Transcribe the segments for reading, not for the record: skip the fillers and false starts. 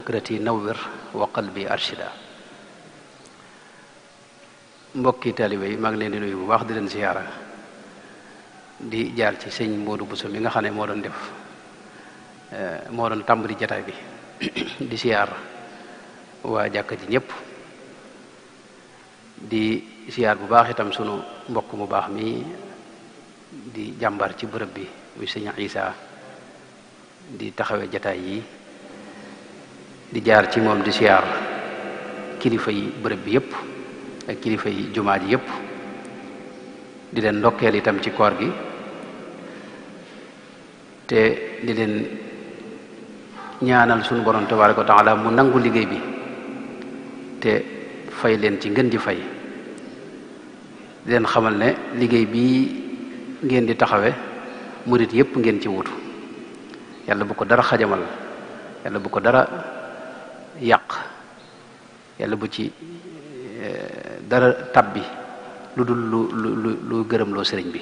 fikrati nawwir wa qalbi arshida. mbokki taalibe yi maa ngi leen di nuyu bu baax di leen ziyaara di jaar ci sëñ Modou Bousso mi nga xam ne moo doon tàmbali jataay bi di ziyaar waa jàkka ji ñëpp di ziyaar bu baax itam sunu mbokk mu baax mi di jàmbar ci bërëb bi muy sëñ Isa di taxawee jataay yi di jaar ci moom di ziyaar kilifa yi bërëb bi yëpp ak kilifa yi jumaa ji yëpp di leen ndokkeel itam ci koor gi te di leen ñaanal sunu borom tabaaraka wa taala mu nangu liggéey bi te fay leen ci ngën ji fay di leen xamal ne liggéey bi ngeen di taxawe murit yëpp ngeen ci wutu yàlla bu ko dara xajamal yàlla bu ko dara yàq yàlla bu ci dara tabbi lu dul lu gërëmloo sëriñ bi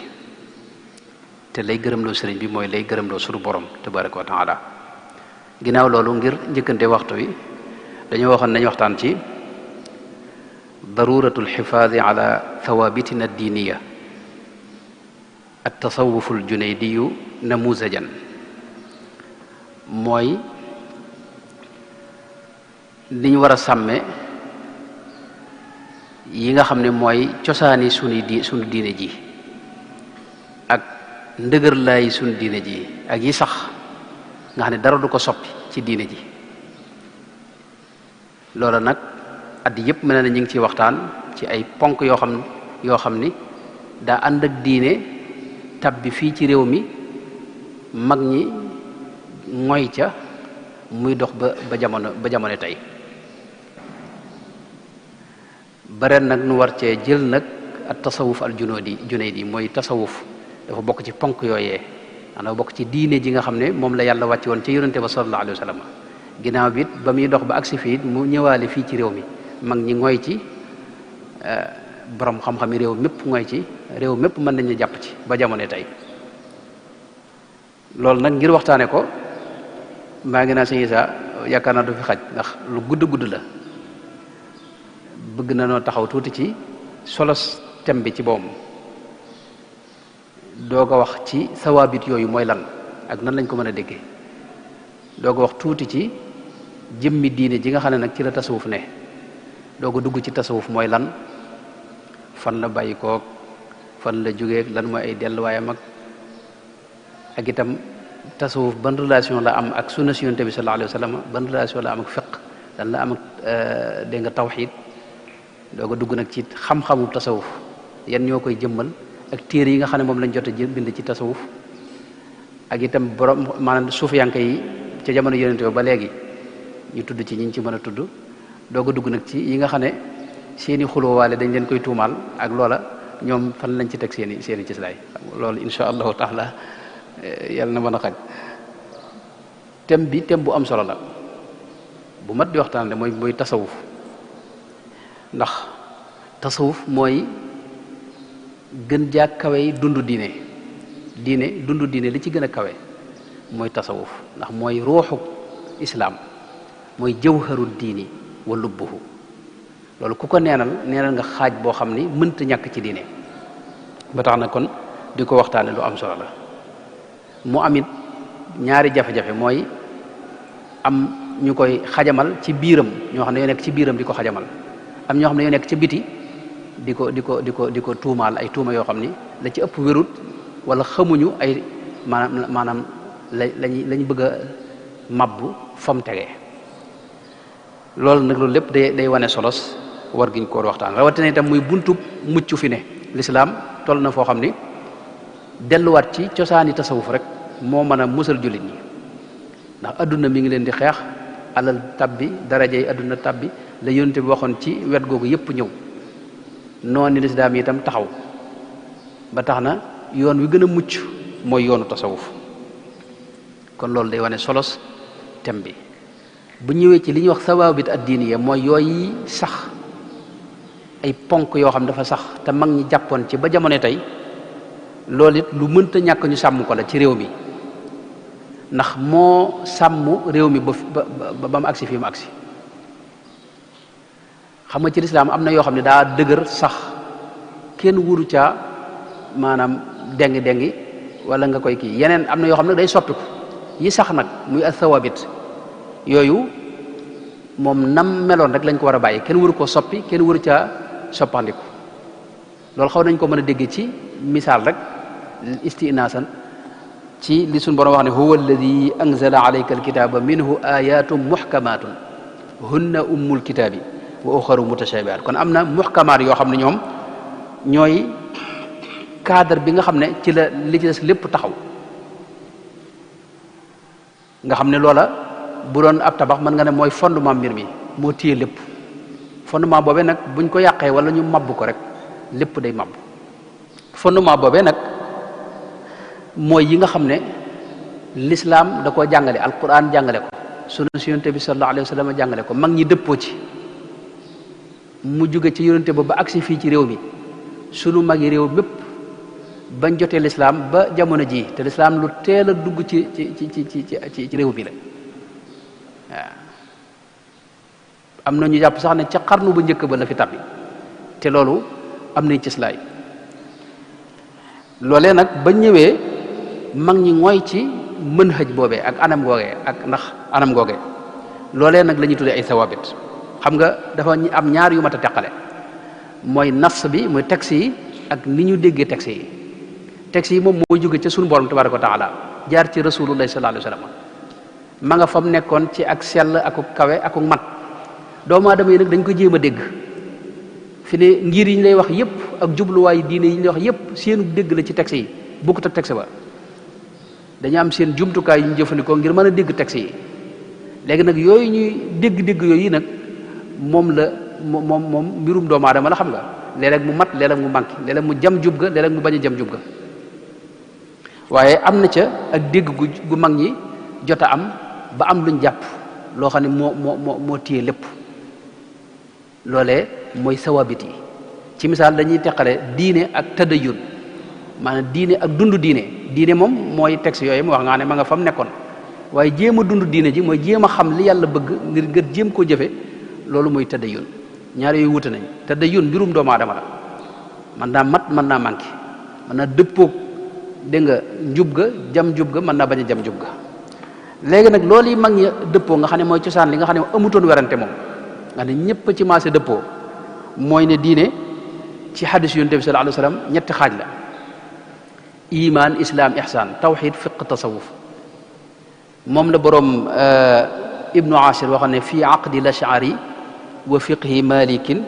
te lay gërëmloo sëriñ bi mooy lay gërëmloo sunu borom tabaraka wa taala. ginnaaw loolu ngir njëkkante waxtu wi dañoo waxoon nañ waxtaan ci daruratu alxifaadi ala thawabitina addiiniya at tasawufu aljunaydiyu namuzajan mooy li ñu war a sàmme yi nga xam ne mooy cosaani sunu diine ji ak ndëgër laay sunu diine ji ak yi sax nga xam ne dara du ko soppi ci diine ji loola nag at yëpp mel na ñu ngi ciy waxtaan ci ay ponk yoo xam ni daa ànd ak diine tabbi fii ci réew mi mag ñi ngoy ca muy dox ba jamono tey bareen nag nu war cee jël nag ak tasawuf al junaydi mooy tasawuf dafa bokk ci ponk yooyee dafa bokk ci diine ji nga xam ne moom la yàlla wàcce woon ci yonente ba sallallahu alayhi wa sallam ginnaaw bi it ba muy dox ba agsi fii mu ñëwaale fii ci réew mi mag ñi ngoy ci borom xam-xami réew mépp ngoy ci réew mépp mën nañu jàpp ci ba jamono tey loolu nag ngir waxtaane ko maa ngi naa sëñ Isa yaakaar naa du fi xaj ndax lu gudd la bëgg na noo taxaw tuuti ci solos thème bi ci boom doog a wax ci sawaabit yooyu mooy lan ak nan lañ ko mën a déggee doog a wax tuuti ci jëmmi diine ji nga xam ne nag ci la tasawuf ne doog a dugg ci tasawuf mooy lan fan la bàyyi koog fan la jógee lan mooy ay delluwaayam ak itam tasawuf ban relation la am ak sunna si yonent bi sallallahu alayhi wa sallam ban relation la am ak fiq lan la am ak dégg nga tawxiid doog a dugg nag ci xam-xamu tasawuf yan ñoo koy jëmmal ak téere yi nga xam ne moom lañ jot a bind ci tasawuf ak itam borom maanaam suufiyanke yi ca jamono yonent ba léegi ñu tudd ci ñi ci mën a tudd doog a dugg nag ci yi nga xam ne seeni xuloowaale dañ leen koy tuumaal ak loola ñoom fan lañ ci teg seeni cislaay loolu insha allahu taala yàlla na mën a xaj thème bu am solo la bu mat di waxtaan mooy tasawuf ndax tasawuf mooy gën jaa kawe dundu diine li ci gën a kawe mooy tasawuf ndax mooy ruuxu islaam mooy jawharu diini wa lubbuhu loolu ku ko neenal nga xaaj boo xam ni mënta ñàkk ci diine ba tax na kon di ko waxtaane lu am solo la mu amit ñaari jafe-jafe mooy am ñu koy xajamal ci biiram ñoo xam ne yoo nekk ci biiram di ko xajamal am ñoo xam ne yoo nekk ci biti di ko tuumaal ay tuuma yoo xam ni la ci ëpp wérut wala xamuñu ay maanaam lañ bëgg a mabbu fam tegee loolu nag loolu lépp day wane solos war giñ ko waxtaan rawatina itam muy buntub mucc fi ne lislaam toll na foo xam ni delluwaat ci cosaani tasawuf rek moo mën a musal jullit ñi ndax adduna mi ngi leen di xeex alal tabbi darajey adduna tabbi la yonent bi waxoon ci wet googu yépp ñëw noonu lislaam yi itam taxaw ba tax na yoon wi gën a mucc mooy yoonu tasawuf kon loolu day wane solos thème bi bu ñëwee ci li ñuy wax sawaabit ad-diiniya mooy yooyu sax ay ponk yoo xam dafa sax te mag ñi jàppoon ci ba jamono tey loolu it lu mënta ñàkk ñu sàmm ko la ci réew mi ndax moo sàmm réew mi ba mu agsi fii mu agsi xam nga ci lislaam am na yoo xam ne daa dëgër sax kenn wuru caa maanaam dengi wala nga koy kii yeneen am na yoo xam ne day soppiku yi sax nag muy athawabit yooyu moom nam meloon rek lañ ko war a bàyyi kenn wuru koo soppi kenn wuru caa soppandiku loolu xaw nañ ko mën a déggee ci misaal rek istinaasan ci li suñ borom wax ne huwa alladi anzala alayka alkitaba minhu ayatun muhkamatun hunna ummul kitaabi wa uxaru mutashabihat kon am na muhkamaat yoo xam ne ñoom ñooy cadre bi nga xam ne ci la li ci des lépp taxaw nga xam ne loola bu doon ab tabax mën nga ne mooy fondement mbir mi moo téye lépp fondement boobee nag buñ ko yàqee wala ñu mabbu ko rek lépp day mabbu fondement boobee nag mooy yi nga xam ne l'islam da koo jàngale alquran jàngale ko sunna si yonente bi sallallahu alayhi wa sallam jàngale ko mag ñi dëppoo ci mu jóge ci yonente ba agsi fii ci réew mi sunu magi réew mépp bañ jotee l'islam ba jamono ji te l'islam lu teel a dugg ci réew mi la waaw am na ñu jàpp sax ne ca xarnu bu njëkk ba la fi tabbi te loolu am nañ ci islaay loolee nag ba ñëwee mag ñi mooy ci mën xëj boobee ak anam googee ak ndax anam googee loolee nag la ñuy tuddee ay sawabit xam nga dafa am ñaar yu mat a teqale mooy nas bi mooy texte yi ak ni ñu déggee texte yi moom moo jóge ca suñu borom tabaraka wa taala jaar ci rasulullahi sallallahu alayhi wa sallam ma nga fam nekkoon ci ak sell aku kawe aku mat doomu aadama yi nag dañ ko jéem a dégg fi ne ngir yi ñu lay wax yépp ak jubluwaay diine yi ñu lay wax yépp seenu dégg la ci texte yi bokkut ak texte ba dañu am seen jumtukaay yu ñu jëfandikoo ngir mën a dégg texte yi léegi nag yooyu ñuy dégg yooyu nag moom mbirum doomu aadama la xam nga léeg-léeg mu mat léeg-léeg mu manqué léeg-léeg mu jam jub ga léeg-léeg mu bañ a jam jub ga waaye am na ca ak dégg gu mag ñi jot a am ba am luñ jàpp loo xam ne moo téye lépp loolee mooy sawabit yi ci misaal dañuy teqale diine ak tadayun maanaam diine ak dund diine moom mooy texte yooyu mu wax nga ne ma nga fa mu nekkoon waaye jéem a dund diine ji mooy jéem a xam li yàlla bëgg ngir jéem koo jëfe loolu mooy tadayun ñaar yooyu wute nañ tadayun mbirum doomu aadama la mën naa mat mën naa manqué mën naa dëppoog dégg nga njub ga jam njub ga mën naa bañ a jam njub ga léegi nag loolu yi mag ñi dëppoo nga xam ne mooy cosaan li nga xam ne amutoon werante moom nga ne ñëpp ci maase dëppoo mooy ne diine ci hadis yonent bi sallallahu alayhi wa sallam ñetti xaaj la iman islam ihsan tawxid fiq tasawuf moom la boroom ibnu ashir waxoon ne fii aqdi lashari wa fiqhi malikin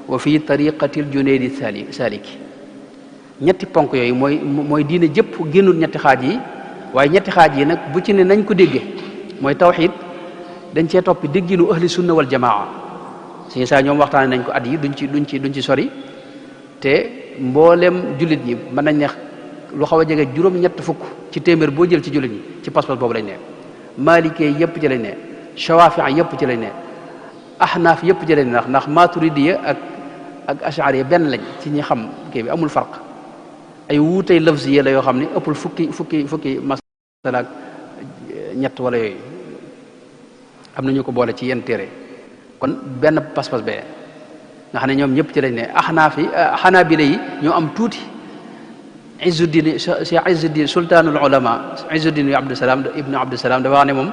wa fii tariqati ljunaydi saliki ñetti ponk yooyu mooy diine jëpp génnul ñetti xaaj yi waaye ñetti xaaj yi nag bu ci ne nañ ko déggee mooy tawxid dañ cee toppi dégginu ahli sunna wal jamaa si saa ñoom waxtaane nañ ko at yi duñ ci sori te mboolem jullit ñi mën nañ ne lu xaw a jege juróom-ñett fukk ci téeméer boo jël ci jullit ñi ci pas-pas boobu lañ ne maalikee yëpp ci lañ ne shawafia yëpp ci lañ ne ahnaaf yëpp ci lañ ne ndax maturidiya ak ashariya benn lañ ci ñi xam kii bi amul farq ay wuutey lafziya la yoo xam ne ëppul fukki masala ak ñett wala yooyu am nañu ko boole ci yenn téere kon benn pas-pas bee nga xam ne ñoom ñëpp ci lañ ne ahnaaf yi xanaabila yi ñoo am tuuti Izzuddin Cheikh Izzuddin sultaanul ulama Izzuddin ibnu Abdusalaam dafa wax ne moom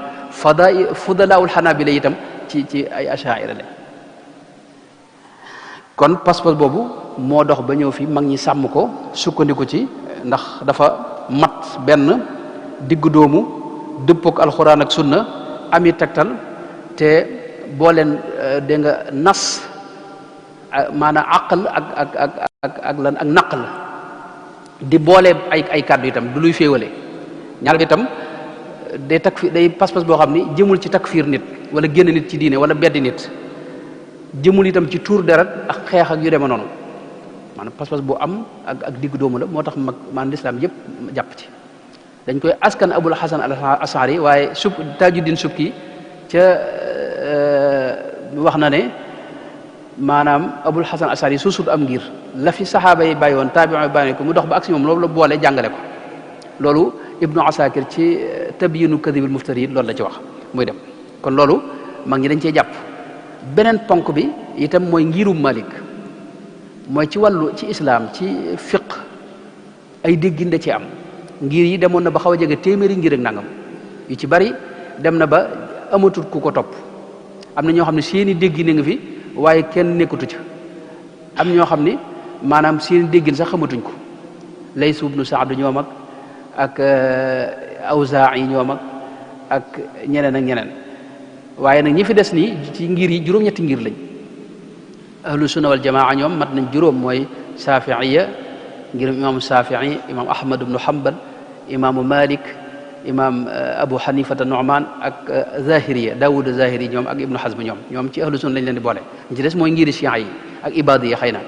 fudalaawul xanaabila itam ci ay ashaira la kon pas-pas boobu moo dox ba ñëw fi mag ñi sàmm ko sukkandiku ci ndax dafa mat benn diggu doomu dëppook alxuraan ak sunna ami tegtal te boo leen dégg nga nas maanaam aql ak lan ak naql di boole ay kàddu itam du luy féewale ñaar bi itam day pas-pas boo xam ni jëmul ci takfiir nit wala génn nit ci diine wala beddi nit jëmul itam ci tuur deret ak xeex ak yu deme noonu maanaam pas-pas bu am ak diggu doomu la moo tax mag maanaam lislaam yëpp jàpp ci dañ koy askan abul hasan al ashari waaye tajuddin subki ca wax na ne maanaam abul hasan al ashari suusut am ngir la fi saxaaba yi bàyyi woon taabi'u yi bàyyi ko mu dox ba agsi moom loolu la boole jàngale ko loolu ibnu asakir ci tabyinu kadhibil muftari loolu la ci wax muy dem kon loolu mag ñi dañ cee jàpp beneen ponk bi itam mooy ngirum Malik mooy ci wàllu ci islam ci fiq ay déggin da ci am ngir yi demoon na ba xaw a jege téeméeri ngir ak nangam yu ci bari dem na ba amatul ku ko topp am na ñoo xam ne seeni déggin nga fi waaye kenn nekkatu ca am ñoo xam ni maanaam seeni déggin sax xamatuñ ko Laysu ibnu Saad ñoom ak Awzaa'i ñoom ak ñeneen ak ñeneen waaye nag ñi fi des nii ci ngir yi juróom-ñetti ngir lañ ahlu sunna wal jamaa ñoom mat nañ juróom mooy Saafi'iya ngir imaamu Saafi'i imaam Ahmad ibnu Hanbal imaamu Malik imaam Abu Hanifata Nu'man ak Zahiriya Daawud Zahiri ñoom ak Ibnu Hazm ñoom ci ahlu sunna lañ leen di boole ñi ci des mooy ngiri Shi'a yi ak Ibadiya xëy na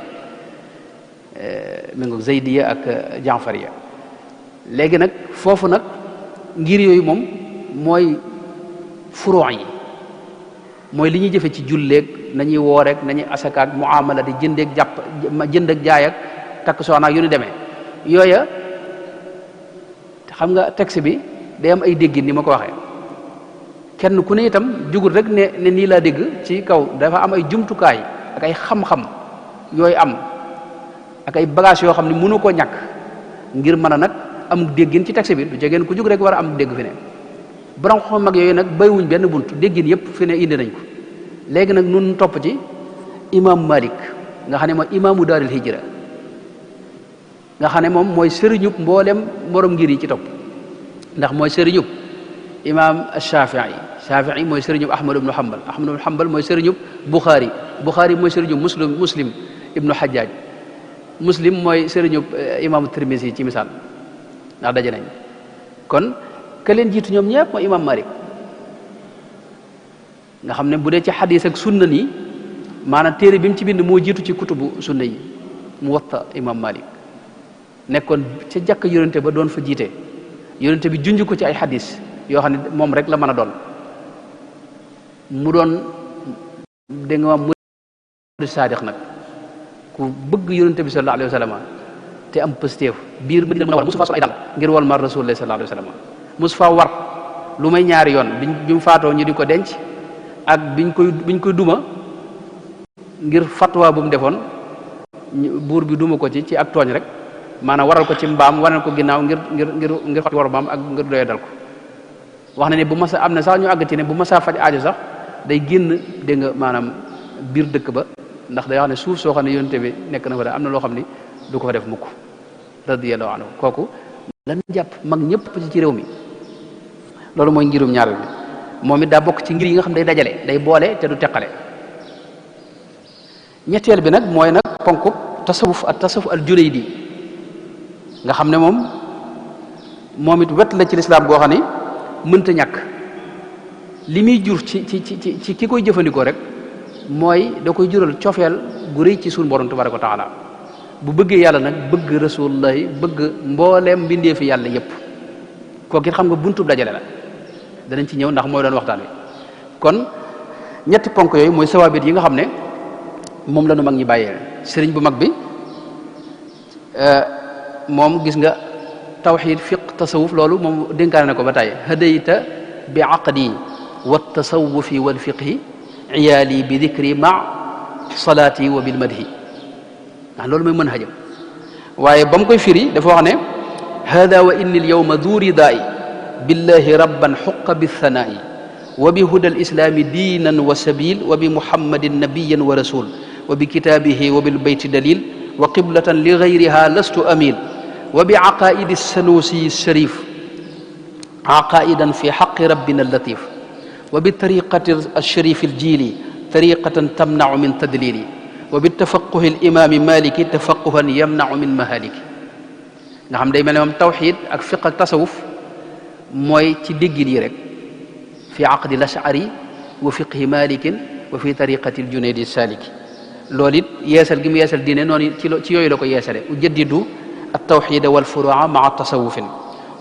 mi ngi Zaydiya ak Jaafariya léegi nag foofu nag ngir yooyu moom mooy furuu yi mooy li ñuy jëfe ci julleeg nañuy wooreeg nañuy asakaak muamala di jëndeeg jënd ak jaay ak takk soxna ak yu ni demee yooya xam nga texte bi day am ay déggin ni ma ko waxee kenn ku ne itam jugul rek ne nii laa dégg ci kaw dafa am ay jumtukaay ak ay xam-xam yooyu am ak ay bagage yoo xam ne mënu koo ñàkk ngir mën a nag amuk déggin ci texte bi du jegeen ku jug rek war a am dégg fi ne borom xam mag yooyu nag baywuñ benn bunt déggin yépp fi ne indi nañ ko léegi nag nun topp ci imam Malik nga xam ne mooy imaamu daaril hijra nga xam ne moom mooy sëriñub mboolem borom ngir yi ci topp ndax mooy sëriñub imam Shafii mooy sëriñub Ahmad ibnu Hanbal mooy sëriñub Bukhari mooy sëriñub Muslim ibnu Hajjaj Muslim mooy sëriñub imaamu Tirmisi ci misaal ndax daje nañ kon ka leen jiitu ñoom ñëpp mooy imam Malik nga xam ne bu dee ci xadis ak sunna nii maanaam téere bi mu ci bind moo jiitu ci kutubu sunna yi Muwatta imam Malik nekkoon ca jàkk yonente ba doon fa jiite yonente bi junj ko ci ay xadis yoo xam ne moom rek la mën a doon mu doon dégg nga mu saadiq nag ku bëgg yonente bi sallallahu alayhi wa sallam te am pëstéef biir Madina mën a war musu fa sol ay dal ngir wal mar rasulullah sallallahu alayhi wa sallam musu fa war lu may ñaari yoon bi mu faatoo ñu di ko denc ak biñ koy duma ngir fatwa bu mu defoon buur bi duma ko ci ak tooñ rek maanaam waral ko ci mbaam wanal ko ginnaaw ngir xoti war mbaam ak ngir doye dal ko wax na ne bu masa am na sax ñu àgg ci ne bu masa faj aajo sax day génn dégg nga maanaam biir dëkk ba ndax day wax ne suuf soo xam ne yonte bi nekk na fa da am na loo xam ni du ko fa def mukk radiyallahu anhu kooku lan jàpp mag ñëpp ci réew mi loolu mooy ngirum ñaareel bi moom it daa bokk ci ngir yi nga xam day dajale day boole te du teqale ñetteel bi nag mooy nag ponku tasawuf al julaydi nga xam ne moom it wet la ci lislaam goo xam ne mënta ñàkk li muy jur ci ki koy jëfandikoo rek mooy da koy jural cofeel gu rëy ci suñu borom tabaraka wa taala bu bëggee yàlla nag bëgg rasulullahi bëgg mbooleem mbindeefi yàlla yépp kooku it xam nga buntub dajale la danañ ci ñëw ndax mooy doon waxtaan wi kon ñetti ponk yooyu mooy sawaabit yi nga xam ne moom la nu mag ñi bàyyee sëriñ bu mag bi moom gis nga tawxid fiq tasawuf loolu moom dénkaane na ko ba tey hadayta bi aqdi wa tasawufi wal fiqhi iyaali bi dikri ma salaati wa bil madhi ndax loolu mooy mën hajam waaye ba mu koy firi dafa wax ne hada wa inni al yawma du ridaai billahi rabban xuqa bithanaa'i wa bi huda al islaami diinan wa sabil wa bi muhammadin nabiyan wa rasul wa bi kitaabihi wa bil bayti dalil wa qiblatan li gayriha lastu amil wa bi aqaidi sanusi sharif aqaidan fi xaqi rabbina latif wa bi tariqati alsharif aljili tariqatan tamnacu min tadlili wa bi tafaquhi alimami maliki tafaquhan yamnacu min mahaliki nga xam day mel ne moom tawxid ak fiq ak tasawuf mooy ci déggin yi rek fi aqdi lashari wa fiqhi malikin wa fi tariqati aljunaydi saliki loolu it yeesal gi mu yeesal diine noonu ci yooyu la ko yeesale ujaddidu altawxida walfurua maa tasawufin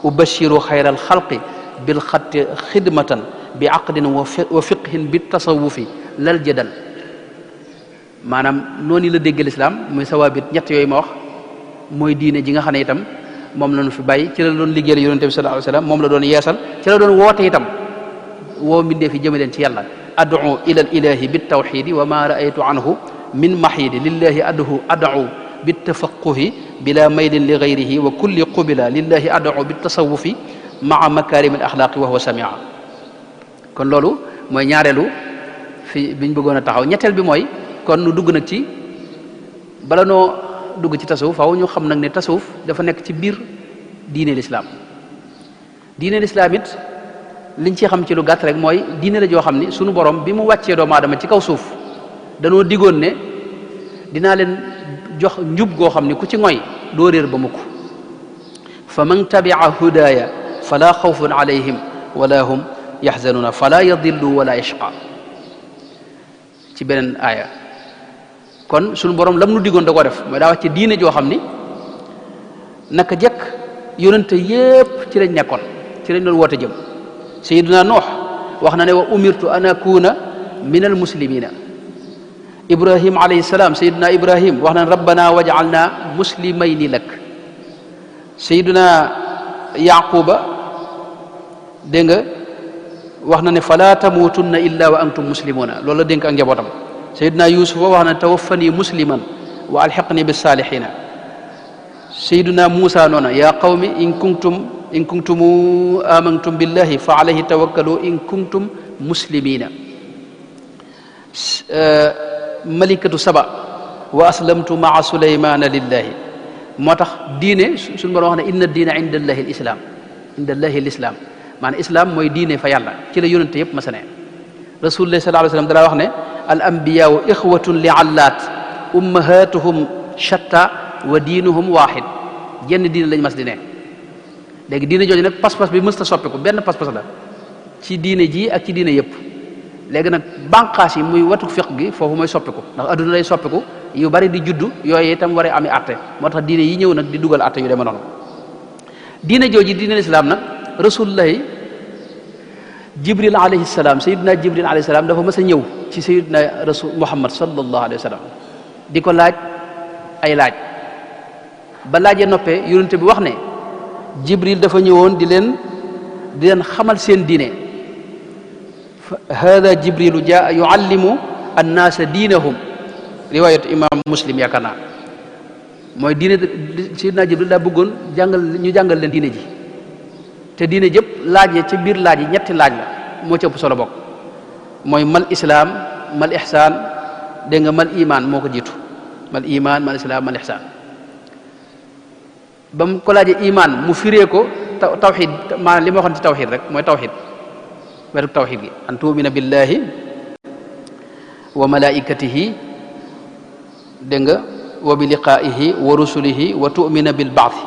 ubashiru xayra alxalqi bilxatti xidmatan bi aqdin wa fiqhin bi tasawufi lal jadal maanaam noonu la dégg lislaam muy sawaabit ñett yooyu ma wax mooy diine ji nga xam ne itam moom la ñu fi bàyyi ci la doon liggéeyal yonente bi sallallahu alayhi wasallam moom la doon yeesal ci la doon woote itam woo mbindee fi jëme leen ci yàlla ad'u ila al ilahi bit tawxidi wa ma ra'aytu anhu min mahidi lillahi ad'u bit tafaqquhi bila maylin li ghayrihi wa kulli qubila lillahi ad'u bit tasawufi maa makarim al axlaaqi wa huwa samia kon loolu mooy ñaareelu fi biñ bëggoon a taxaw ñetteel bi mooy kon nu dugg nag ci bala noo dugg ci tasawuf faaw ñu xam nag ne tasawuf dafa nekk ci biir diine lislaam diine lislaam it liñ ci xam ci lu gàtt rek mooy diine la joo xam ni sunu borom bi mu wàccee doomu aadama ci kaw suuf danoo digoon ne dinaa leen jox njub goo xam ni ku ci ngoy doo réer ba mukk fa man tabia hudaaya fala xawfun alayhim wala hum yaxzanuna fala yadillu wala yashqa ci beneen aaya kon sunu borom lam nu digoon da ko def mooy daa wàcce diine joo xam ni naka jekk yonente yépp ci lañ nekkoon ci lañ doon woote jëm sayiduna nuux wax na ne wa umirtu an akuna min al muslimina ibrahim alayhi salaam sayiduna ibrahim wax na rabbana waj'alna muslimayni lak sayiduna yaquba dégg nga wax na ne fala tamutunna illa wa antum muslimuna loolu la dénk ak njabootam sayiduna yusufa wax na tawaffani musliman wa alhiqni bis salihina sayiduna musa noona ya qawmi in kuntum amantum billahi fa alayhi tawakkalu in kuntum muslimina malikatu saba wa aslamtu maa sulaymana lillahi moo tax diine suñu borom wax ne inna diina inda allahi alislam inda allahi alislam maanaam islam mooy diine fa yàlla ci la yonente yëpp ma sa ne rasulullah sallallahu alayhi wasallam dalaa wax ne al anbiyaau ixwatun li allaat ummahatuhum shatta wa diinuhum waaxid jenn diine lañ mas di ne léegi diine jooju nag pas-pas bi mës ta soppiku benn pas-pas la ci diine ji ak ci diine yëpp léegi nag bànqaas yi muy watu fiq gi foofu mooy soppiku ndax adduna lay soppiku yu bari di juddu yooyu itam war a ami atte moo tax diine yi ñëw nag di dugal atte yu deme noonu diine jooju diine lislaam nag rasulullahi jibril alayhi salaam sayidina jibril alayhi salaam dafa mës a ñëw ci sayidina rasul muhammad sallallahu alayhi wa sallam di ko laaj ay laaj ba laajee noppee yonente bi wax ne jibril dafa ñëwoon di leen xamal seen diine hada jibrilu jaa yuallimu annaasa diinahum riwayat imam muslim yaakaar naa mooy diine sayyidina jibril daa bëggoon ñu jàngal leen diine ji te diine jëpp laaj ya ci biir laaj yi ñetti laaj la moo ci ëpp solo bokk mooy mal islaam mal ihsaan dégg nga mal iman moo ko jiitu mal iman mal islaam mal ihsaan ba mu ko laajee iman mu firee ko tawxid maanaam li ma waxoon ci tawxid rek mooy tawxid wetu tawxid gi an tuumina billahi wa malaikatihi dégg nga wa bi liqaihi wa rusulihi wa tu'mina bil ba'thi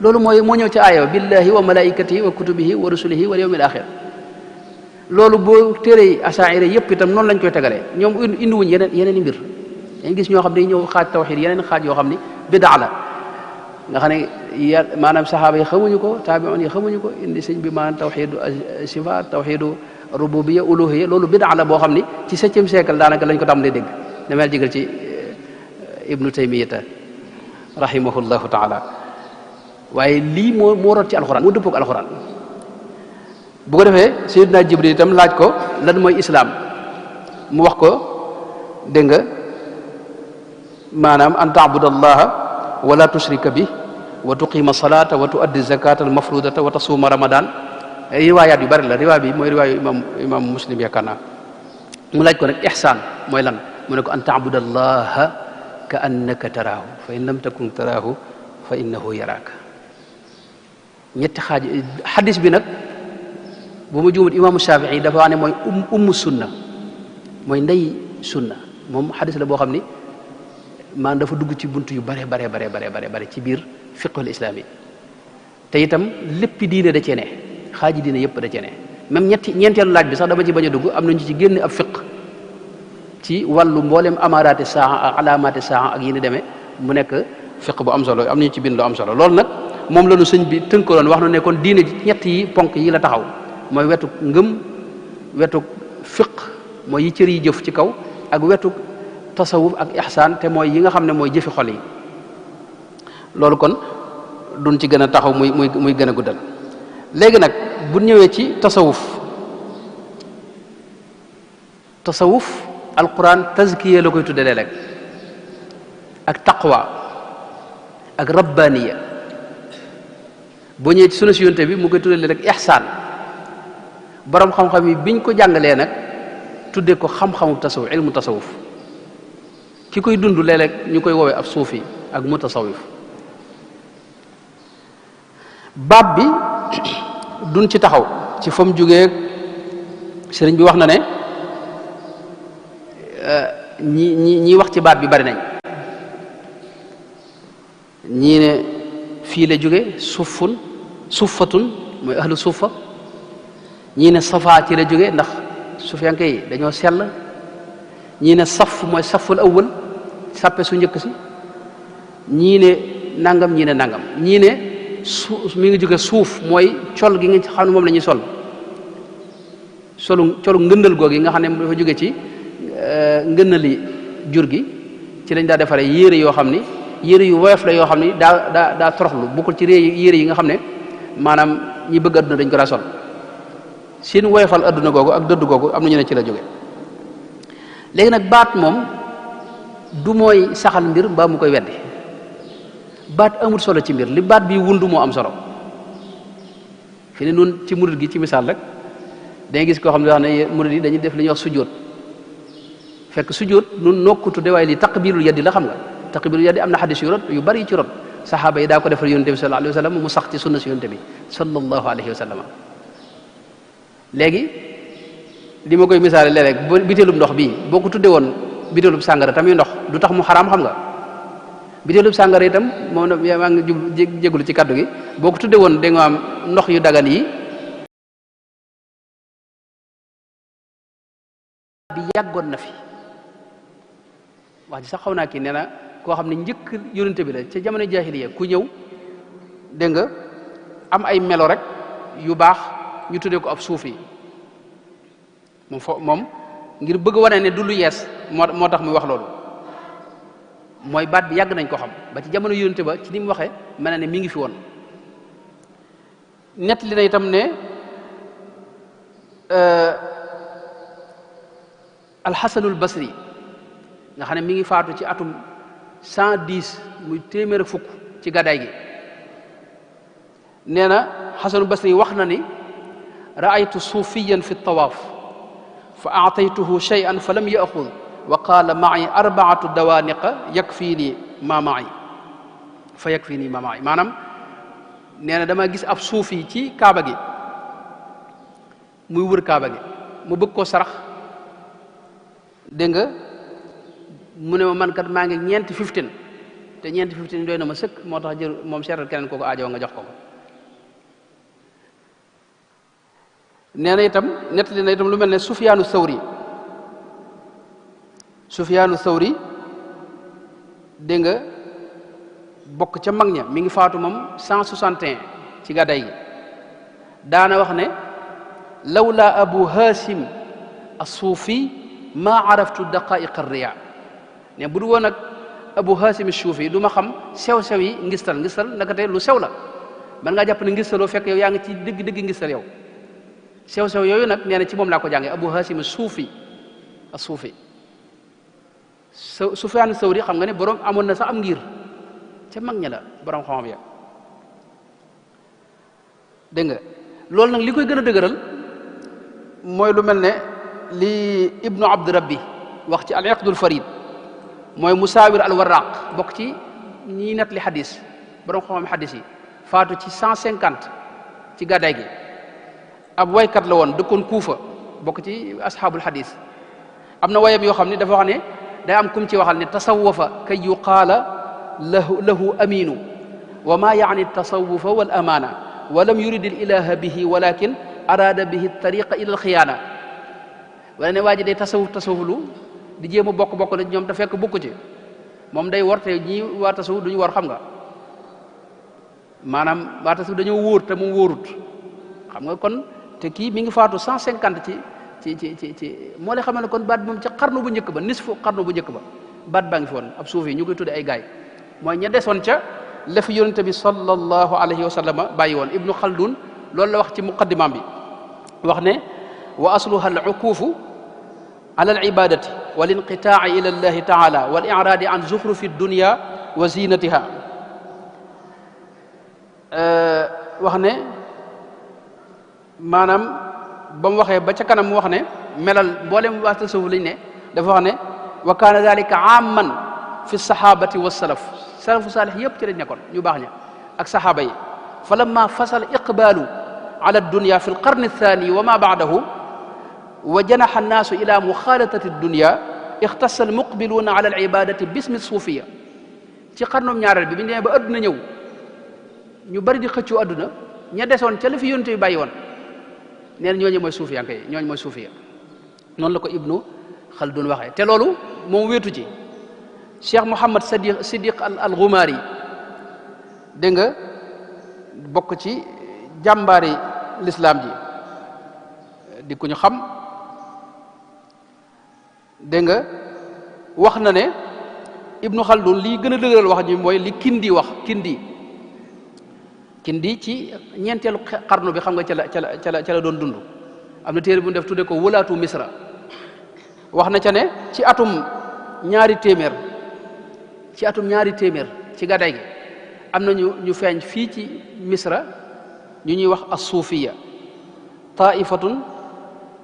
loolu mooy moo ñëw ci aaya billahi wa malaikatihi wa kutubihi wa rusulihi wal yawmil axir loolu boo téere asaire yëpp itam noonu lañ koy tegalee ñoom indi wuñ yeneen i mbir dañ gis ñoo xam ne ñëw xaaj tawxid yeneen xaaj yoo xam ni bidaa la nga xam ne maanaam saxaaba yi xamuñu ko taabi'un yi xamuñu ko indi sëñ bi maanaam tawxidu sifaat tawxidu rububiyya uluhiyya loolu bidaa la boo xam ni ci 7e siècle daanaka lañ ko tàmbalee dégg dameel jigal ci ibnu taymiyata rahimahullahu taala waaye lii moo rot ci alxuraan moo dëppoog alxuraan bu ko defee sayyidina jibril itam laaj ko lan mooy islaam mu wax ko dégg nga maanaam an ta'budallaha wala tushrika bi wa tuqima salata wa tuaddi zakata al mafrudata wa tasuma ramadan riwaayaat yu bari la riwaay bi mooy riwaayu imam muslim yaakaar naa mu laaj ko nag ihsaan mooy lan mu ne ko an ta'budallaha ka annaka taraahu fa in lam takun taraahu fa innahu yaraaka ñetti xaaj xadis bi nag bu ma juumut imaamu Shafii dafa wax ne mooy ummu sunna mooy ndey sunna moom xadis la boo xam ni maanaam dafa dugg ci bunt yu bare ci biir fiqhul islaam yi te itam léppi diine da cee ne xaaji diine yëpp da cee ne même ñeenteelu laaj bi sax dama ci bañ a dugg am nañu ci génne ab fiq ci wàllu mboolem amaaraati saa ak alaamaati saa ak yi ni demee mu nekk fiq bu am solo am nañu ci bind lu am solo loolu nag moom la ñu sëñ bi tënkaloon wax na ne kon diine ji ñett yi ponk yi la taxaw mooy wetu ngëm wetu fiq mooy yi cër yi jëf ci kaw ak wetu tasawuf ak ihsaan te mooy yi nga xam ne mooy jëfi xol yi loolu kon duñ ci gën a taxaw muy gën a guddal léegi nag bu ñëwee ci tasawuf alquran tazkiya la koy tudde léeg-léeg ak taqwa ak rabbaniya boo ñëwee ci sunna si yonte bi mu koy tudde léeg-léeg ihsaan borom xam-xam yi biñ ko jàngalee nag tudde ko xam-xamu tasawuf ilmu tasawuf ki koy dund léeg-léeg ñu koy woowee ab suufi ak mutasawif baat bi duñ ci taxaw ci fa mu jógee sëriñ bi wax na ne ñi wax ci baat bi bari nañ ñii ne fii la jóge suffatun mooy ahlu suffa ñii ne safa ci la jóge ndax sufiyanke yi dañoo sell ñii ne saf mooy saful awwal sàppe su njëkk si ñii ne nangam ñii ne nangam ñii ne mi ngi jóge suuf mooy col gi nga xam ne moom la ñuy colu ngëndal googu yi nga xam ne dafa jóge ci ngënali jur gi ci lañ daa defaree yére yoo xam ni yére yu woyof la yoo xam ni daa toroxlu bokkul ci yére yi nga xam ne maanaam ñi bëgg adduna dañ ko daa sol seen woyofal adduna googu ak dëdd googu am na ñu ne ci la jóge léegi nag baat moom du mooy saxal mbir mbaa mu koy weddi baat amul solo ci mbir li baat bi wundu moo am solo fi ne nun ci murid gi ci misaal rek dangay gis koo xam ne wax ne murid yi dañuy def li ñuy wax sujjóot fekk sujjóot nun nokku tudde waaye li taqbilul yaddi la xam nga taqbilul yaddi am na xadis yu rot yu bari ci rot saxaaba yi daa ko defal yonente bi sallallahu alayhi wa sallam mu sax ci sunna si yonente bi sallallahu alayhi wa sallam léegi li ma koy misaale léeg-léeg biteelub ndox bii boo ko tudde woon biteelub sàngara tamit ndox du tax mu xaraam xam nga biteelub sàngara itam moom na maa ngi jéglu ci kaddu gi boo ko tudde woon da nga am ndox yu dagan yi bi yàggoon na fi wax ji sax xaw naa kii nee na koo xam ne njëkk yonente bi la ca jamono jaahiliya ku ñëw dégg nga am ay melo rek yu baax ñu tuddee ko ab suufi moom ngir bëgg wane ne du lu yees moo tax muy wax loolu mooy baat bi yàgg nañ ko xam ba ci jamono yonente ba ci ni mu waxee mel na ne mi ngi fi woon nett li na itam ne alxasanul basri nga xam ne mi ngi faatu ci atum 110 muy téeméer ak fukk ci gàddaay gi nee na xasanul basri wax na ni raaytu suufiyan fi tawaaf fa aataytuhu shay'an fa lam yaxud wa qaala ma'i arbaatu dawaaniqa yakfiini ma ma'i fa yakfiini ma ma'i maanaam nee na dama gis ab suufi ci kaaba gi muy wër kaaba gi mu bëgg koo sarax dégg nga mu ne ma man kat maa ngi ñeenti 15 te ñeenti 15 doy na ma sëkk moo tax jël moom seetal keneen kooku aajo nga jox ko nee na itam nettali na itam lu mel ne Sufyaanu Sawri dégg nga bokk ca mag ña mi ngi faatu moom 161 ci gàdday gi daana wax ne lawla abu hasim as-suufi ma araftu daqaiq ar-riya ne bu du woon ak abu hasim as-suufi du ma xam sew-sew yi ngistal naka tey lu sew la man ngaa jàpp ne ngistaloo fekk yow yaa ngi ci dëgg ngistal yow sew-sew yooyu nag nee na ci moom laa ko jàngee abu hasim as-suufi Sufyaan Sawri xam nga ne borom amoon na sax am ngir ca mag ña la borom xam-xam ya dégg nga loolu nag li koy gën a dëgëral mooy lu mel ne li ibnu abd rabbi wax ci al iqdul farid mooy musaawir al warraq bokk ci ñi net li xadis borom xam-xam xadis yi faatu ci 150 ci gàddaay gi ab waykat la woon dëkkoon Kuufa bokk ci asxaabul xadis am na wayam yoo xam ne dafa wax ne day am kum ci waxal ne tasawafa kay yuqaala lahu aminu wa ma yaani tasawufa wal amaana wa lam yurid al ilaha bihi walakin arada bihi tariqa ila al xiyaana wala ne waa ji day tasawuflu di jéem a bokk la ñoom te fekk bokku ci moom day wor te ñi waa tasawuf duñu wor xam nga maanaam waa tasawuf dañoo wóor te moom wóorut xam nga kon te kii mi ngi faatu 150 ci moo lay xamal ne kon baat bi moom ca xarnu bu njëkk ba nisfu xarnu bu njëkk ba baat baa ngi fi woon ab suuf yi ñu koy tudde ay gaay mooy ña desoon ca la fi yonente bi sallallahu alayhi wa sallam bàyyi woon. Ibnu Khaldun loolu la wax ci muqaddimam bi wax ne wa asluha al ukuufu ala al ibadati wal inqitaa'i ila allahi taala wal i'raadi an zuxrufi dunya wa zinatiha. wax ne maanaam ba mu waxee ba ca kanam mu wax ne melal mboolem waa tasawuf lañ ne dafa wax ne wa kaana dalika amman fi sahabati wa salaf salafu saalih yëpp ci lañ nekkoon ñu baax ña ak saxaaba yi fa lamma fasal iqbalu ala dunya fi alqarni athani wa ma baadahu wa janaxa annaasu ila muxaalatati dunya ixtassa almuqbiluuna ala alibadati bismi suufiya. ci xarnoom ñaareel bi ñu demee ba adduna ñëw ñu bari di xëccoo adduna ña desoon ca la fi yonent bi bàyyi woon nee na ñooñu mooy suufiyanke yi ñooñu mooy suufiya. noonu la ko Ibnu Khaldun waxee te loolu moom wéetu ci Cheikh Mouhamad Siddiq al Ghumari dégg nga bokk ci jàmbaari lislaam ji di ku ñu xam dégg nga wax na ne Ibnu Khaldun lii gën a dëgëral wax ji mooy li Kindi wax Kindi ci ñeenteelu xarnu bi xam nga ca la doon dund. am na téere bu ñu def tudde ko wulaatu Misra wax na ca ne ci atum ñaari téeméer ci gàddaay gi am na ñu feeñ fii ci Misra ñu ñuy wax as-suufiya taifatun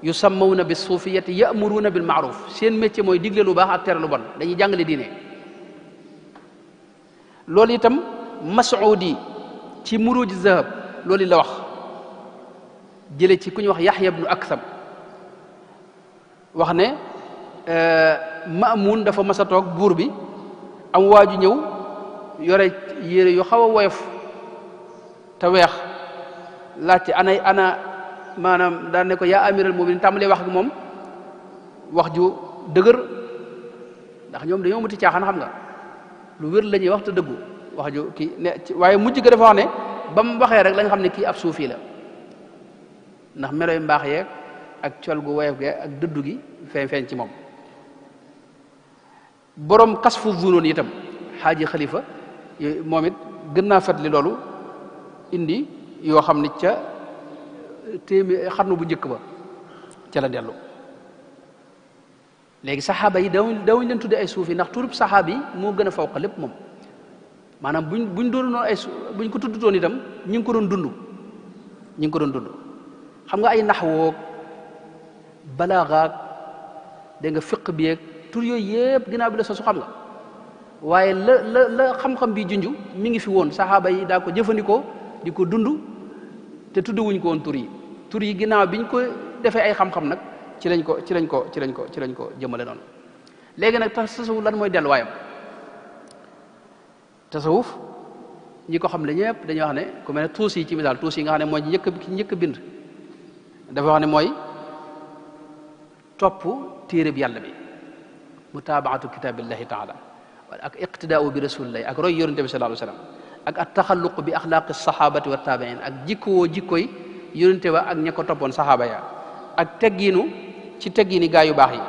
yusammawna bis suufiyati ya'muruna bil ma'ruf seen métier mooy digle lu baax ak tere lu bon dañuy jàngale diine. loolu itam Mas'udi ci Muruj Zahab loolu la wax jële ci ku ñuy wax Yaxya ibnu Aksam wax ne Maamun dafa mas a toog buur bi am waaju ñëw yore yére yu xaw a woyof te weex laajte ana maanaam daan ne ko yaa amiral mu'minin tàmbalee wax ak moom wax ju dëgër ndax ñoom dañoo muti caaxaan xam nga lu wér la ñuy wax te dëggu wax ju kii ne waaye mujj ga dafa wax ne ba mu waxee rek la nga xam ne kii ab suufi la ndax meloy mbaax yeeg ak col gu woyof ge ak dëddu gi feeñ ci moom. borom kasfu zunoon itam xaaji xalifa moom it gën naa fetli loolu indi yoo xam ni ca xarnu bu njëkk ba ca la dellu. léegi saxaaba yi dawuñ leen tudde ay suufi ndax turub saxaaba yi moo gën a fawqa lépp moom maanaam buñ doon noonu buñ ko tuddutoon itam ñi ngi ko doon dund xam nga ay naxwoog balaaxaag dégg nga fiq bi yeeg tur yooyu yëpp ginnaaw bi la sosu xam nga waaye la xam-xam bi junju mi ngi fi woon saxaaba yi daa ko jëfandikoo di ko dund te tudduwuñ ko woon tur yi ginnaaw biñ ko defee ay xam-xam nag ci lañ ko jëmale noonu. léegi nag tasawuf lan mooy delluwaayam tasawuf ñi ko xam ne ñëpp dañuy wax ne ku mel ne Tuusi ci misaal Tuusi nga xam ne mooy njëkk bind dafa wax ne mooy topp téere bi yàlla bi mutaabaatu kitaabillahi taala ak iqtidaau bi rasulillahi ak roy yonente bi sallallahu alayhi wa sallam ak at taxalluq bi axlaaqi sahabati wa taabiin ak jikkoy yonente ba ak ña ko toppoon saxaaba ya ak teggiini gaa yu baax yi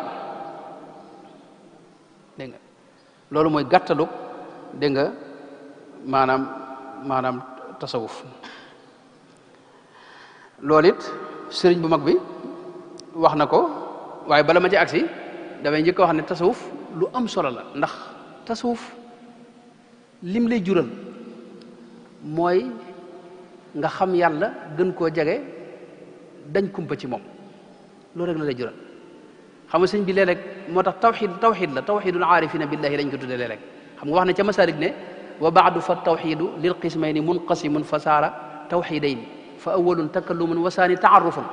dégg nga loolu mooy gàttalug dégg nga maanaam tasawuf. loolu it sëriñ bu mag bi wax na ko waaye bala ma ci agsi damay njëkk a wax ne tasawuf lu am solo la ndax tasawuf lim lay jural mooy nga xam yàlla gën koo jege dañ kumpa ci moom loolu rek la lay jural. xam nga sëñ bi léeg-léeg moo tax tawxid la tawxidul aarifina billahi lañ ko tuddee léeg-léeg xam nga wax ne ca masalik ne wa baadu fa tawxidu lil qismayni munqasimun fa saara tawxidayni fa awalun takallumun wa saani taarufun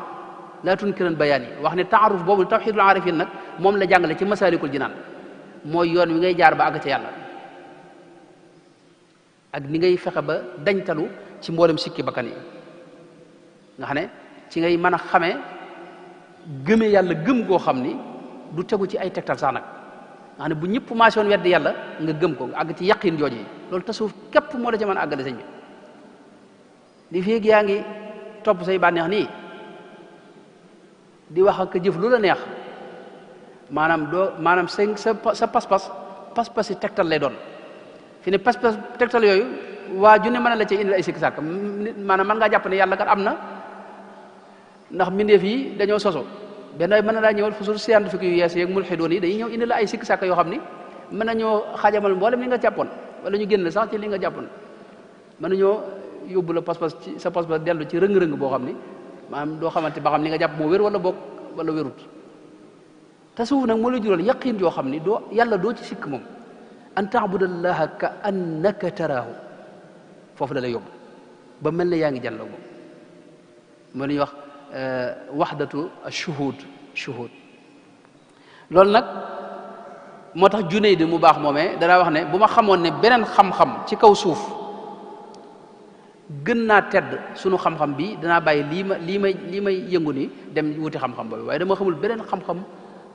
laa tunkiran bayaani wax ne taaruf boobu tawxidul aarifin nag moom la jàngale ci masalikul jinaan mooy yoon wi ngay jaar ba àgg ca yàlla ak ni ngay fexe ba dañtalu ci mboolem sikki bakkan yi nga xam ne ci ngay mën a xamee gëmee yàlla gëm goo xam ni du tegu ci ay tegtal sax nag nga xam ne bu ñëpp maase woon weddi yàlla nga gëm ko nga àgg ci yaqin jooju yi loolu tasawuf képp moo la ca mën a àggale sëñ bi li féeg yaa ngi topp say bànneex nii di wax ak jëf lu la neex maanaam sa pas-pas yi tegtal lay doon fi ne pas-pas tegtal yooyu waa ju ne mën la ci indi ay sikki sàkk maanaam mën ngaa jàpp ne yàlla kat am na ndax mbindeef yi dañoo soso benn mën na laa ñëwal fusul scientifique yu yees yeeg mulxidoon yi dañuy ñëw indi la ay sikki sàkk yoo xam ni mën nañoo xajamal mboolem li nga jàppoon wala ñu génn sax ci li nga jàppoon mën nañoo yóbbu la pas-pas ci sa pas-pas dellu ci rëng-rëng boo xam ni maanaam doo xamante ba xam li nga jàpp moo wér wala boog wala wérut tasawuf nag moo la jural yaqin yoo xam ni doo yàlla doo ci sikk moom an taabudallaha ka annaka taraahu foofu la lay yóbbu ba mel ne yaa ngi jàlloo moom moo la ñuy wax waxdatu shuhud loolu nag moo tax Junayd mu baax moomee danaa wax ne bu ma xamoon ne beneen xam-xam ci kaw suuf gën naa tedd sunu xam-xam bi danaa bàyyi lii may yëngu ni dem wuti xam-xam boobu waaye dama xamul beneen xam-xam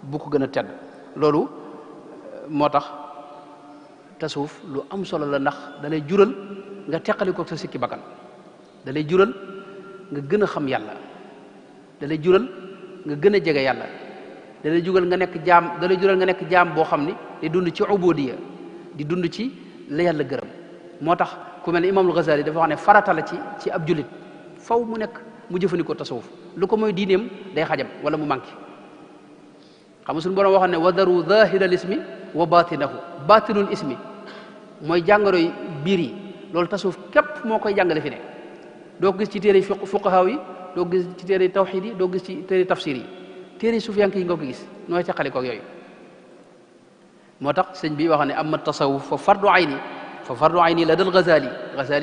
bu ko gën a tedd loolu moo tax tasawuf lu am solo la ndax dalay jural nga teqali ko sa sikki bakkan dalay jural nga gën a xam yàlla dalay jural nga gën a jege yàlla dalay jural nga nekk jaam dalay jural nga nekk jaam boo xam ni di dund ci ubudiya di dund ci la yàlla gërëm moo tax ku mel ne imaamul Ghazali dafa wax ne farata la ci ab julit faw mu nekk mu jëfandikoo tasawuf lu ko mooy diineem day xajam wala mu manqué xam nga suñu borom waxoon ne wadaru zahiral ismi wa batinahu batinul ismi mooy jàngoroy biir yi loolu tasawuf képp moo koy jàngale fi ne doo ko gis ci téere fuqahaa yi doo ko gis ci téere tawxiid yi doo ko gis ci téere tafsir yi téere sufiyanke yi nga ko gis nooy ca xalikoog yooyu moo tax sëñ bi wax ne amma tasawuf fa fardu ayni la dal Ghazali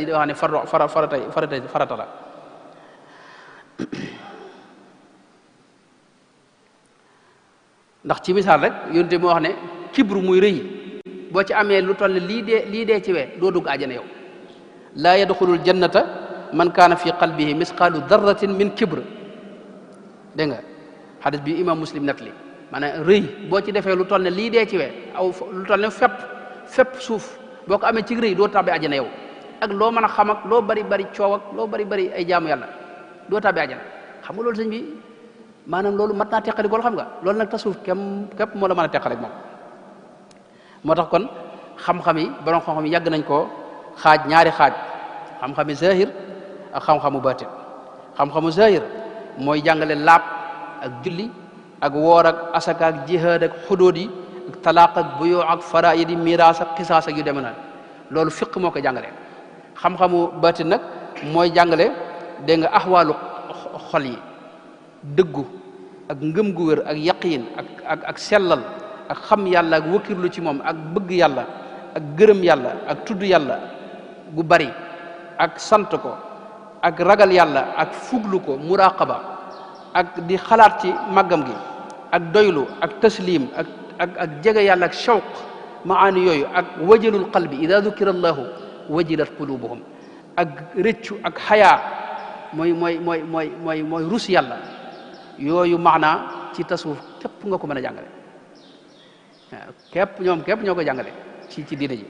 da wax ne farata la ndax ci misaal rek yonte moo wax ne kibru muy rëy boo ci amee lu toll ne lii dee ci wee doo dugg àjjana yow laa yadxulul jannata man kaana fi qalbihi misqaalu darratin min kibr dégg nga xadis bi imam Muslim nat li maanaam rëy boo ci defee lu toll ne lii dee ci wee aw lu toll ne fépp suuf boo ko amee ci rëy doo tàbbi àjjana yow ak loo mën a xam ak loo bari coow ak loo bari ay jaamu yàlla doo tàbbi àjjana xam nga loolu sëñ bi maanaam loolu mat naa teqali gool xam nga loolu nag tasawuf képp moo la mën a teqale moom moo tax kon xam-xam yi borom xam-xam yi yàgg nañ koo xaaj ñaari xaaj xam-xami zahir ak xam-xamu batin xam-xamu zahir mooy jàngale laab ak julli ak woor ak asaka ak jihaad ak xudóod yi ak talaaq ak buyoo ak faraid yi miraas ak xisaas ak yu demee na loolu fiq moo ko jàngale xam-xamu batin nag mooy jàngale dégg nga axwaalu xol yi dëggu ak ngëm gu wér ak yaqiin ak sellal ak xam yàlla ak wëkkirlu ci moom ak bëgg yàlla ak gërëm yàlla ak tudd yàlla gu bari ak sant ko ak ragal yàlla ak fuglu ko muraqaba ak di xalaat ci màggam gi ak doylu ak taslim ak jege yàlla ak shawq maani yooyu ak wajalul qalbi ida dukira allahu wajilat qulubuhum ak rëccu ak xayaa mooy rus yàlla yooyu maanaa ci tasawuf képp nga ko mën a jàngale waaw képp ñoo ko jàngale ci diine ji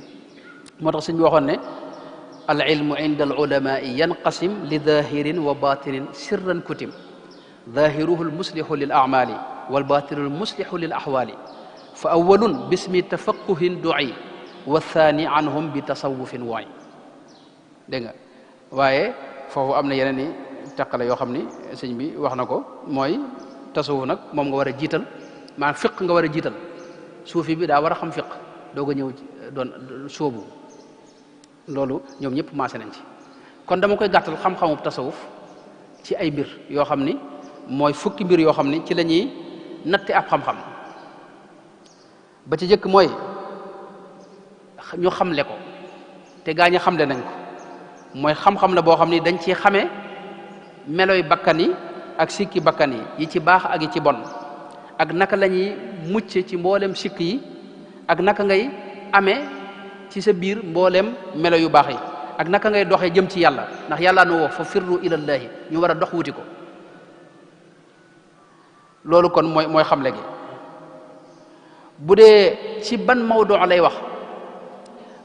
moo tax sëñ bi waxoon ne al ilmu inda al ulamai yanqasim li dahirin wa batinin sirran kutim dahiruhu al muslihu lil amali wal batinu al muslihu lil ahwali fa awalun bismi tafaquhin du'i wa thani anhum bi tasawufin waay dégg nga waaye foofu am na yeneen i teqale yoo xam ni sëñ bi wax na ko mooy tasawuf nag moom nga war a jiital maanaam fiq nga war a jiital suufi bi daa war a xam fiq doog a ñëw doon sóobu loolu ñoom ñëpp maase nañ ci kon dama koy gàttal xam-xamu tasawuf ci ay mbir yoo xam ni mooy fukki mbir yoo xam ni ci la ñuy natte ab xam-xam ba ci jëkk mooy ñu xamle ko te gaa ñi xamle nañ ko mooy xam-xam la boo xam ni dañ ci xamee meloy bakkan yi ak sikki bakkan yi ci baax ak yi ci bon ak naka la ñuy mucc ci mboolem sikk yi ak naka ngay amee ci sa biir mboolem melo yu baax yi ak naka ngay doxee jëm ci yàlla ndax yàlla nu woo fa firru ilallahi ñu war a dox wuti ko loolu kon mooy xamle gi bu dee ci ban mawdu lay wax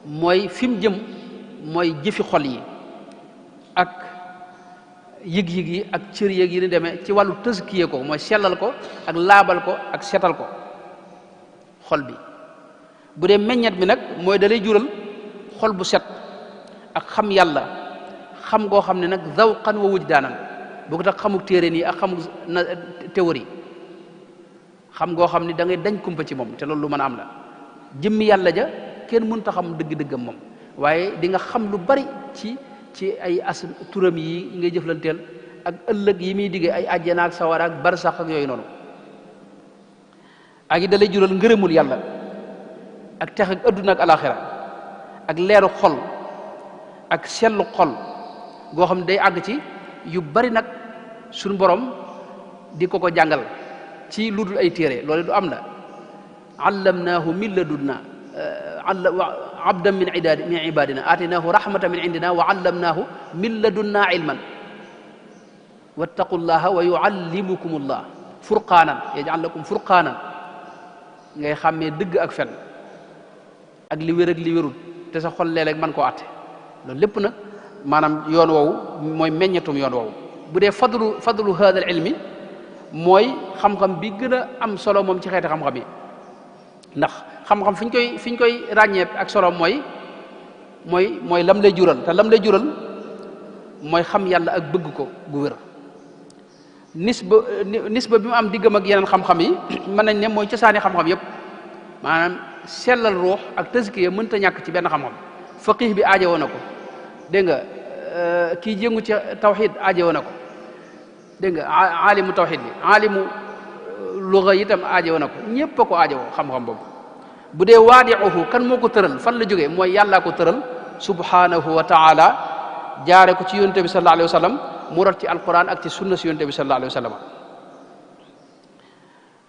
mooy fi mu jëm mooy jëfi xol yi ak yëg-yëg yi ak cër yëg yi ni demee ci wàllu tëskiye ko mooy sellal ko ak laabal ko ak setal ko xol bi bu dee meññet bi nag mooy dalay jural xol bu set ak xam yàlla xam goo xam ne nag zawqan wa wujdaanan boo ko tax xamuk téere nii ak xamuk théorie xam goo xam ni da ngay dañ kumpa ci moom te loolu lu mën a am la jëmmi yàlla ja kenn mënut a xam dëgg-dëggam moom waaye di nga xam lu bari ci ay as turam yi ngay jëflanteel ak ëllëg yi muy diggee ay àjjana ak sawara ak barsax ak yooyu noonu ak it da lay jural ngërëmul yàlla ak tex ak adduna ak alaxira ak leeru xol ak sellu xol goo xam ne day àgg ci yu bari nag suñu borom di ko jàngal ci lu dul ay téere loolu du am la allamnaahu min ladunna abdan min ibadina aataynaahu rahmatan min indina wa allamnaahu min ladunna ilman wattaqullaha wa yuallimukumullah furqaanan yaj'al lakum furqaanan ngay xàmmee dëgg ak fen ak li wér ak li wérul te sa xol léeg-léeg mën koo àtte loolu lépp nag maanaam yoon woowu mooy meññatum yoon woowu bu dee fadlu hada al ilmi mooy xam-xam bi gën a am solo moom ci xeeti xam-xam yi ndax xam-xam fi ñu koy ràññee ak solo mooy lam lay jural te lam lay jural mooy xam yàlla ak bëgg ko gu wér nisba bi mu am diggam ak yeneen xam-xam yi mën nañ ne mooy cosaani xam-xam yëpp maanaam sellal ruux ak tazkiya mënta ñàkk ci benn xam-xam faqih bi aajowoo na ko dégg nga kii jëngu ci tawxid aajowoo na ko dégg nga aalimu tawxid bi aalimu luga itam aajowoo na ko ñëpp a ko aajowoo xam-xam boobu bu dee waadiuhu kan moo ko tëral fan la jógee mooy yàllaa ko tëral subhanahu wa taala jaare ko ci yonent bi sallallahu alayhi wa sallam mu rot ci alquran ak ci sunna si yonent bi sallallahu alayhi wa sallam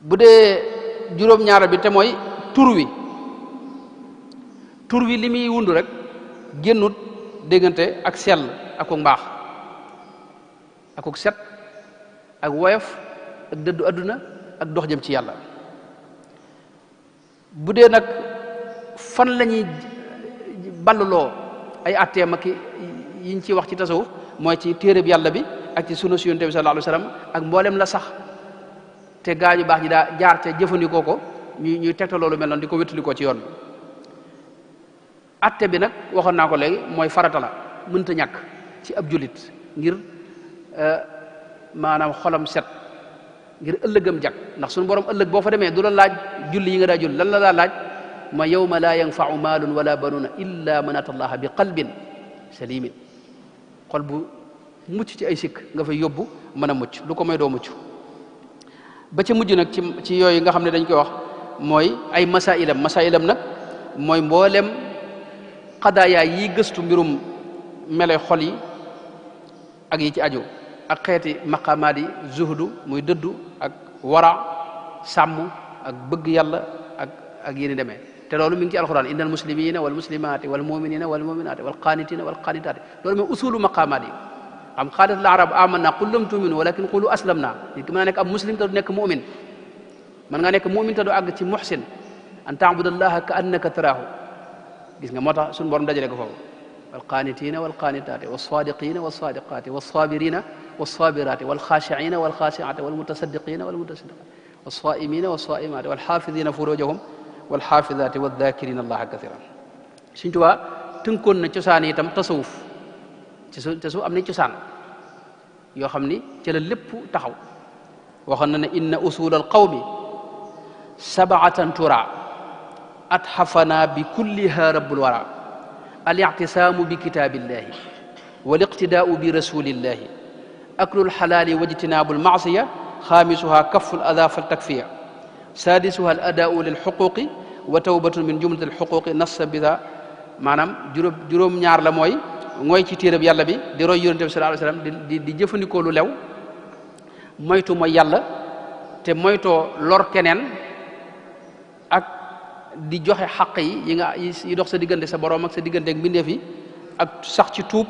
bu dee juróom-ñaara bi te mooy tur wi li muy wundu rek génnut déggante ak sell ak ko mbaax ak ko set ak woyof ak dëddu adduna ak dox jëm ci yàlla bu dee nag fan la ñuy balluloo ay atteem ak yiñ ci wax ci tasawuf mooy ci téereb yàlla bi ak ci sunna si yonent bi sallallahu alayhi wa sallam ak mboolem la sax te gaañu baax ñi daa jaar te jëfandikoo ko ñuy tegtal loolu mel noonu di ko wéttalikoo ci yoon bi atte bi nag waxoon naa ko léegi mooy farata la mënta ñàkk ci ab jullit ngir maanaam xolam set ngir ëllëgam jag ndax suñu borom ëllëg boo fa demee du la laaj julli yi nga daa julli lan la laaj ma yawma laa yanfau maalun wala banuuna illa man ata allaha bi qalbin salimin xol bu mucc ci ay sikk nga fay yóbbu mën a mucc lu ko may doo mucc ba ca mujj nag ci yooyu nga xam ne dañ koy wax mooy ay masailam nag mooy mboolem xadaaya yi gëstu mbirum mele xol yi ak yi ci aju ak xeeti maqamaat yi zuhdu muy dëddu ak wara sàmm ak bëgg yàlla ak yéni demee te loolu mi ngi ci alquran innal muslimina wal muslimati wal muminina wal muminati wal qanitina wal qanitati loolu mooy usulu maqamaat yi xam xaalat al arab amanna qul lam tuminu walakin qulu aslamna nit ki mën a nekk ab muslim te du nekk mumin mën nga nekk mumin te du àgg ci muhsin an taabudallaha ka annaka taraahu gis nga moo tax suñu borom dajale ko foofu wal qanitina wal qanitati was sadiqina was sadiqati was sabirina was sabirati wal khashiina wal khashiati wal mutasaddiqina wal mutasaddiqati was saimina was saimati wal hafidina furujahum wal hafidati wal dhakirina allaha kathiran Sëñ Tuubaa tënkoon na cosaan itam tasawuf am nañ cosaan yoo xam ni ci la lépp taxaw waxoon na ne inna usul al qawmi sab'atan tura atxafana bi kulliha rabbul wara al i'tisaamu bi kitaabillahi wal iqtidaau bi rasulillahi aklul xalaali wajtinaabu lmaasiya xaamisuha kaful ada fal takfiya saadisuha al adaau lil xuquqi wa tawbatun min jumlati al xuquqi nassa bida maanaam juróom-ñaar la mooy ci téereb yàlla bi di roy yonent bi sallallahu alayhi wasallam di jëfandikoo lu lew moytu mooy yàlla te moytoo lor keneen ak di joxe xaq yi dox sa diggante sa borom ak sa diggante ak mbindeef yi ak sax ci tuub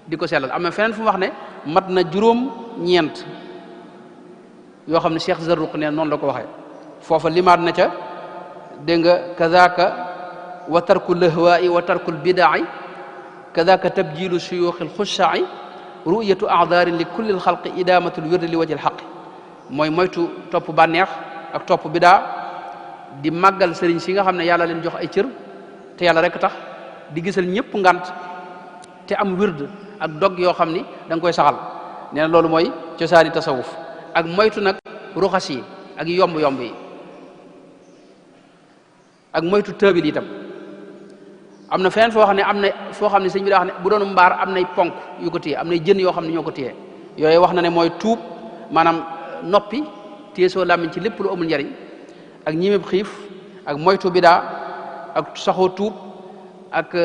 di ko sellal am na feneen fu mu wax ne mat na juróom-ñeent yoo xam ne Cheikh Zarruq ne noonu la ko waxee foofa limaat na ca dégg nga kazaka wa tarku lahwaai wa tarkul bidaai kazaka tabjilu suyuuxi lxushaai ru'yatu a'daarin li kulli lxalqi idaamatul wirdi li wajhi lxaqi mooy moytu topp bànneex ak topp bidaa di màggal sëriñ si nga xam ne yàlla leen jox ay cër te yàlla rek tax di gisal ñëpp ngant te am wird ak dog yoo xam ni da nga koy saxal nee na loolu mooy cosaani tasawuf ak moytu nag ruxas yi ak yomb-yomb yi ak moytu tëbil itam am na feneen foo xam ne am na foo xam ne sëñ bi daa wax ne bu doon mbaar am nay ponk yu ko téye am nay jën yoo xam ne ñoo ko téye yooyu wax na ne mooy tuub maanaam noppi téye soo làmmiñ ci lépp lu amul njariñ ak ñimeb xiif ak moytu bidaa ak saxoo tuub ak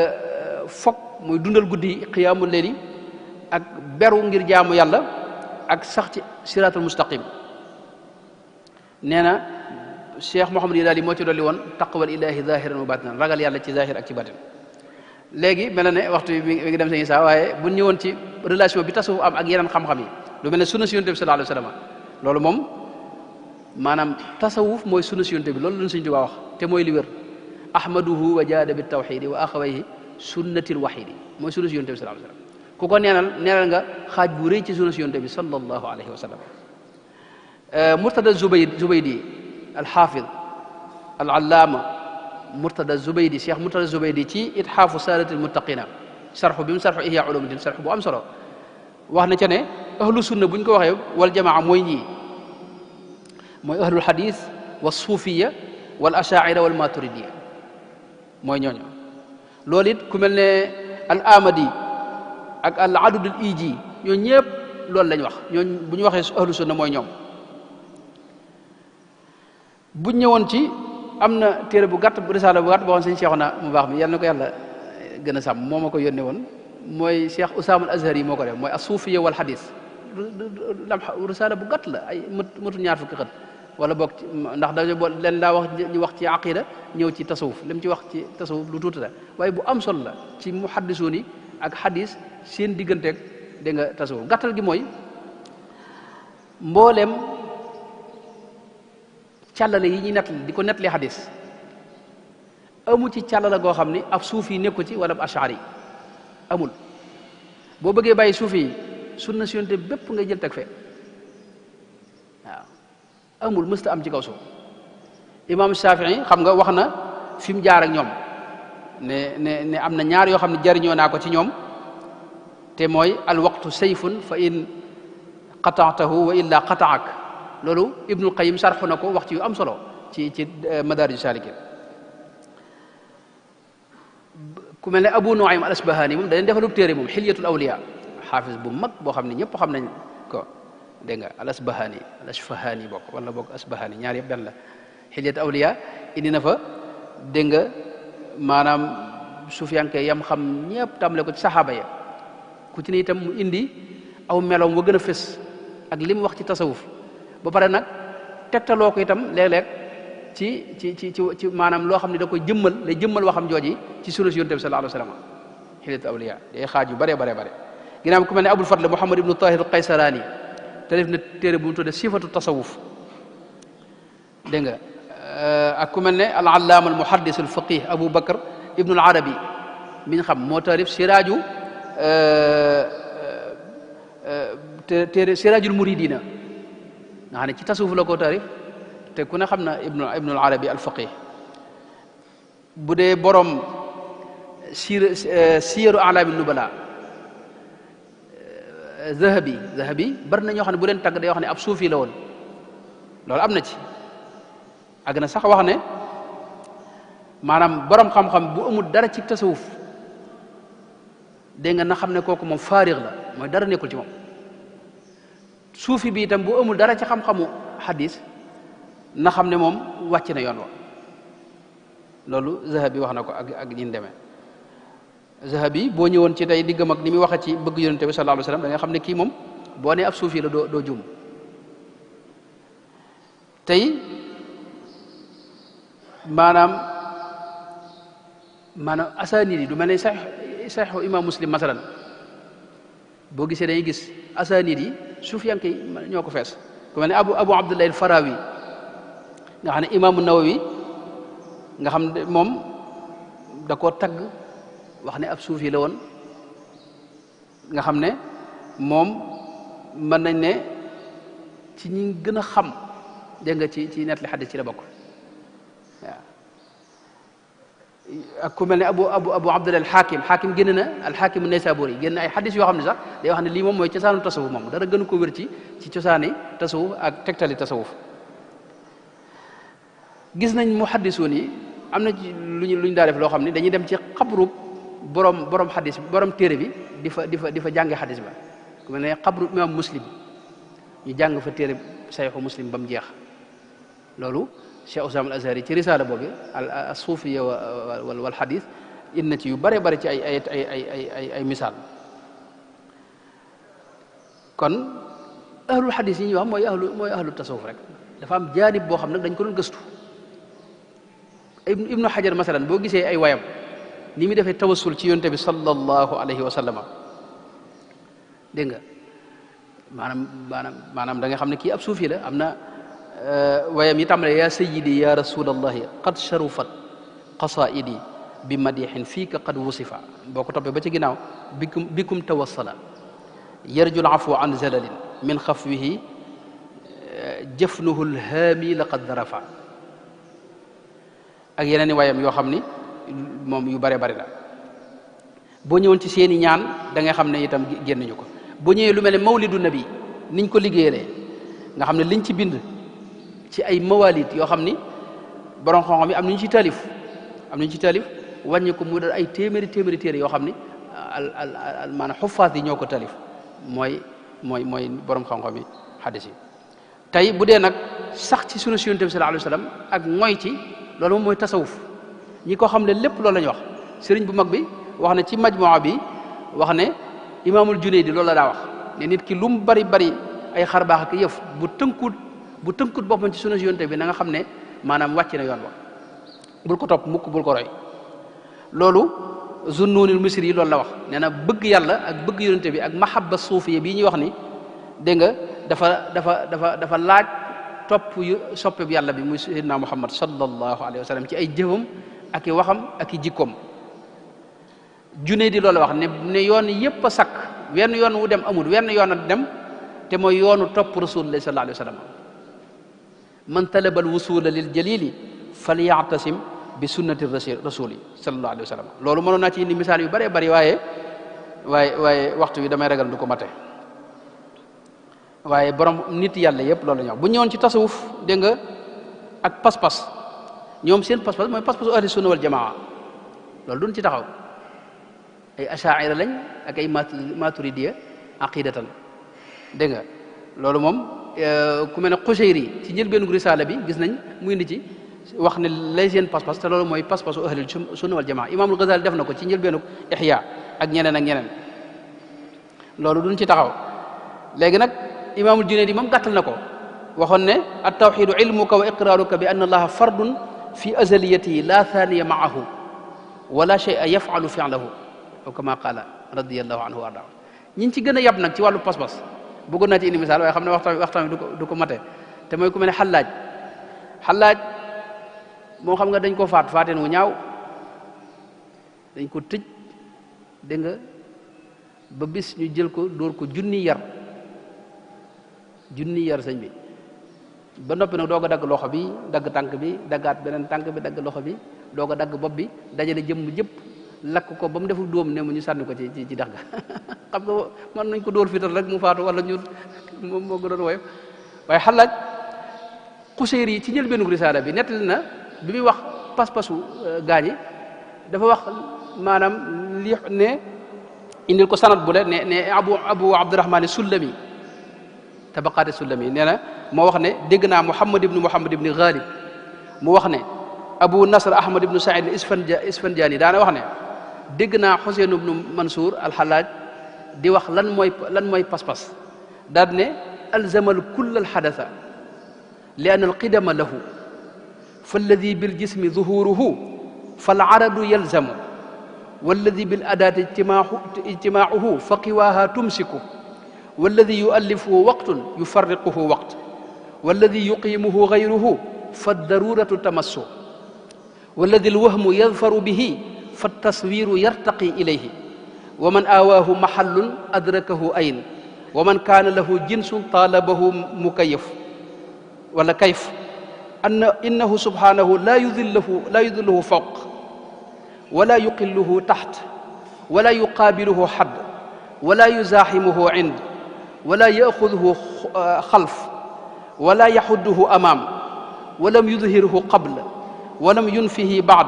fokk muy dundal guddi xiyaamul leeli ak beru ngir jaamu yàlla ak sax ci siraatul mustaqim nee na Cheikh Mouhamad yi daal yi moo ci dolli woon taqwal ilahi zahiran wa batinan ragal yàlla ci zahir ak ci batin léegi mel na ne waxtu bi mi ngi dem sëñ Issa waaye bu ñëwoon ci relation bi tasawuf am ak yeneen xam-xam yi lu mel ne sunna si yonent bi sallallahu alayhi wa sallam loolu moom maanaam tasawuf mooy sunna si yonent bi loolu lañ Sëñ Tuubaa wax te mooy li wér ahmaduhu wa jaada bi tawxidi wa axawayhi sunnatil waxidi mooy sunna si yonent bi sallallahu alayhi wa sallam ku ko neenal nga xaaj bu rëy ci sunna si yonent bi sallallahu alayhi wa sallam Murtada Zubaydi alxaafid alallaama Murtada Zubaydi Cheikh Murtada Zubaydi ci itxaafu saadatil muttaqina sarxu bi mu sarxu ihya ulumuddin sarxu bu am solo wax na ca ne ahlu sunna bu ñu ko waxee wal jamaa mooy ñii mooy ahlul xadis wa suufiya wal ashaira wal maturidiya mooy ñooñu loolu it ku mel ne al amadi ak al adudul iji ñoo ñëpp loolu lañ wax ñooñ bu ñu waxee ahlu sunna mooy ñoom buñ ñëwoon ci am na téere bu gàtt bu risaala bu gàtt boo xam sëñ Cheikhouna mu baax mi yàlla na ko yàlla gën a sàmm moo ma ko yónnee woon mooy Cheikh Usaama al Azhari moo ko def mooy as-suufiya wal xadis risaala bu gàtt la ay matul ñaar fukki xët wala boog ndax dañu leen daa wax ñu wax ci aqida ñëw ci tasawuf li mu ci wax ci tasawuf lu tuuti la waaye bu am solo la ci muhaddisuun yi ak xadis seen digganteeg dégg nga tasawuf gàttal gi mooy mbooleem càllale yi ñuy nettali di ko nettali xadis amu ci càllala goo xam ni ab suufi nekku ci wala ab ashari amul boo bëggee bàyyi suufi yi sunna si yonte bépp ngay jël teg fe waaw amul mësta am ci kaw suuf imam Shafii xam nga wax na fi mu jaar ak ñoom ne am na ñaar yoo xam ne jariñoo naa ko ci ñoom te mooy al waqtu sayfun fa in qataatahu wa illa qataak loolu Ibnul Qayyim sarxu na ko wax ci yu am solo ci Madaarij Saalikiin ku mel ne Abu Nuaym al Asbahani moom dañu defalub téere moom xilyatul awliya xaafis bu mag boo xam ne ñëpp xam nañ ko dégg nga al Asbahani bokk wala bokk Asbahani ñaar yëpp benn la xilyatul awliya indi na fa dégg nga maanaam sufiyanke yam xam ñëpp tàmbale ko ci saxaaba ya ku ci ne itam mu indi aw meloom wa gën a fës ak li mu wax ci tasawuf ba pare nag tegtaloo ko itam léeg-léeg ci maanaam loo xam ne da koy jëmmal lay jëmmal waxam jooji ci sunna si yonent bi sallallahu alayhi wa sallam xilatu awliya day xaaj yu bare ginnaaw ku mel ne Abul Fadl Muhammad ibnu Tahir al-Qaysarani te def na téere bu mu tudde sifatu tasawuf dégg nga ak ku mel ne al-allaama al-muhaddis al-faqih Abu Bakr ibnu al-Arabi mi ñu xam moo taarif siraaju téere siraajul muridina nga xam ne ci tasawuf la ko taarif te ku ne xam na ibnu al-Arabi al-faqih bu dee borom siyaru a'laami nubala zahabi bari na ñoo xam ne bu leen tagg day wax ne ab suufi la woon loolu am na ci ak na sax wax ne maanaam borom xam-xam bu amul dara ci tasawuf dégg nga na xam ne kooku moom faarix la mooy dara nekkul ci moom suufi bi itam bu amul dara ci xam-xamu xadis na xam ne moom wàcc na yoon wa loolu zahabi wax na ko ak ñin demee zahabi boo ñëwoon ci tey diggam ak ni muy waxe ci bëgg yonente bi sallallahu alayhi wasallam da nga xam ne kii moom boo nee ab suufi la doo juum tey maanaam asaanid yi du mel ne saxiixu imam muslim masalan boo gisee dañuy gis asaanid yi suufiyanke yi ñoo ko fees ku mel ne abu abdullah al farawi nga xam ne imaamu nawawi nga xam ne moom da koo tagg wax ne ab suufi la woon nga xam ne moom mën nañ ne ci ñi gën a xam dégg nga ci nettali xadis ci la bokk waaw ak ku mel ne abu abdullah al-Hakim génn na al-Hakim an-Naysaburi génn ay xadis yoo xam ne sax day wax ne lii moom mooy cosaanu tasawuf moom dara gënu ko wér ci cosaani tasawuf ak tegtali tasawuf gis nañ muhaddisuun yi am na ci luñ daa def loo xam ne dañuy dem ci xabru borom xadis borom téere bi di fa jànge xadis ba ku mel ne xabru imam Muslim ñu jàng fa téere sayxu Muslim ba mu jeex loolu Cheikh Oussama al-Azhari ci risaala boobu as-suufiyya wal xadis indi na ci yu bare bare ci ay misaal kon ahlul xadis yi ñuy wax mooy ahlu tasawuf rek dafa am jaanib boo xam nag dañ ko doon gëstu ibnu Hajar masalan boo gisee ay wayam ni mu defee tawassul ci yonte bi sallallahu alayhi wa sallam dégg nga maanaam da nga xam ne kii ab suufi la am na wayam yi tàmbale ya sayyidi ya rasulallahi qad sharufat qasaidi bi madixin fiika qad wusifa boo ko toppee ba ci ginnaaw bikum tawassala yarjul afwa an zalalin min xafwihi jëfnuhu lhaami laqad darafa ak yeneen i wayam yoo xam ni moom yu bare bare la boo ñëwoon ci seeni ñaan da nga xam ne itam génnuñu ko boo ñëwee lu mel ne mawlidu nabi niñ ko liggéeyee nga xam ne liñ ci bind ci ay mawalid yoo xam ni borom xam-xam yi am nañu ci taalif wàññi ko mu doon ay téeméeri téere yoo xam ni maanaam xuffaas yi ñoo ko taalif mooy borom xam-xam yi xadis yi tey bu dee nag sax ci sunu Yonent bi sallallahu alayhi wa sallam ak mooy ci loolu moom mooy tasawuf ñi ko xam ne lépp loolu la ñu wax sëriñ bu mag bi wax ne ci majmuwa bi wax ne imaamul Junaydi loolu la daa wax ne nit ki lu mu bari ay xarbaax ak yëf bu tënkut boppam ci sunu Yonent bi na nga xam ne maanaam wàcc na yoon wa bul ko topp mukk bul ko roy loolu Zunnunil Misri yi loolu la wax nee na bëgg yàlla ak bëgg Yonent bi ak mahabba suufiya bii ñuy wax ni dégg nga dafa laaj topp soppe bi yàlla bi muy Seydina Muhammad sallallahu alayhi wa sallam ci ay jëfam ak i waxam ak i jikkoom Junaydi loolu la wax ne yoon yépp a sakk wenn yoon wu dem amul wenn yoon a dem te mooy yoonu topp rasulullah sallallahu alayhi wa sallam man talaba al wusula lil jalili falyatasim bi sunnati rasuli sallallahu alayhi wa sallam loolu mënoon naa ci indi misaal yu bëree bëri waaye waxtu wi damay ragal du ko mate waaye borom nit yàlla yëpp loolu la ñu wax bu ñëwoon ci tasawuf dégg nga ak pas-pas ñoom seen pas-pas mooy pas-pasu ahli sunna wal jamaa loolu duñ ci taxaw ay ashaira lañ ak ay maturidiya aqidatan dégg nga loolu moom ku mel ne Qushayri ci njëlbeenu risaala bi gis nañ mu indi ci wax ne lay seen pas-pas te loolu mooy pas-pasu ahli sunna wal jamaa Imaamul Ghazali def na ko ci njëlbeenu Ihya ak ñeneen loolu duñ ci taxaw léegi nag imaamul Junayd moom gàttal na ko waxoon ne at tawxidu ilmuka wa iqraaruka bi anna allaha fardun fi azaliyatihi la thaniya maahu wala shay'a yafalu fi'lahu aw kama qaala radiyallahu anhu wa arda ñi ci gën a yab nag ci wàllu pas-pas bëggoon naa ci indi misaal waaye xam ne waxtaan wi du ko mate te mooy ku mel ne xallaaj moo xam nga dañ ko faateen wu ñaaw dañ ko tëj dégg nga ba bis ñu jël ko dóor ko junni yar sëñ bi ba noppi nag doog a dagg loxo bi dagg tànk bi daggaat beneen tànk bi dagg loxo bi doog a dagg bopp bi dajale jëmm jëpp lakk ko ba mu deful dóom ne mu ñu sànni ko ci dex ga xam nga mën nañ ko dóor fital rek mu faatu wala ñu moom moo gënoon woyof waaye xalaaj Qushayri yi ci njëlbéenu risaala bi nettali na bi muy wax pas-pasu gaañi dafa wax maanaam li ne indil ko sanad bu le ne abu abdurahmaan Sullami tabaqaati Sullami nee na moo wax ne dégg naa Muhammad ibni Ghalib mu wax ne Abu Nasr Ahmad ibnu Saïd Isfanjaani daana wax ne dégg naa Xuseyn ibnu Mansour al-Hallaj di wax lan mooy pas-pas daal ne alzamal kull alxadasa li an alqidama lahu falladi biljismi zuhuruhu falcaradu yalzamu walladi biladaati ijtimaacuhu fa qiwaaha tumsiku walladi yuallifuhu waqtun yufarriquhu waqt walladi yuqiimuhu gayruhu faddaruratu tamassu walladi alwahmu yadfaru bihi fattaswiru yartaqi ilayhi wa man aawaahu maxallun adrakahu ayn wa man kaana lahu jinsun taalabahu mukayaf wala kayf innahu subhanahu la yudilluhu fawq ولا يقله تحت ولا يقابله حد ولا يزاحمه عند ولا يأخذه خلف ولا يحده أمام ولم يظهره قبل ولم ينفه بعد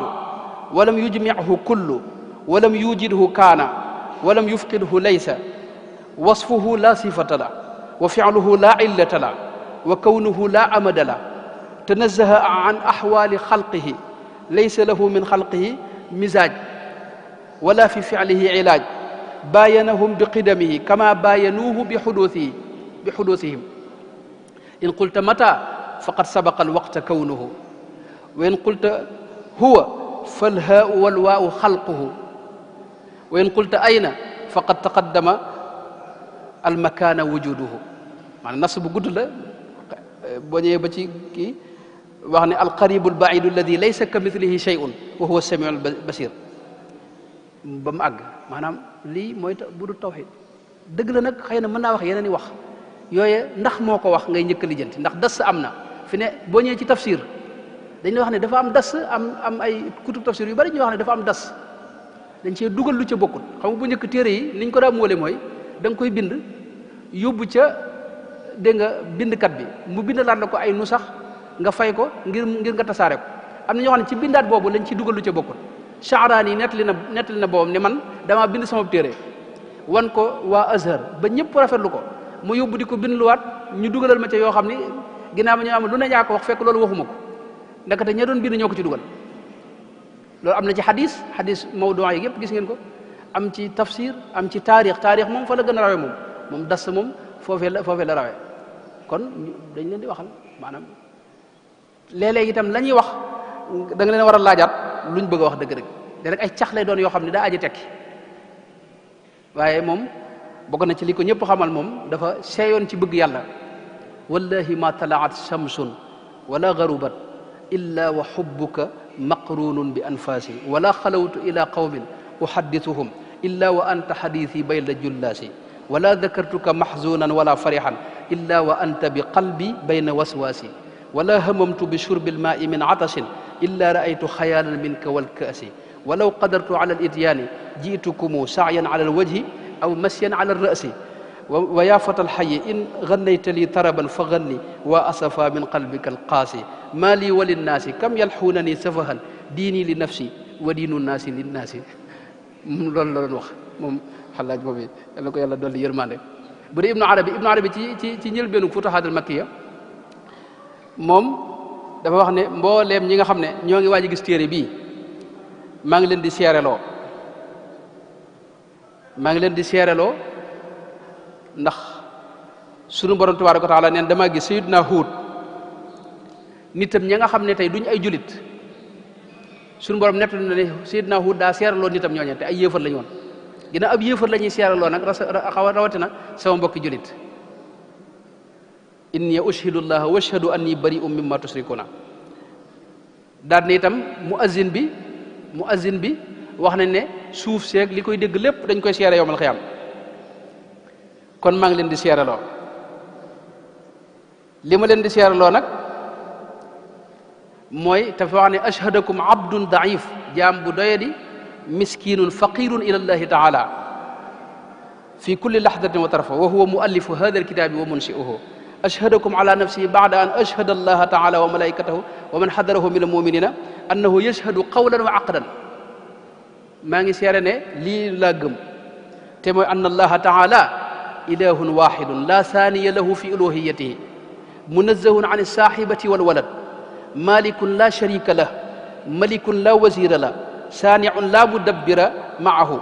ولم يجمعه كل ولم يوجده كان ولم يفقده ليس وصفه لا صفة له وفعله لا علة له وكونه لا أمد له تنزه عن أحوال خلقه ليس له من خلقه مزاج ولا في فعله علاج باينهم بقدمه كما باينوه بحدوثهم إن قلت متى فقد سبق الوقت كونه وإن قلت هو فالهاء والواو خلقه وإن قلت أين فقد تقدم المكان وجوده معنى نص bu gudd la boo ñëwee ba ci kii wax ne alqaribu albaidu alladi laysa ka mithlihi shay'un wa huwa samiu albasir ba mu àgg maanaam lii mooy bu du tawxid dëgg la nag xëy na mën naa wax yeneen i wax yooye ndax moo ko wax ngay njëkk a lijjanti ndax das am na fi ne boo ñëwee ci tafsir dañuy wax ne dafa am das am ay kutub tafsir yu bari ñuy wax ne dafa am das dañ cee dugal lu ca bokkul xam nga bu njëkk téere yi niñ ko daa moole mooy da nga koy bind yóbbu ca dégg nga bindkat bi mu bindalaat la ko ay nu sax nga fay ko ngir nga tasaare ko am na ñoo xam ne ci bindaat boobu lañ ci dugal lu ca bokkul Sha'rani yi nettali na boobam ne man damaa bind sama téere wan ko waa Azhar ba ñëpp rafetlu ko mu yóbbu di ko bindluwaat ñu dugalal ma ca yoo xam ni ginnaaw ma ñu am lu ne ñaa ko wax fekk loolu waxuma ko ndekete ña doon bind ñoo ko ci dugal loolu am na ci xadis mawdu yi yëpp gis ngeen ko am ci tafsir am ci taarix moom fa la gën a rawe moom das moom foofee la rawe kon dañ leen di waxal maanaam léeg-léeg itam la ñuy wax da nga leen war a laajaat luñ bëgg a wax dëgg-dëgg de rek ay cax lay doon yoo xam ne daa aji tekki waaye moom bokk na ci li ko ñëpp xamal moom dafa seeyoon ci bëgg yàlla wallahi ma talaat shamsun wala garubat illa wa xubbuka maqrunun bi anfaasi wala xalawtu ila qawmin uhaddithuhum illa wa anta xadithi bayna jullaasi wala dakartuka maxzunan wala farixan illa wa anta bi qalbi bayna waswaasi wala hamamtu bi shurbi almaai min atashin illa raaytu xayaalan minka walkaasi walaw qadartu ala alityaani jiitukumu sacyan ala alwajhi aw masyan ala alrasi wa yaa fata alxayi in gannayta li taraban fa ganni wa asafa min qalbika alqaasi maa lii wa linnaasi kam yalxuunani safahan diini li nafsi wa diinu nnaasi linnaasi loolu la doon wax moom xalaaj boobu yàlla ko yàlla dolli yërmande bu dee ibnu arabi ci njëlbeenu futuhaat al makkiya moom dafa wax ne mbooleem ñi nga xam ne ñoo ngi waaj a gis téere bii maa ngi leen di seereloo ndax sunu borom tabaaraka wa taala neen damaa gis sayyidina Huud nitam ña nga xam ne tey duñ ay julit sunu borom nett na ne sayyidina Huud daa seereloo nitam ñooñe te ay yéefar lañu woon ginnaaw ab yéefar la ñuy seereloo nag rawatina sama mbokki julit inni ushhidu llaha wa ashhadu anni bari'un mimma tushrikuna daal ne itam muazzin bi wax nañ ne suuf seeg li koy dégg lépp dañ koy seere yowmal xiyaam kon maa ngi leen di seereloo li ma leen di seereloo nag mooy dafa wax ne ashhadakum abdun daif jaam bu doyadi miskinun faqirun ila llahi taala fi kulli lahdatin wa tarfa wa huwa muallifu hada alkitabi wa munshi'uhu ashhadakum ala nafsihi ba'da an ashhada allaha taala wa malaikatahu wa man hadarahu min almuminina annahu yashhadu qawlan wa aqdan maa ngi seere ne lii laa gëm te mooy anna allaha taala ilahun waxidun la saaniya lahu fi uluhiyatihi munazzahun an alsaaxibati walwalad malikun la sharika lah malikun la wazira lah saaniun la mudabbira maahu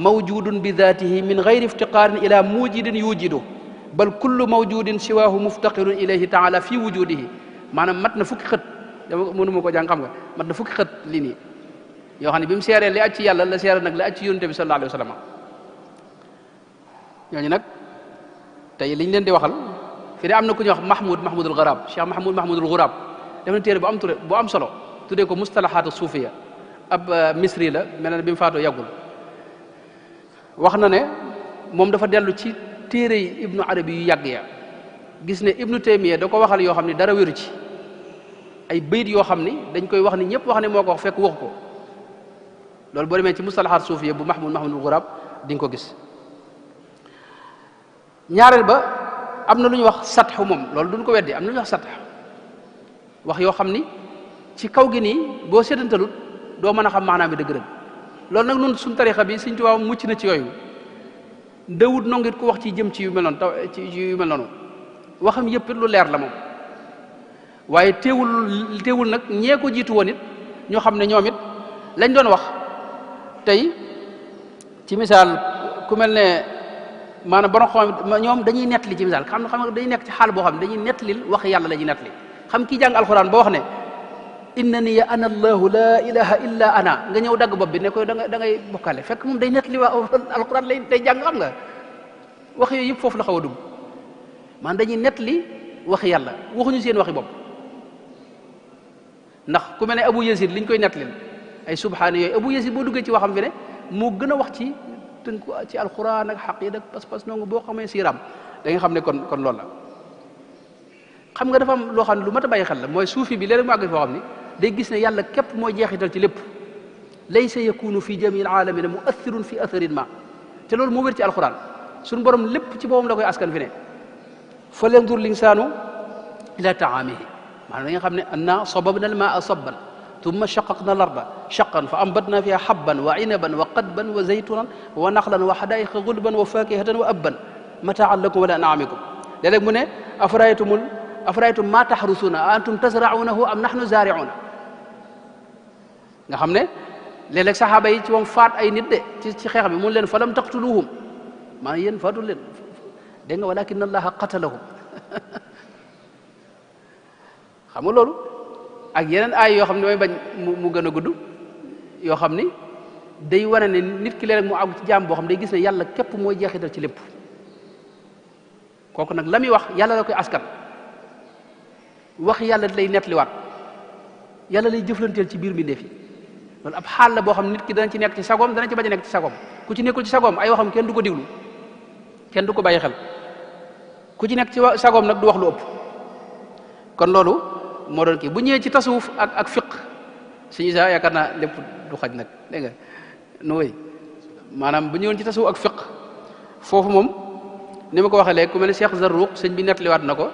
mawjudun bi datihi min gayri iftiqaarin ila mujidin yujidu bal kullu mawjudin siwaahu muftaqirun ilayhi taala fi wujudihi maanaam mat na fukki xët dama mënu ma ko jàng xam nga mat na fukki xët lii nii yoo xam ne bi mu seeree li aj ci yàlla la seere nag li aj ci yonent bi sallallahu alayhi wa sallam ñooñu nag tey liñ leen di waxal fi de am na ku ñuy wax mahmoudul gharab cheikh mahmoudul gharab def na téere bu am solo tuddee ko mustalahaatu suufiya ab misri la mel na bi mu faatoo yàggul wax na ne moom dafa dellu ci téere yi ibnu arabi yu yàgg ya gis ne ibnu taymiya da ko waxal yoo xam ne dara wéru ci ay bayit yoo xam ni dañ koy wax ni ñëpp wax ne moo ko wax fekk waxu ko loolu boo demee ci mustalahaat suufiya bu mahmudul ghurab di nga ko gis. ñaareel ba am na lu ñuy wax satxu moom loolu duñ ko weddi am na lu ñuy wax satx wax yoo xam ni ci kaw gi nii boo seetantalut doo mën a xam maanaam bi dëgg-dëgg loolu nag nun suñ tarixa bi Sëriñ Tuubaa mucc na ci yooyu ndawut nongit ku wax ci jëm ci yu mel noonu ci yu mel noonu waxam yëpp lu leer la moom waaye teewul nag ñee ko jiitu woon it ñoo xam ne ñoom it lañ doon wax tey ci misaal ku mel ne maanaam borom xam ñoom dañuy nettali ci misaal xam nga dañuy nekk ci xaal boo xam ne dañuy nettalil wax yàlla la ñuy nettali xam kii jàng alxuraan ba wax ne innani ana allahu la ilaha illa ana nga ñëw dagg bopp bi ne koy da ngay bokkale fekk moom day nettali waa alxuraan lay day jàng xam nga wax yooyu yëpp foofu la xaw a dugg maanaam dañuy nettali waxi yàlla waxuñu seen waxi bopp ndax ku mel ne Abu Yazid liñ koy nettalil ay subhaana yooyu Abu Yazid boo duggee ci waxam fi ne moo gën a wax ci tënku ci alxuraan ak xaqiida ak pas-pas noonu boo xamee siiraam da nga xam ne kon loolu la xam nga dafa am loo xam ne lu mat a bàyyi xel la mooy suufi bi léeg-léeg mu àgg foo xam ni day gis ne yàlla képp mooy jeexital ci lépp laysa yakunu fi jamii alamina muathirun fi atharin ma te loolu moo wér ci alxuraan suñu borom lépp ci boppam la koy askan fi ne falyandur linsaanu ila taamihi maanaam da nga xam ne anna sababna al maa sabban ثم شققنا الأرض شقا فأنبتنا فيها حبا وعنبا وقدبا وزيتونا ونخلا وحدائق غلبا وفاكهة وأبا متاعا لكم ولأنعامكم léeg-léeg mu ne أفرأيتم ما تحرثون أأنتم تزرعونه أم نحن زارعون nga xam ne léeg-léeg saxaaba yi ci moom faat ay nit de ci xeex bi mun leen falam taqtuluhum maanaam yéen faatul leen dégg nga walakin allaha qatalahum xam nga loolu ak yeneen aay yoo xam ne damay bañ mu gën a gudd yoo xam ni day wane ne nit ki léeg mu àgg ci jaam boo xam day gis ne yàlla képp mooy jeexital ci lépp kooku nag la muy wax yàlla la koy askan wax yàlla lay nettaliwaat yàlla lay jëflanteel ci biir mbindeef yi loolu ab xaal la boo xam nit ki dana ci nekk ci sagoom dana ci bañ a nekk ci sagoom ku ci nekkul ci sagoom ay waxam kenn du ko diglu kenn du ko bàyyi xel ku ci nekk ci sagoom nag du wax lu ëpp kon loolu moo doon kii bu ñëwee ci tasawuf ak fiq suñu saa yaakaar naa lépp du xaj nag dégg nga nu wéy maanaam bu ñëwoon ci tasawuf ak fiq foofu moom ni ma ko waxee léegi ku mel ne Cheikh Zarruq sëñ bi nettaliwaat na ko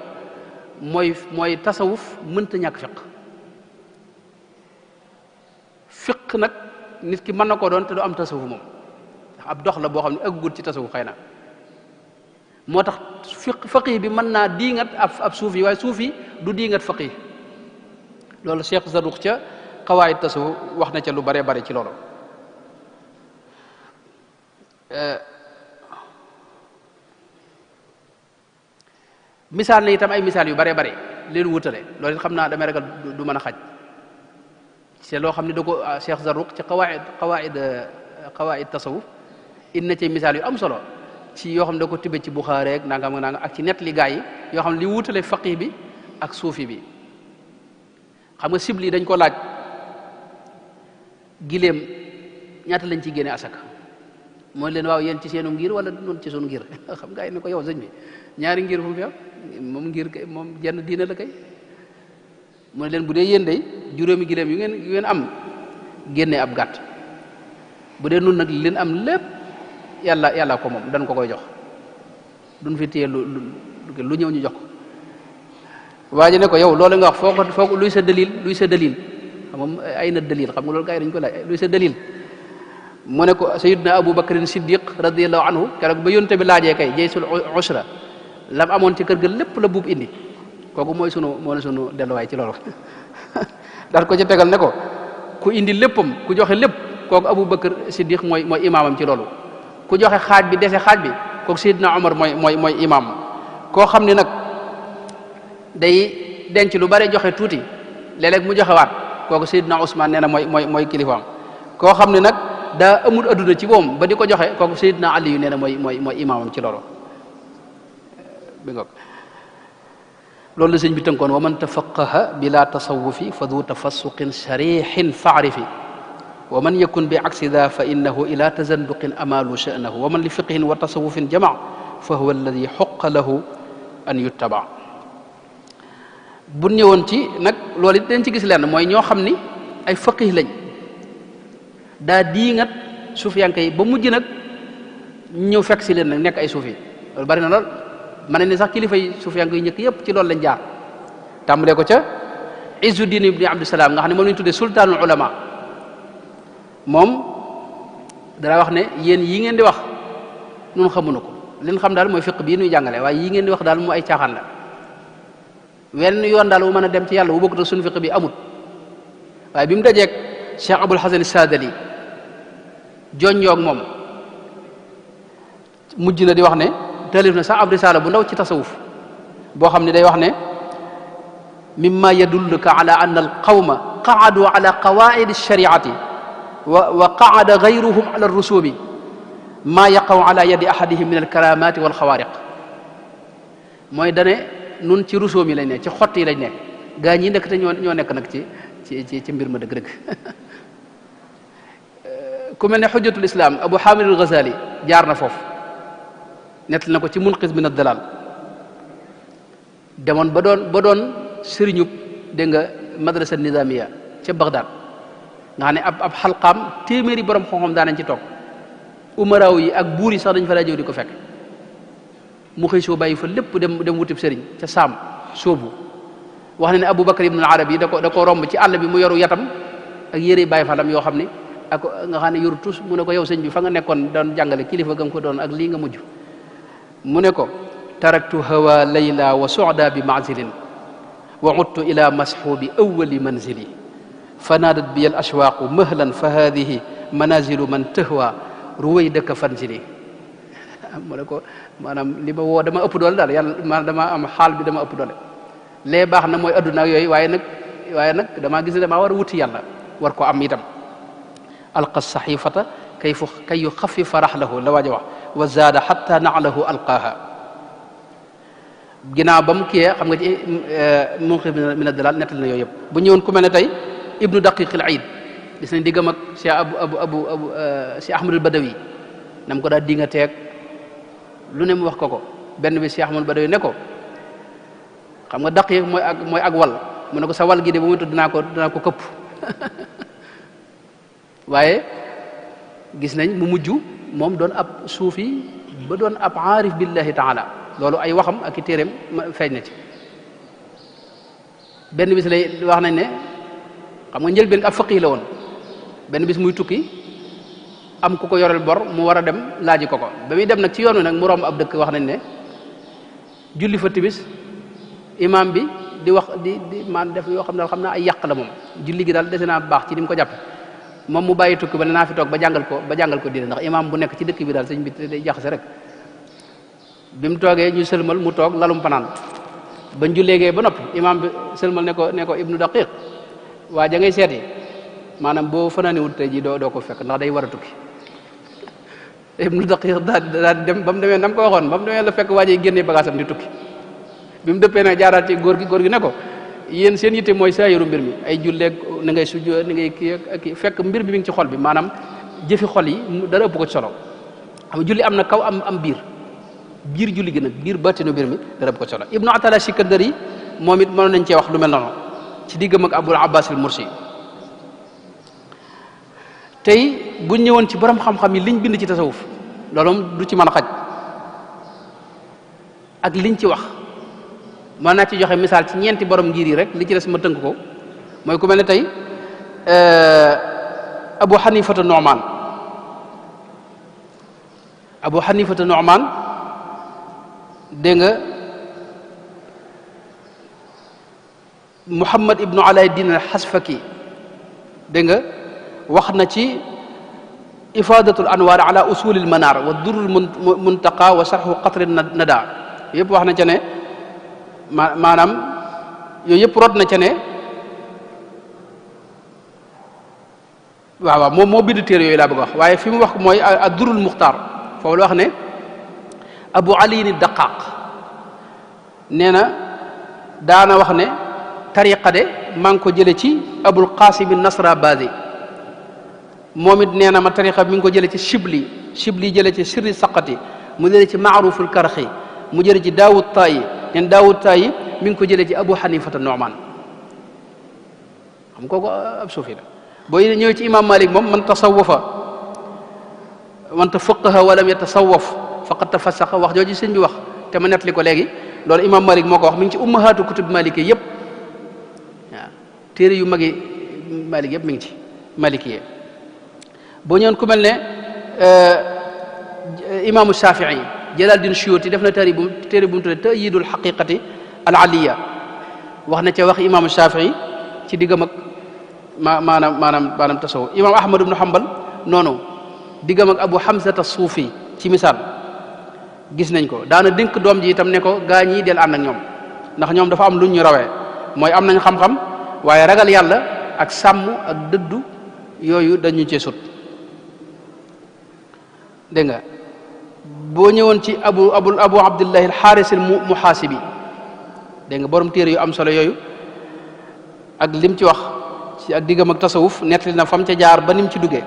mooy tasawuf mënta ñàkk fiq nag nit ki mën na koo doon te du am tasawuf moom ndax ab dox la boo xam ne ëggut ci tasawuf xëy na moo tax faqih bi mën naa diingat ab suufi waaye suufi du diingat faqih loolu Cheikh Zarruq ca xawaayid tasawuf wax na ca lu bare bare ci loolu misaal na itam ay misaal yu bare bare leen wutale loolu it xam naa damay ragal du mën a xaj c'est loo xam ne da ko Cheikh Zarruq ci xawaayid tasawuf indi na ci misaal yu am solo ci yoo xam ne da ko tibbee ci Buxaari ak nangam ak ci nett li gaa yi yoo xam ne li wutale faqih bi ak suufi bi xam nga sibli dañ ko laaj gileem ñaata lañ ci génne asaka mooy leen waaw yéen ci seenu ngir wala noonu ci sunu ngir xam nga ay ne ko yow sëñ bi ñaari ngir fu mu fi am moom ngir kay moom jenn diina la kay mu ne leen bu dee yéen day juróomi gileem yu ngeen am génne ab gàtt bu dee nun nag li leen am lépp yàlla ko moom dañ ko koy jox duñ fi téye lu ñëw ñu jox ko waa ji ne ko yow loolu nga wax foo ko luy sa dalil xam moom ay na dalil xam nga loolu gars yi dañu ko laaj luy sa dalil mu ne ko sayyidna Abu Bakrin Siddiq radiyallahu anhu keroog ba yonte bi laajee kay jaysul usra lam amoon ci kër ga lépp la buub indi kooku mooy sunu delluwaay ci loolu daal ko ci tegal ne ko ku indi léppam ku joxe lépp kooku Abu Bakr Siddiq mooy imaamam ci loolu ku joxe xaaj bi dese xaaj bi kooku sayyidna Umar mooy imaam koo xam ne nag day denc lu bari joxe tuuti léeg-léeg mu joxe waat kooku Seydina Ousmane nee na mooy kilifaam koo xam ne nag daa amul adduna ci moom ba di ko joxe kooku Seydina Ali yu nee na mooy imaamam ci loolu bi nga loolu la sëñ bi tënkoon wa man tafaqaha bila tasawufi fa du tafassuqin sharixin faarifi wa man yakun bi aksi da fa innahu ila tazanduqin amalu sha'nahu wa man li fiqhin wa tasawufin jama fa huwa alladi xoqa lahu an yuttaba bu ñëwoon ci nag loolu it dañ ci gis lenn mooy ñoo xam ni ay faqih lañ daa diingat suufiyanke yi ba mujj nag ñëw fekk si leen nag nekk ay suufi loolu bari na lool ma ne ni sax kilifa yi suufiyanke yi njëkk yëpp ci loolu lañ jaar tàmbalee ko ca Izzuddin ibni Abdusalaam nga xam ne moom la ñu tuddee sultaanul ulama moom dara wax ne yéen yi ngeen di wax nun xamuñu ko leen xam daal mooy fiq bii nuy jàngale waaye yi ngeen di wax daal mu ay caaxaan la wenn yoon daal bu mën a dem ci yàlla bu bokkut ak suñu fiq bi amut waaye bi mu dajeeg Cheikh Abul Hasan Sadali jonjoog moom mujj na di wax ne taalif na sax ab risaala bu ndaw ci tasawuf boo xam ne day wax ne mimma yadulluka ala anna al qawma qaadu ala qawaid alshariati wa qaada gayruhum ala rusumi ma yaqaw ala yadi ahadihim min alkaramati walxawaariq mooy dane nun ci rusóom yi lañ ne ci xott yi lañ nekk gaa ñi nekk te ñoo nekk nag ci mbir ma dëgg-dëgg ku mel ne xujjatul islam abu hamid al ghazali jaar na foofu nettali na ko ci munqis min ad-dalal demoon ba doon sëriñub dégg nga madrasa nizamiya ca Bagdad nga xam ne ab xalqaam téeméeri borom xam-xam daanañ ci toog umaraaw yi ak buur yi sax dañ fa daa ñëw di ko fekk mu xëy soo bàyyi fa lépp dem wutib sëriñ ca saam soobu wax na ne Abu Bakar ibn al-Arabi yi da ko romb ci àll bi mu yoru yatam ak yére bàyyi falam yoo xam ne ak nga xam ne yoru tus mu ne ko yow sëñ bi fa nga nekkoon doon jàngale kilifa ga nga ko doon ak lii nga mujj mu ne ko taraktu hawa layla wa su'da bi ma'zilin wa udtu ila mashubi awwali manzili fanaadat bi al ashwaaqu mahlan fa hadihi manazilu man tahwa ruwaydaka fanzili mu ne ko maanaam li ma woo dama ëpp doole daal yàlla maanaam dama am xaal bi dama ëpp doole lee baax na mooy adduna ak yooyu waaye nag damaa gis ne damaa war a wuti yàlla war ko am itam alqa saxifata kay yuxafifa raxlahu la waaj a wax wa zaada xatta naxlahu alqaaha ginnaaw ba mu kiyee xam nga ci munqidh min ad-dalal nettal na yooyu yëpp bu ñëwoon ku mel ne tey ibnu daqiq al iid gis nañ diggam ak Cheikh abu Cheikh Ahmadul Badawi nam ko daal di nga teeg lu ne mu wax ko benn bi Cheikh Ahmadul Badawi ne ko xam nga daqiq mooy ak wal mu ne ko sa wal gi de bu muy tudd dinaa ko këpp waaye gis nañ mu mujj moom doon ab suufi ba doon ab aarif billahi taala loolu ay waxam ak i téeréem feeñ na ci benn bis lay wax nañ ne xam nga njëlbeen ab faqih la woon benn bis muy tukki am ku ko yoreel bor mu war a dem laaji ko ba muy dem nag ci yoon wi nag mu romb ab dëkk wax nañ ne julli fa timis imam bi di wax di man def yoo xam ne daal xam naa ay yàq la moom julli gi daal dese naa baax ci ni mu ko jàppe moom mu bàyyi tukki ba ne naa fi toog ba jàngal ko diine ndax imam bu nekk ci dëkk bi daal sëñ bi day jaxase rek bi mu toogee ñu sëlmal mu toog lalum panaan bañ julleegee ba noppi imam bi sëlmal ne ko ibnu daqiq waa ja ngay seeti maanaam boo fanaaniwul tey ji doo ko fekk ndax day war a tukki ibnu daqiq daal dem ba mu demee nam ko waxoon ba mu demee la fekk waa ji génnee bagaasam di tukki bi mu dëppee nag jaaraat ci góor gi ne ko yéen seen yitte mooy saayiru mbir mi ay julleeg ni ngay sujjoo ni ngay kii fekk mbir bi mi ngi ci xol bi maanaam jëfi xol yi dara ëpp ko ci solo xam julli am na kaw am biir julli gi nag biir battinu mbir mi dara ëpp ko ci solo ibnu atala Sikandari moom it mënoon nañ cee wax lu mel noonu ci diggam ak Abul Abbas al Mursi tey buñ ñëwoon ci borom xam-xam yi liñ bind ci tasawuf loolu moom du ci mën a xaj ak liñ ci wax mën naa ci joxe misaal ci ñeenti borom ngir yi rek li ci des ma tënk ko mooy ku mel ne tey Abu Hanifata Nu'man dégg nga Muhammad ibnu Alaydin al-Hasfaki dégg nga wax na ci ifadatul anwar ala usulil manar wa durrul muntaqa wa sarhu qatri nada yëpp wax na ca ne maanaam yooyu yëpp rot na ca ne waaw moom moo bind téere yooyu laa bëgg wax waaye fi mu wax mooy ad-durrul muxtaar foofu la wax ne Abu Ali ni Daqaq nee na daana wax ne tariqa de maa ngi ko jële ci Abul Qasim Nasrabazi moom it nee na ma tariqa mi ngi ko jële ci Shibli jële ci Sirri Saqati mu jële ci Maaruful Karxi mu jële ci Daawud Tayi neen Daawud Tayi mi ngi ko jële ci Abu Hanifata Nu'man xam kooku ab suufi la booy ñëw ci imam Malik moom man tasawwafa man tafaqaha wa lam yatasawwaf faqad tafassaqa wax jooju sëñ bi wax te ma nettali ko léegi loolu imam Malik moo ko wax mi ngi ci ummahaatu kutub maliki yëpp waaw téere yu magi Malik yëpp mi ngi ci maliki yi boo ñëwoon ku mel ne imaamu Shafii Jalaaluddin Suyuuti def na téere bu mu tuddee Ta'yiidul Haqiiqati al-Aliyya wax na ca wax imaamu Shafii ci diggam ak maanaam tasawuf imaam Ahmad ibnu Hanbal noonu diggam ak Abu Hamzata Suufi ci misaal gis nañ ko daana dénk doom ji itam ne ko gaa ñii del ànd ak ñoom ndax ñoom dafa am lu ñu rawee mooy am nañ xam-xam waaye ragal yàlla ak sàmm ak dëddu yooyu dañu cee sut dégg nga boo ñëwoon ci abu abdillahi alxaaris al muhaasibi dégg nga borom téere yu am solo yooyu ak lim ci wax ci ak diggam ak tasawuf nettali na fam ca jaar ba nim ci duggee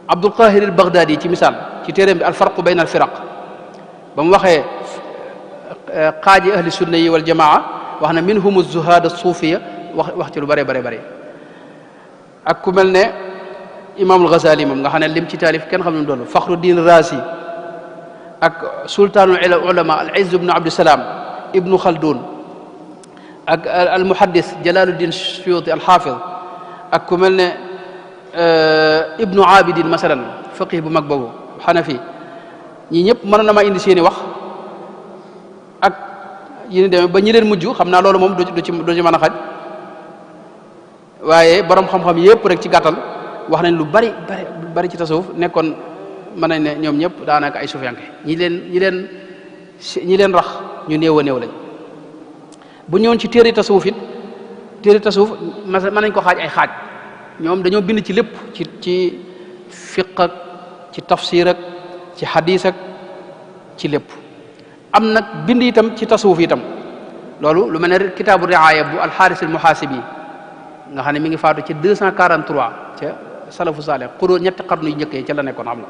abdul qahir al baghdadi ci misaal ci téereem bi al farqu bayna al firaq ba mu waxee xaaji ahli sunna yi wal jamaa wax na minhum zuhad as suufiya wax ci lu bare ak ku mel ne imaamul Ghazali moom nga xam ne lim ci taalif kenn xam ne doon Fakhruddin Razi ak sultaanul ulama al Izz ibnu Abdusalaam ibnu Khaldun ak al muhaddis Jalaaluddin Suyuti al Hafiz ak ku mel ne ibnu Abidin masalan faqih bu mag boobu Hanafi ñi ñëpp mënoon na maa indi seeni wax ak yi ni demee ba ñi leen mujj xam naa loolu moom du ci mën a xaj waaye borom xam-xam yëpp rek ci gàttal wax nañ lu bari ci tasawuf nekkoon mën nañ ne ñoom ñëpp daanaka ay sufiyanke ñi leen rax ñu néew a néew lañ bu ñëwoon ci téere tasawuf it téere tasawuf mën nañ ko xaaj ay xaaj ñoom dañoo bind ci lépp ci fiq ak ci tafsir ak ci hadis ak ci lépp am nag bind itam ci tasawuf itam loolu lu mel ne kitaabu riaya bu alxaaris al muhaasibi nga xam ne mi ngi faatu ci 243 ca salafu salih ñetti xarnu yu njëkkee ca la nekkoon xam nga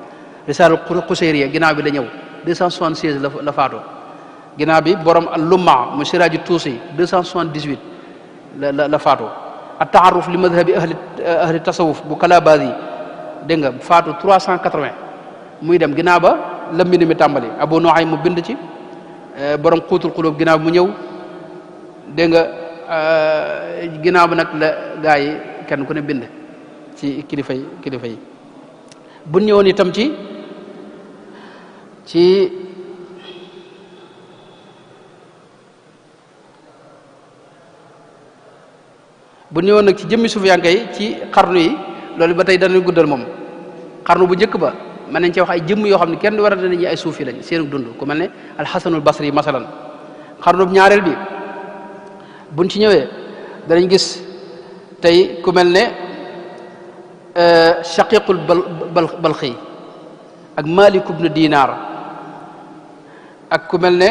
risaalul Qushayriya ginnaaw bi la ñëw 276 la faatoo ginnaaw bi borom al-Lumma mu Siraaju Tuusi 278 la faatoo at-Ta'arruf li madhabi ahli tasawuf bu Kalabaazi dégg nga faatu 380 muy dem ginnaaw ba la mbind mi tàmbali Abu Nuaym mu bind ci borom Xuutul Quluub ginnaaw bi mu ñëw dégg nga ginnaaw bi nag la gaa yi kenn ku ne bind ci kilifa yi bu ñëwoon itam ci bu ñëwoon nag ci jëmmi sufiyanke yi ci xarnu yi loolu ba tey danañ guddal moom xarnu bu njëkk ba mën nañ ci wax ay jëmm yoo xam ne kenn war a nañu ay suufi lañ seenu dund ku mel ne alxasanul basri masalan xarnu bu ñaareel bi buñ ci ñëwee danañ gis tey ku mel ne shaqiqul balxi ak malik ibn dinar ak ku mel ne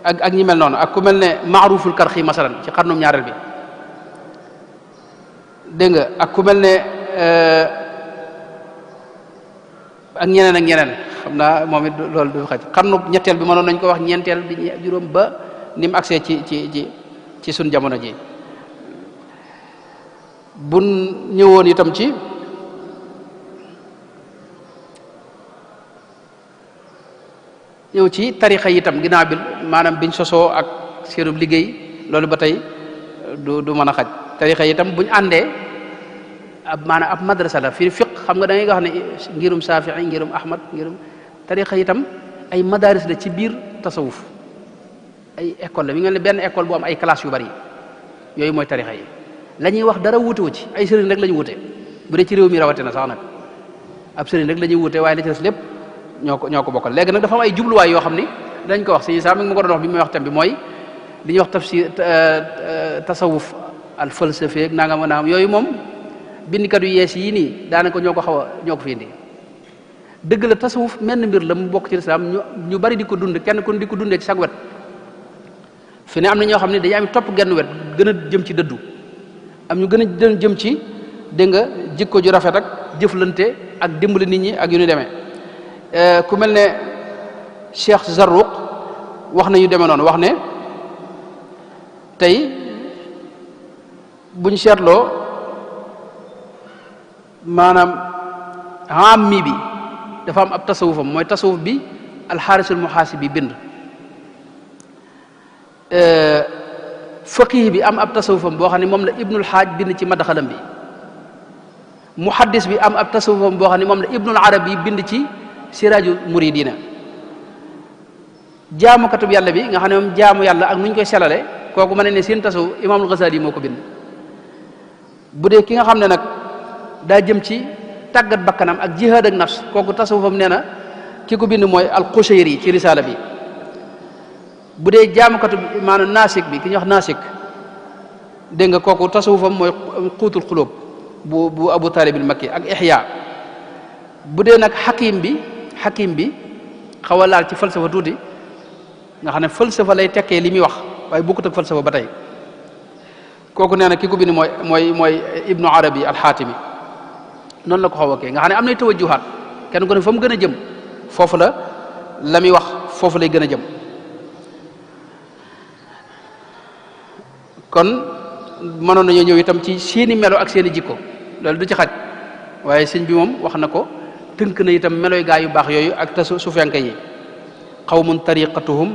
ak ñi mel noonu ak ku mel ne maaruful karxi masalan ci xarnum ñaareel bi dégg nga ak ku mel ne ak ñeneen xam naa moom it loolu du xaj xarnu ñetteel bi mënoon nañ ko wax ñeenteel bi juróom ba ni mu agsee ci sun jamono ji bu ñëwoon itam ci ñëw ci tarixa yi itam ginnaaw bi maanaam biñ sosoo ak seenub liggéey loolu ba tey du mën a xaj tarixa yi itam buñ àndee maanaam ab madrasa la fii fiq xam nga da ngay wax ne ngirum Saafi'i ngirum Ahmad ngirum tarixa yi itam ay madaris la ci biir tasawuf ay école la mi nga ne benn école bu am ay classe yu bari yooyu mooy tarixa yi la ñuy wax dara wuute wu ci ay sëriñ rek la ñu wuute bu dee ci réew mi rawate na sax nag ab sëriñ rek la ñuy wuute waaye la ci des lépp ñoo ko bokkal léegi nag dafa am ay jubluwaay yoo xam ni dañ ko wax si saa mi ngi ma ko doon wax bi may wax tam bi mooy li ñuy wax tafsir tasawuf al falsafe ak nangam yooyu moom bindkat yu yees yii nii daanaka ñoo ko fi indi dëgg la tasawuf menn mbir la mu bokk ci lislaam ñu bari di ko dund kenn ku di ko dundee ci sag wet fi ne am na ñoo xam ne dañuy am topp genn wet gën a jëm ci dëddu am ñu gën a jëm ci dégg nga jikko ju rafet ak jëflante ak dimbali nit ñi ak yu ñu demee ku mel ne Cheikh Zarruq wax na yu demee noonu wax ne tey buñ seetloo maanaam ammi bi dafa am ab tasawufam mooy tasawuf bi alxaarisul muhaasibi bind faqih bi am ab tasawufam boo xam ne moom la ibnul xaaj bind ci madaxalam bi muhaddis bi am ab tasawufam boo xam ne moom la ibnul arabi bind ci siraaju muridina jaamukatub yàlla bi nga xam ne moom jaamu yàlla ak nu ñu koy selale kooku ma ne seen tasawuf imaamul Ghazali moo ko bind bu dee ki nga xam ne nag daa jëm ci tàggat bakkanam ak jihaad ak nafs kooku tasawufam nee na ki ko bind mooy al-Qushayri ci risaala bi bu dee jaamukatu maanaam naasik bi ki ñuy wax naasik dégg nga kooku tasawufam mooy xuutul xulóob bu Abu Talib al-Makki ak Ihya bu dee nag xakim bi xaw a laal ci falsafa tuuti nga xam ne falsafa lay tekkee li muy wax waaye bokkut ak falsafa ba tey kooku nee na ki ko bind mooy Ibnu Arabi al-Xaatimi noonu la ko xaw a kee nga xam ne am nay tawajjuhaat kenn ku ne fa mu gën a jëm foofu la muy wax foofu lay gën a jëm kon mënoon nañoo ñëw itam ci seeni melo ak seeni jikko loolu du ci xaj waaye sëñ bi moom wax na ko tënk na itam meloy gaa yu baax yooyu ak suufenke yi qawmun tariqatuhum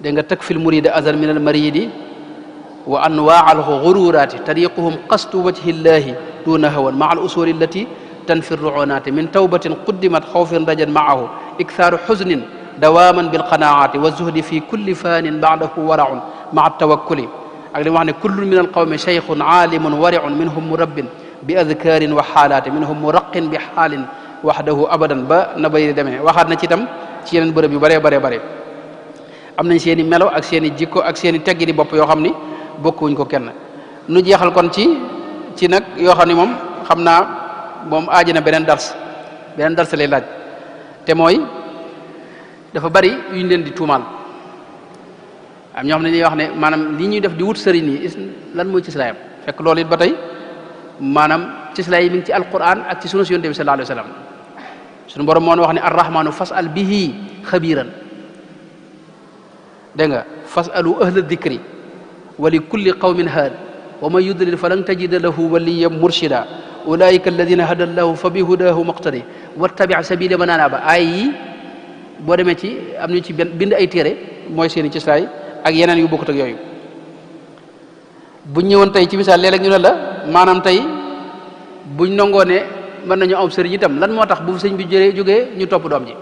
da nga takfil murida azar min al maridi wa anwaa al ghururati tariquhum qasdu wajhi llahi duna hawan maa al usuli allati tanfi ruunaati min tawbatin quddimat xawfin rajan maahu iktharu xusnin dawaman bilqanaati wa zuhdi fi kulli fanin baadahu waraun maa tawakkuli ak li mu wax ne kullun min alqawmi cheikhun aalimun wariun minhum murabbin bi adkaarin wa xaalaati minhum muraqin bi xaalin waxdahu abadan ba na bayri demee waxaat na ci itam ci yeneen bërëb yu bare am nañ seen i melo ak seen i jikko ak seen i teggi di bopp yoo xam ni bokkuwuñ ko kenn nu jeexal kon ci nag yoo xam ni moom xam naa moom aaji na beneen dars lay laaj te mooy dafa bari yuñ leen di tuumaal am ñoo xam ne dañuy wax ne maanaam li ñuy def di wut sëriñ yi lan mooy cislaayam fekk loolu it ba tey maanaam cislaay yi mi ngi ci alquran ak ci sunu yonent bi sallallahu alayhi wa sallam sunu borom moo wax ne arrahmanu fasal bihi xabiran dégg nga fasalu ahla dikri wa li kulli qawmin haad wa man yudlil falan tajida lahu waliyan murshida ulaika alladina hada llahu fa bi hudahu muqtadi wattabi sabila man anaba ay yi boo demee ci am nañu ci bind ay téere mooy seeni cislaay ak yeneen yu bokkut ak yooyu buñ ñëwoon tey ci misaal léeg-léeg ñu ne la maanaam tey buñ nangoo ne mën nañu am sëriñ itam lan moo tax bu sëñ bi jógee ñu topp doom ji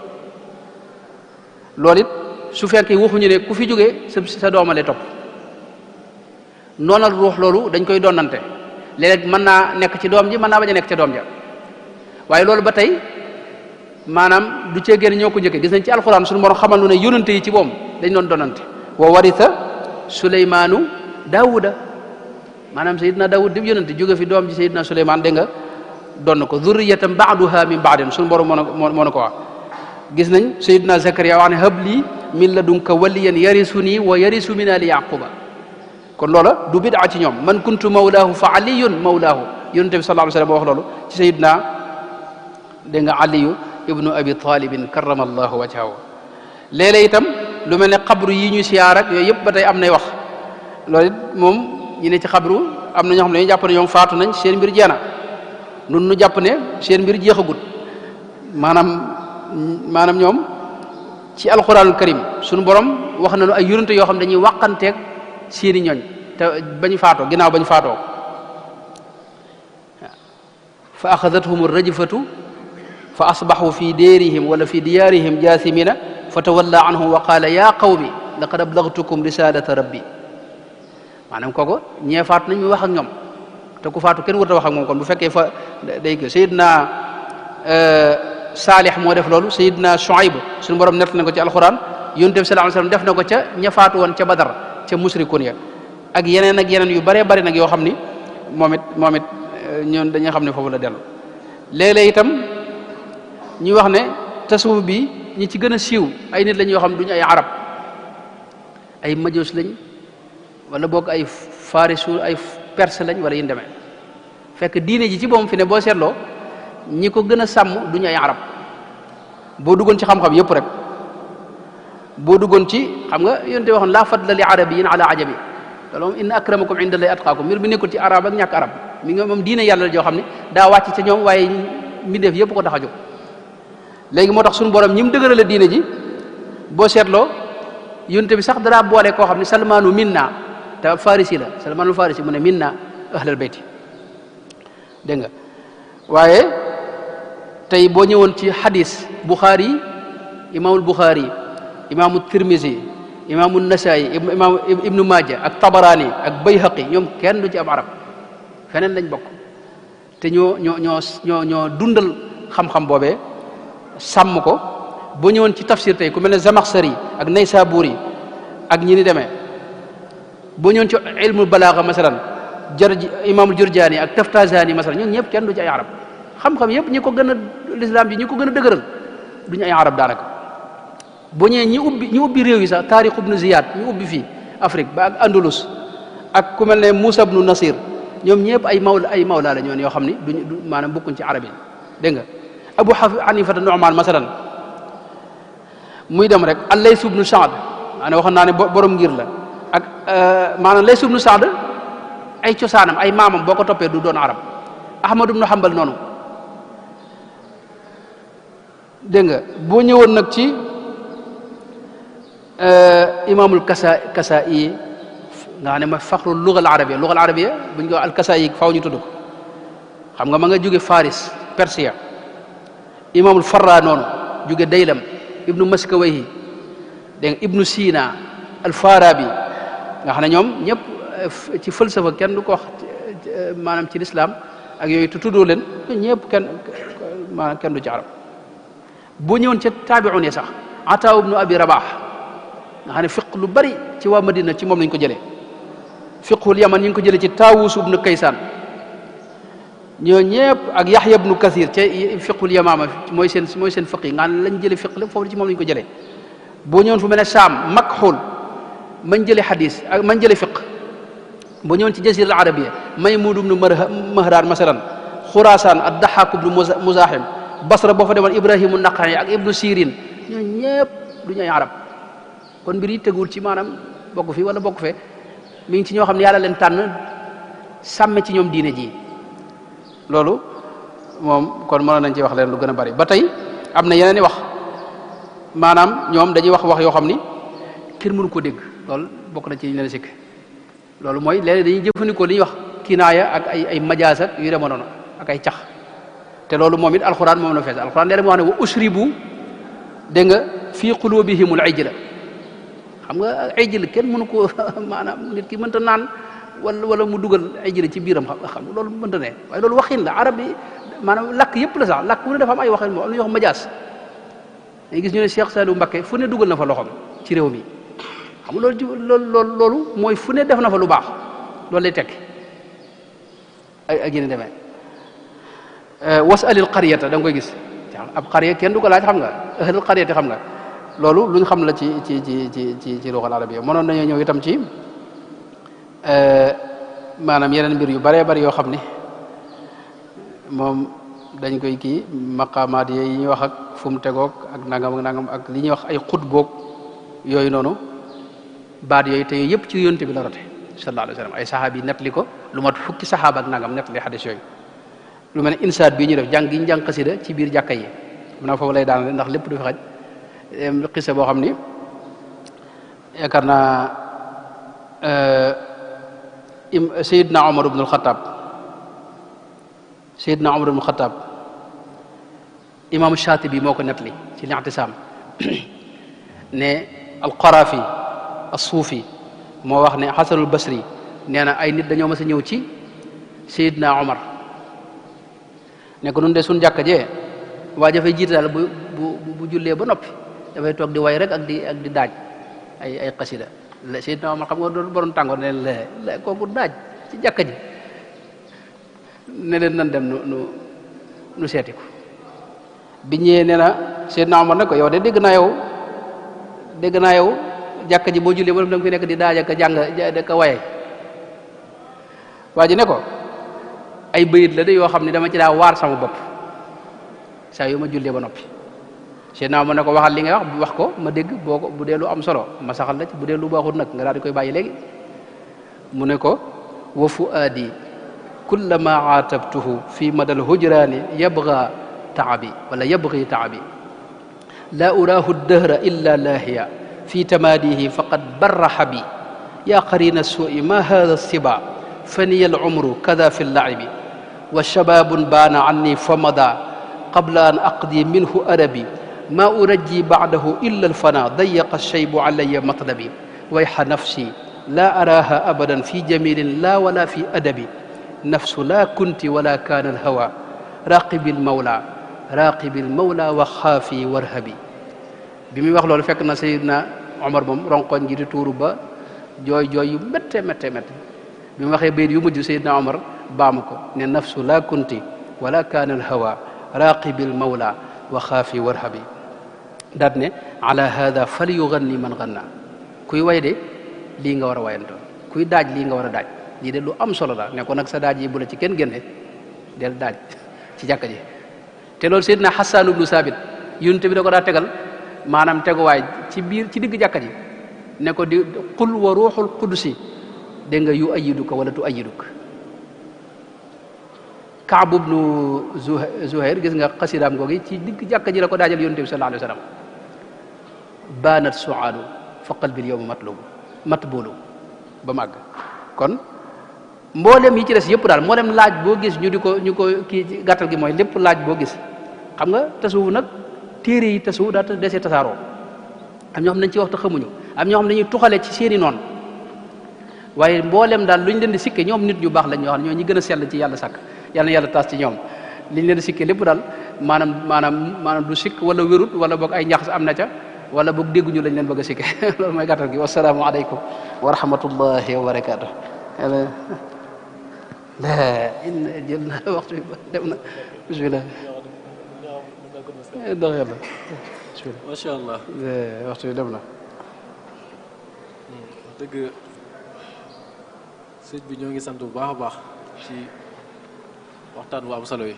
loolu it su fekkee waxuñu ne ku fi jógee sa doomale topp noonal ruux loolu dañ koy donnante léeg-léeg mën naa nekk ci doom ji mën naa bañ a nekk ca doom ja waaye loolu ba tey maanaam du cee génn ñoo ko njëkkee gis nañ ci alxuraan suñu borom xamal nu ne yónante yi ci boom dañ doon donnante wa warisa suleymaanu daawuda maanaam sayidna daawud di yónante jóge fi doom ji sayidna suleymaan dégg nga donn ko zurriyatan ba'duha min ba'din suñu borom moo na ko wax gis nañ sayidna zakariya wax ne habli min ladunka waliyan yarisuni wa yarisu min ali yaquba kon loola du bid'a ci ñoom man kuntu mawlaahu fa aliyun mawlaahu yónante bi sallallahu alayhi wa sallam wax loolu ci sayidna dégg nga aliyu ibnu abi talibin karamallahu wajhahu léeg-léeg itam lu mel ne xabru yi ñuy siyaar ak yooyu yëpp ba tey am nay wax loolu it moom ñi ne ci xabru am na ñoo xam ne dañuy jàpp ne ñoom faatu nañ seen mbir jeena nun nu jàpp ne seen mbir jeexagut maanaam ñoom ci alquranul karim suñu borom wax nañu ay yonent yoo xam ne dañuy wàqanteeg seeni ñooñ te bañ faatoo ginnaaw bañ faatoo fa axadathum rajfatu fa asbaxu fi déerihim wala fi diyaarihim jaasimina fa tawalla anhum wa qaala ya qawmi laqad ablagtukum risalata rabbi maanaam kooku ñee faatu nañ muy wax ak ñoom te ku faatu kenn warta wax ak moom kon bu fekkee fa day ko sayidna saalih moo def loolu sayidna Shuayb suñu borom nett na ko ci alquran yonent bi sallallahu alayhi wasallam def na ko ca ña faatu woon ca Badar ca musrikun ya ak yeneen yu bëree bëri nag yoo xam ni moom it ñoon dañuy xam ne foofu la dellu léeg-léeg itam ñuy wax ne tasawuf bi ñi ci gën a siiw ay nit lañ yoo xam ne duñu ay arab ay majus lañ wala boog ay farisu ay perse lañ wala yin demee fekk diine ji ci boom fi ne boo seetloo ñi ko gën a sàmm duñu ay arab boo duggoon ci xam-xam yëpp rek boo duggoon ci xam nga yonte waxoon laa fadla li arabiyin ala ajabi loolu moom inna akramakum inda allahi atqaakum mbir bi nekkul ci arab ak ñàkk arab mi nga moom diine yàlla joo xam ne daa wàcc ca ñoom waaye mbindeef yëpp ko tax a jóg léegi moo tax suñu borom ñi mu dëgërale diine ji boo seetloo yonte bi sax dara boole koo xam ne salmaanu minna te farisi la salmaanul farisi mu ne minna ahlal bayti dégg nga waaye tey boo ñëwoon ci hadis Bukhari imaamul Bukhari imaamu Tirmisi imaamu Nasaayi imaam Ibnu Maaja ak Tabaraani ak Bayhaqi ñoom kenn du ci am arab feneen lañ bokk te ñoo dundal xam-xam boobee sàmm ko boo ñëwoon ci tafsir tey ku mel ne Zamaxsari ak Naysaburi ak ñi ni demee boo ñëwoon ci ilmul balaaga masalan imaamul Jurjaani ak Taftazani masalan ñun ñëpp kenn du ci ay arab xam-xam yëpp ñi ko gën a l'islam ji ñi ko gën a dëgëral duñu ay arab daanaka boo ñëwee ñi ubbi réew yi sax taarix ibnu Ziyad ñu ubbi fii Afrique ba ak Andalus ak ku mel ne Moussa ibnu Nasir ñoom ñëpp ay mawla la ñoon yoo xam ni duñu maanaam bokkuñ ci arab yi dégg nga Abu Hanifata Nu'man masalan muy dem rek al-Layth ibnu Sa'd maanaam waxoon naa ne borom ngir la ak maanaam Layth ibnu Sa'd ay cosaanam ay maamam boo ko toppee du doon arab Ahmad ibnu Hanbal noonu dégg nga boo ñëwoon nag ci imaamul Kasaa'i nga xam ne mooy faxru lugal arabia buñ ko al Kasaa'i faaw ñu tudd ko xam nga ma nga jóge Faris Persia imaamul Farra noonu jóge Daylam ibnu Maskawayhi dégg nga ibnu Sina al Farabi nga xam ne ñoom ñëpp ci falsafa kenn du ko wax maanaam ci lislaam ak yooyu te tuddoo leen ñëpp maanaam kenn du ci arab boo ñëwoon ca taabi'un sax Ataa ibnu Abi Rabah nga xam ne fiq lu bari ci waa Madina ci moom lañ ko jëlee fiqhul yaman ñu ngi ko jëlee ci Taawus ibnu Kaysaan ñoo ñëpp ak Yaxya ibnu Kathir ca fiqhul yamaama mooy seen fiq yi nga xam ne lañ jëlee fiq lépp foofu ci moom lañ ko jëlee boo ñëwoon fu mel ne Saam Makxuul mañ jëlee xadis ak mañ jëlee fiq boo ñëwoon ci Jazira al Arabia Maymuun ibnu Mahraan masalan Xuraasaan ad-Daxaak ibnu Muzaahim Basra boo fa demoon Ibrahimu Naqa'i ak Ibnu Sirin ñoo ñëpp du ñu ay arab kon mbir yi tegul ci maanaam bokk fi wala bokk fe mi ngi ci ñoo xam ne yàlla leen tànn sàmme ci ñoom diine ji loolu moom kon mënoon nañ ci wax leen lu gën a bari ba tey am na yeneen i wax maanaam ñoom dañuy wax yoo xam ni kenn mënu ko dégg loolu bokk na ci ñu leen sikk loolu mooy léeg dañuy jëfandikoo li ñuy wax kinaaya ak ay majaas ak yu demoon noonu ak ay cax te loolu moom it alxuraan moom la fees alxuraan léeg-léeg moo wax ne wa usribu dégg nga fii qulubihimul ijla xam nga ijl kenn mënu ko maanaam nit ki mënta naan wala mu dugal ijl ci biiram xam loolu mënta ne waaye loolu waxin la arab yi maanaam lakk yëpp la sax lakk wu ne dafa am ay waxin moom am na ñuy wax majaas dañuy gis ñu ne Cheikh Saliou Mbacké fu ne dugal na fa loxoom ci réew mi xam nga loolu mooy fu ne def na fa lu baax loolu lay tekki ak yéen demee wasalil qaryata da nga koy gis ab qarya kenn du ko laaj xam nga ahlul qaryati xam nga loolu luñ xam la ci lugal arabiyya mënoon nañoo ñëw itam ci maanaam yeneen mbir yu baree bari yoo xam ni moom dañ koy kii maqaamaat yi ñuy wax ak fu mu tegoog ak nangam ak li ñuy wax ay xutboog yooyu noonu baat yooyu te yooyu yëpp ci yonte bi la rote sallallahu alayhi wa sallam ay saxaab yi nettali ko lu mat fukki saxaaba ak nangam nettali xadis yooyu lu mel ne insaat bii ñu def jàng gi ñu jàng xasida ci biir jàkka yi mu naa foofu lay daanale ndax lépp du fi xaj xisa boo xam ni yaakaar naa Seydina Omar ibn al-Khattab imaamu Shaatibi moo ko nettali ci I'tisaam ne al-Qarafi as-Suufi moo wax ne Hasanul Basri nee na ay nit dañoo mas a ñëw ci Seydina Omar ne ko nun de suñ jàkka jee waa dafay jiite daal bu jullee ba noppi dafay toog di way rek ak di daaj ay xasida Seydina Omar xam nga doon borom tàngoor ne leen kooku daaj ci jàkka ji ne leen nan dem nu seeti ko bi ñëwee nee na Seydina Omar ne ko yow de dégg naa yow jàkka ji boo jullee ba da nga fi nekk di daaj ak jàng ka waye waa ji ne ko ay bayit la de yoo xam ne dama ci daa waar sama bopp saa yu ma jullee ba noppi Seydina Omar ne ko waxal li nga wax ko ma dégg bu dee lu am solo ma saxal la ci bu dee lu baaxut nag nga daal di koy bàyyi léegi mu ne ko wa fuaadi kullama aatabtuhu fi madal hujraani yabga taabi wala yabgi taabi la uraahu dahra illa laahiya fi tamaadihi faqad barraha bi yaa qarina suui ma hada siba faniya alumru kada fi llaibi wa shababun baana anni famada qabla an aqdi minhu arabi ma urajji bacdahu illa alfana dayaqa alshaybu alaya matlabi wayha nafsi la araha abadan fi jamilin la wala fi adabi nafsu la kunti wala kaana alhawa raqibil mawla wa xaafi warhabi bi muy wax loolu fekk na Seydina Omar moom ronkoñ gi di tuuru ba jooy yu métte bi mu waxee bayit yu mujj Seydina Omar baamu ko ne nafsu la kunti wala kaana alhawa raqibil mawla wa xaafi warhabi daat ne ala hada fal yuganni man ganna kuy way de lii nga war a wayantoon kuy daaj lii nga war a daaj lii de lu am solo la ne ko nag sa daaj yi bu la ci kenn génne del daaj ci jàkka ji te loolu Seydina Hassan ibnu Sabit yonent bi da ko daa tegal maanaam teguwaay ci digg jàkka ji ne ko di qul wa ruuxul qudusi dégg nga yu ayiduka wala tu ayiduka Kaab ibnu Zuhair gis nga xasidaam googi ci digg jàkka ji la ko daajal yonent bi sallallahu alayhi wa sallam baanat suaadu fa qalbil yowma matbulu ba màgg kon mboolem yi ci des yëpp daal mboolem laaj boo gis ñu ko kii ci gàttal gi mooy lépp laaj boo gis xam nga tasawuf nag téere yi tasawuf daa desee tasaaroo am ñoo xam nañ ci wax te xamuñu am ñoo xam dañuy tuxale ci seeni noonu waaye mboolem daal lu ñu leen di sikke ñoom nit ñu baax lañ ñoo xam ñoo ñi gën a sell ci yàlla sàkk yàlla na yàlla taas ci ñoom liñ leen di sikke lépp daal maanaam du sikk wala wérut wala boog ay ñaxas am na ca wala boog dégguñu lañ leen bëgg a sikke loolu mooy gàttal gi wasalaamu aleykum wa rahmatullahi wa barakaatu la jël na waxtu bi dem na bismillah dox yàlla bismillah macha allah waxtu bi dem na dëgg sëñ bi ñoo ngi sant bu baax a baax ci waxtaan bu am solo yi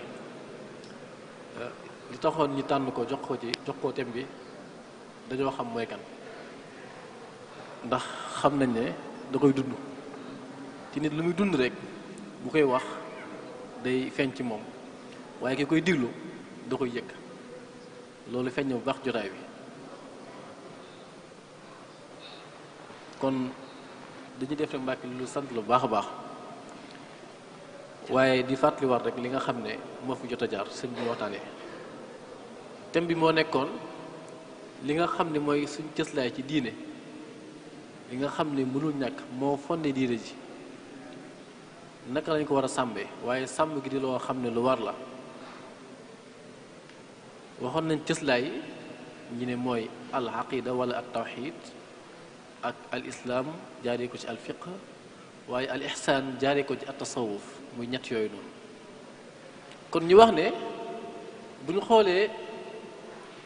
li taxoon ñu tànn ko jox ko thème bi dañoo xam mooy kan ndax xam nañ ne da koy dund ci nit lu muy dund rek bu koy wax day feeñ ci moom waaye ki koy diglu da koy yëg loolu feeñ na bu baax jotaay bi kon dañuy def rek Mbàkke lu sant lu baax a baax waaye di fàttaliwaat rek li nga xam ne moo fi jot a jaar sëñ bi waxtaanee thème bi moo nekkoon li nga xam ne mooy suñ cëslaay ci diine li nga xam ne mënul ñàkk moo fondé diine ji naka lañ ko war a sàmmee waaye sàmm gi di loo xam ne lu war la waxoon nañ cëslaay ñi ne mooy al aqida wala al tawxid ak al islaam jaaree ko ci al fiqh waaye al ihsaan jaaree ko ci at tasawuf muy ñett yooyu noonu kon ñu wax ne bu ñu xoolee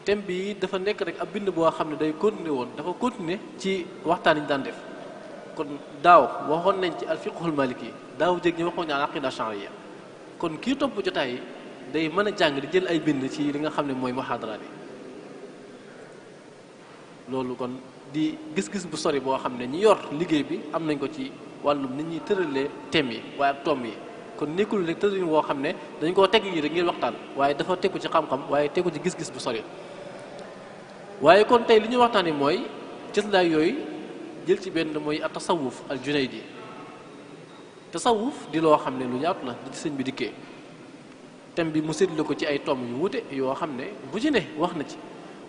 thème bi dafa nekk rek ab bind boo xam ne day continuer woon dafa continuer ci waxtaan yi ñu daan def kon daaw waxoon nañ ci al fiqhul maliki daaw jég ñi waxoon ne al aqida shariya kon kii topp jotaay yi day mën a jàng di jël ay bind ci li nga xam ne mooy muhaadaraat yi loolu kon di gis-gis bu sori boo xam ne ñi yor liggéey bi am nañ ko ci wàllum nit ñuy tëralee thèmes yi waaye ak tomb yi kon nekkul rek tëralin woo xam ne dañ koo teg nii rek ngir waxtaan waaye dafa tegu ci xam-xam waaye tegu ci gis-gis bu sori waaye kon tey li ñuy waxtaanee mooy cëslaay yooyu jël ci benn mooy at tasawuf al junaydi tasawuf di loo xam ne lu yaatu la di ci sëñ bi dikkee thème bi mu séddale ko ci ay tomb yu wute yoo xam ne bu ci ne wax na ci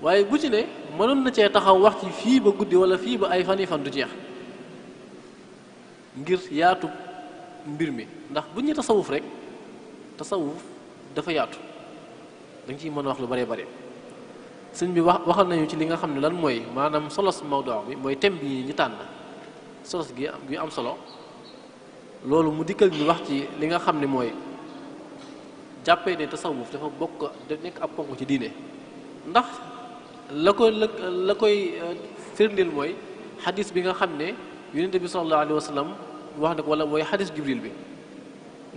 waaye bu ci ne mënoon na cee taxaw wax ci fii ba guddi wala fii ba ay fan du jeex ngir yaatu mbir mi ndax bu ñu tasawuf rek tasawuf dafa yaatu dañ ciy mën a wax lu bare bare sëñ bi waxal nañu ci li nga xam ne lan mooy maanaam solos mawdu bi mooy thème bi ñu tànn solos gi am solo loolu mu dikkal ñu wax ci li nga xam ne mooy jàppee ne tasawuf dafa nekk ab ponk ci diine ndax la koy firndeel mooy xadis bi nga xam ne yonente bi sallallahu alayhi wa sallam wax na ko wala mooy xadis jibril bi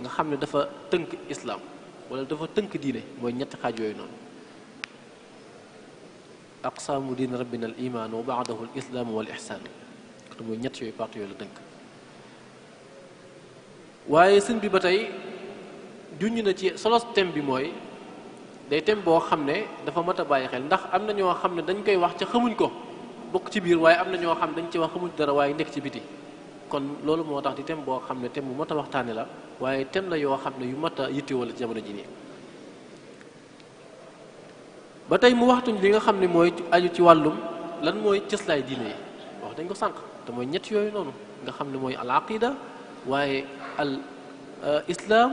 nga xam ne dafa tënk islam wala dafa tënk diine mooy ñetti xaaj yooyu noonu aqsaamu diin rabbina al iman wa baadahu al islaamu wal ihsaan te mooy ñett yooyu parti yooyu la tënk waaye sëñ bi ba tey junj na ci solo thème bi mooy day thème boo xam ne dafa mat a bàyyi xel ndax am na ñoo xam ne dañ koy wax ca xamuñ ko bokk ci biir waaye am na ñoo xam dañ ci wax xamuñ dara waaye nekk ci biti kon loolu moo tax di thème boo xam ne thème bu mat a waxtaane la waaye thème la yoo xam ne yu mat a yittewoo la jamono ji nii ba tey mu waxtuñ li nga xam ne mooy aju ci wàllum lan mooy cëslaay diine yi wax dañ ko sànq te mooy ñett yooyu noonu nga xam ne mooy al aqida waaye al islam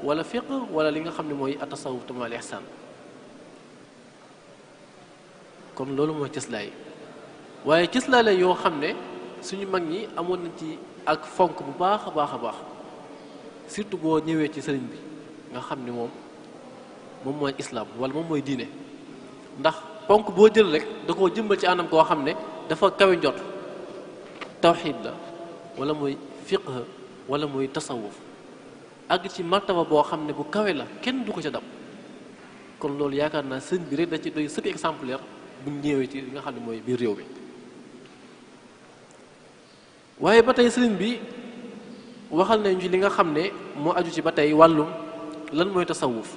wala fiqh wala li nga xam ne mooy atasawuf te mooy al ihsan kon loolu mooy cëslaay waaye cëslaay la yoo xam ne suñu mag ñi amoon nañ ci ak fonk bu baax a baax a baax surtout boo ñëwee ci sëriñ bi nga xam ne moom mooy islam wala moom mooy diine ndax ponk boo jël rek da koo jëmbal ci anam koo xam ne dafa kawe njot tawxiid la wala mooy fiqh wala mooy tasawuf àgg ci martaba boo xam ne bu kawe la kenn du ko ca dab kon loolu yaakaar naa sëñ bi rek da ci doy sëkk exemplaire bu ñëwee ci li nga xam ne mooy biir réew mi waaye ba tey sëriñ bi waxal nañu ci li nga xam ne moo aju ci ba tey wàllum lan mooy tasawuf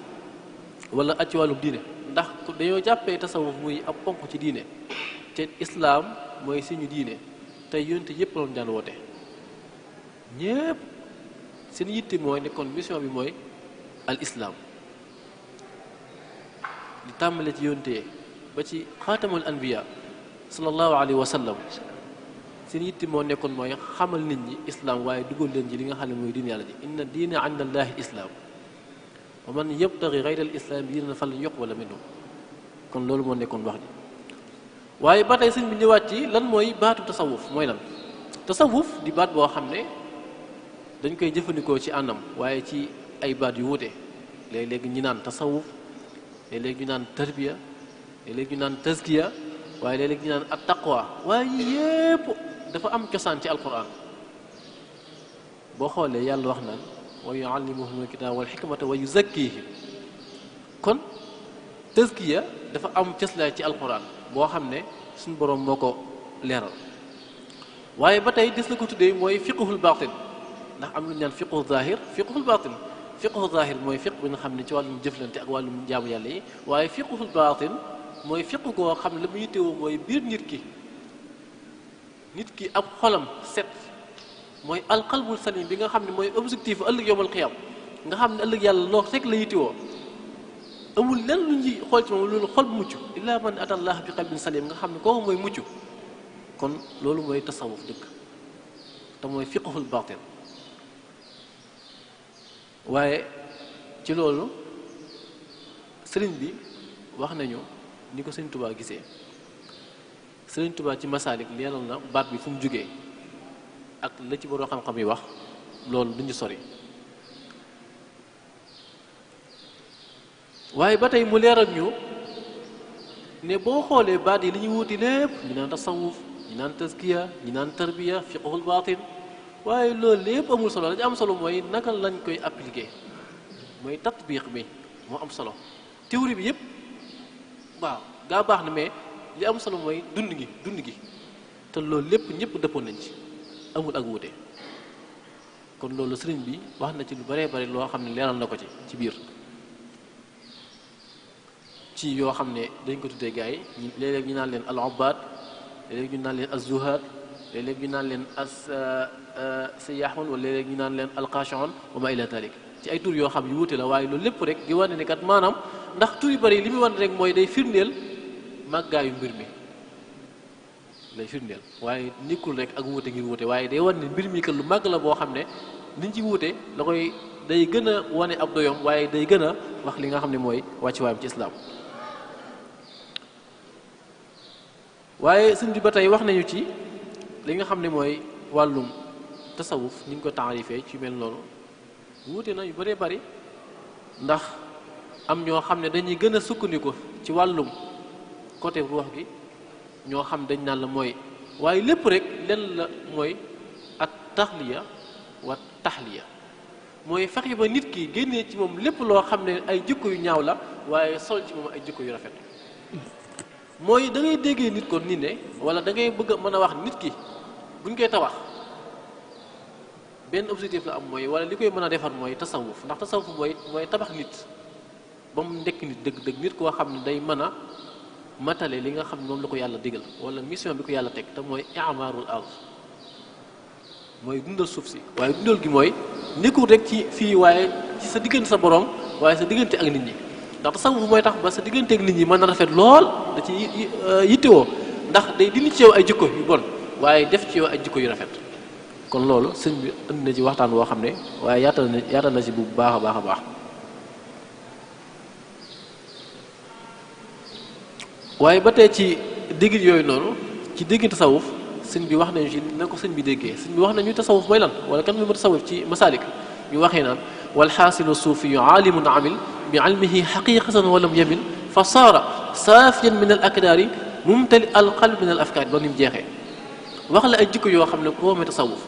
wala aju ci wàllum diine ndax dañoo jàppee tasawuf muy ab ponk ci diine te islaam mooy suñu diine tey yonte yépp loolu daan woote ñépp seen yitte mooy ne kon mission bi mooy al islaam di tàmbale ci yonte ba ci xaatamul anbiya sallallahu alayhi wa sallam seen yitte moo nekkoon mooy xamal nit ñi islaam waaye dugal leen ci li nga xam ne mooy diine yàlla ji inna diina inda allahi islaam wa man yabtaghi ghayra al islam diinan falan yuqbala minhu kon loolu moo nekkoon wax ji waaye ba tey sëñ bi ñëwaat ci lan mooy baatu tasawuf mooy lan tasawuf di baat boo xam ne dañ koy jëfandikoo ci àndam waaye ci ay baat yu wuute léeg-léeg ñu naan tasawuf léeg-léeg ñu naan tarbiya léeg-léeg ñu naan tazkiya waaye léeg-léeg ñu naan at taqwa waaye yépp dafa am cosaan ci alquran boo xoolee yàlla wax naan wa yuallimuhum alkitaba wal hikmata wa yuzakkihim kon tazkiya dafa am cëslaay ci alquran boo xam ne suñu boroom moo ko leeral waaye ba tey des na ko tuddee mooy fiqhul baatin ndax am lu ñu naan fiqhu zahir fiqhul baatin fiqhu zahir mooy fiq bi nga xam ne ci wàllum jëflante ak wàllum jaamu yàlla yi waaye fiqhul baatin mooy fiq koo xam ne la mu yittewoo mooy biir nit ki ab xolam set mooy alqalbul salim bi nga xam ne mooy objectif ëllëg yowmal qiyam nga xam ne ëllëg yàlla loo rek la yittewoo amul lenn lu ñuy xool ci moom loolu xol bu mucc illa man ata allah bi qalbin salim nga xam ne kooku mooy mucc kon loolu mooy tasawuf dëkk te mooy fiqhul baatin waaye ci loolu sëriñ bi wax nañu ni ko sëriñ Tuubaa gisee sëriñ Tuubaa ci masaalik leeral na baat bi fu mu jógee ak la ci borom xam-xam yi wax loolu duñu sori waaye ba tey mu leeral ñu ne boo xoolee baat yi li ñuy wuti lépp ñu naan tasawuf ñu naan tazkiya ñu naan tarbiya fiqhul baatin waaye loolu lépp amul solo la ci am solo mooy naka lañ koy appliquer mooy tatbiq bi moo am solo théorie bi yépp waaw gaa baax na mais li am solo mooy dund gi te loolu lépp ñëpp dëppoon nañ ci amul ak wuute kon loolu sëriñ bi wax na ci lu baree bari loo xam ne leeral na ko ci biir ci yoo xam ne dañ ko tuddee gars yi léeg-léeg ñu naan leen al ubbaad léeg-léeg ñu naan leen az zuhaad léeg-léeg ñu naan leen as sayaaxoon wala léeg-léeg ñu naan leen alqaashoon wa ma ila dalik ci ay tur yoo xam yu wuute la waaye loolu lépp rek di wane ne kat maanaam ndax tur yu bari li muy wane rek mooy day firndeel màggaayu mbir mi lay firndeel waaye nekkul rek ak wuute ngir wuute waaye day wane ne mbir mi kat lu màgg la boo xam ne niñ ci wuute la koy day gën a wane ab doyom waaye day gën a wax li nga xam ne mooy wàccuwaayam ci islaam waaye sëñ bi ba tey wax nañu ci li nga xam ne mooy wàllum tasawuf ni ñu ko taarifee ci mel noonu wuute na yu bëree bëri ndax am ñoo xam ne dañuy gën a sukkandiku ci wàllum côté ruux gi ñoo xam dañ naan la mooy waaye lépp rek lenn la mooy at taxliya wa taxliya mooy fexe ba nit ki génnee ci moom lépp loo xam ne ay jikko yu ñaaw la waaye sol ci moom ay jikko yu rafet mooy da ngay déggee nit ko ni ne wala da ngay bëgg a mën a wax nit ki buñ koy tabax benn objectif la am mooy wala li koy mën a defar mooy tasawuf ndax tasawuf mooy tabax nit ba mu nekk nit dëgg-dëgg nit koo xam ne day mën a matale li nga xam ne moom la ko yàlla digal wala mission bi ko yàlla teg te mooy i'marul ard mooy dundal suuf si waaye dundal gi mooy nekkul rek ci fii waaye ci sa diggante sa borom waaye sa diggante ak nit ñi ndax tasawuf mooy tax ba sa diggante ak nit ñi mën na rafet lool da ci yittewoo ndax day dindi ci yow ay jikko yu bon waaye def ci yow ay jikko yu rafet kon loolu sëñ bi indi na ci waxtaan woo xam ne waaye yaatal na ci bu baax a baax a baax waaye ba tey ci déggin yooyu noonu ci déggin tasawuf sëñ bi wax nañu ci na ko sëñ bi déggee sëñ bi wax nañu tasawuf mooy lan wala kan mooy tasawuf ci masalik ñu waxee naan wal xaasilu suufiyu aalimun amil bi ilmihi xaqiqatan walam yamin fa saara saafiyan min al akdaari mumtali al qalb min al afkaari ba ni mu jeexee wax la ay jikko yoo xam ne ko mooy tasawuf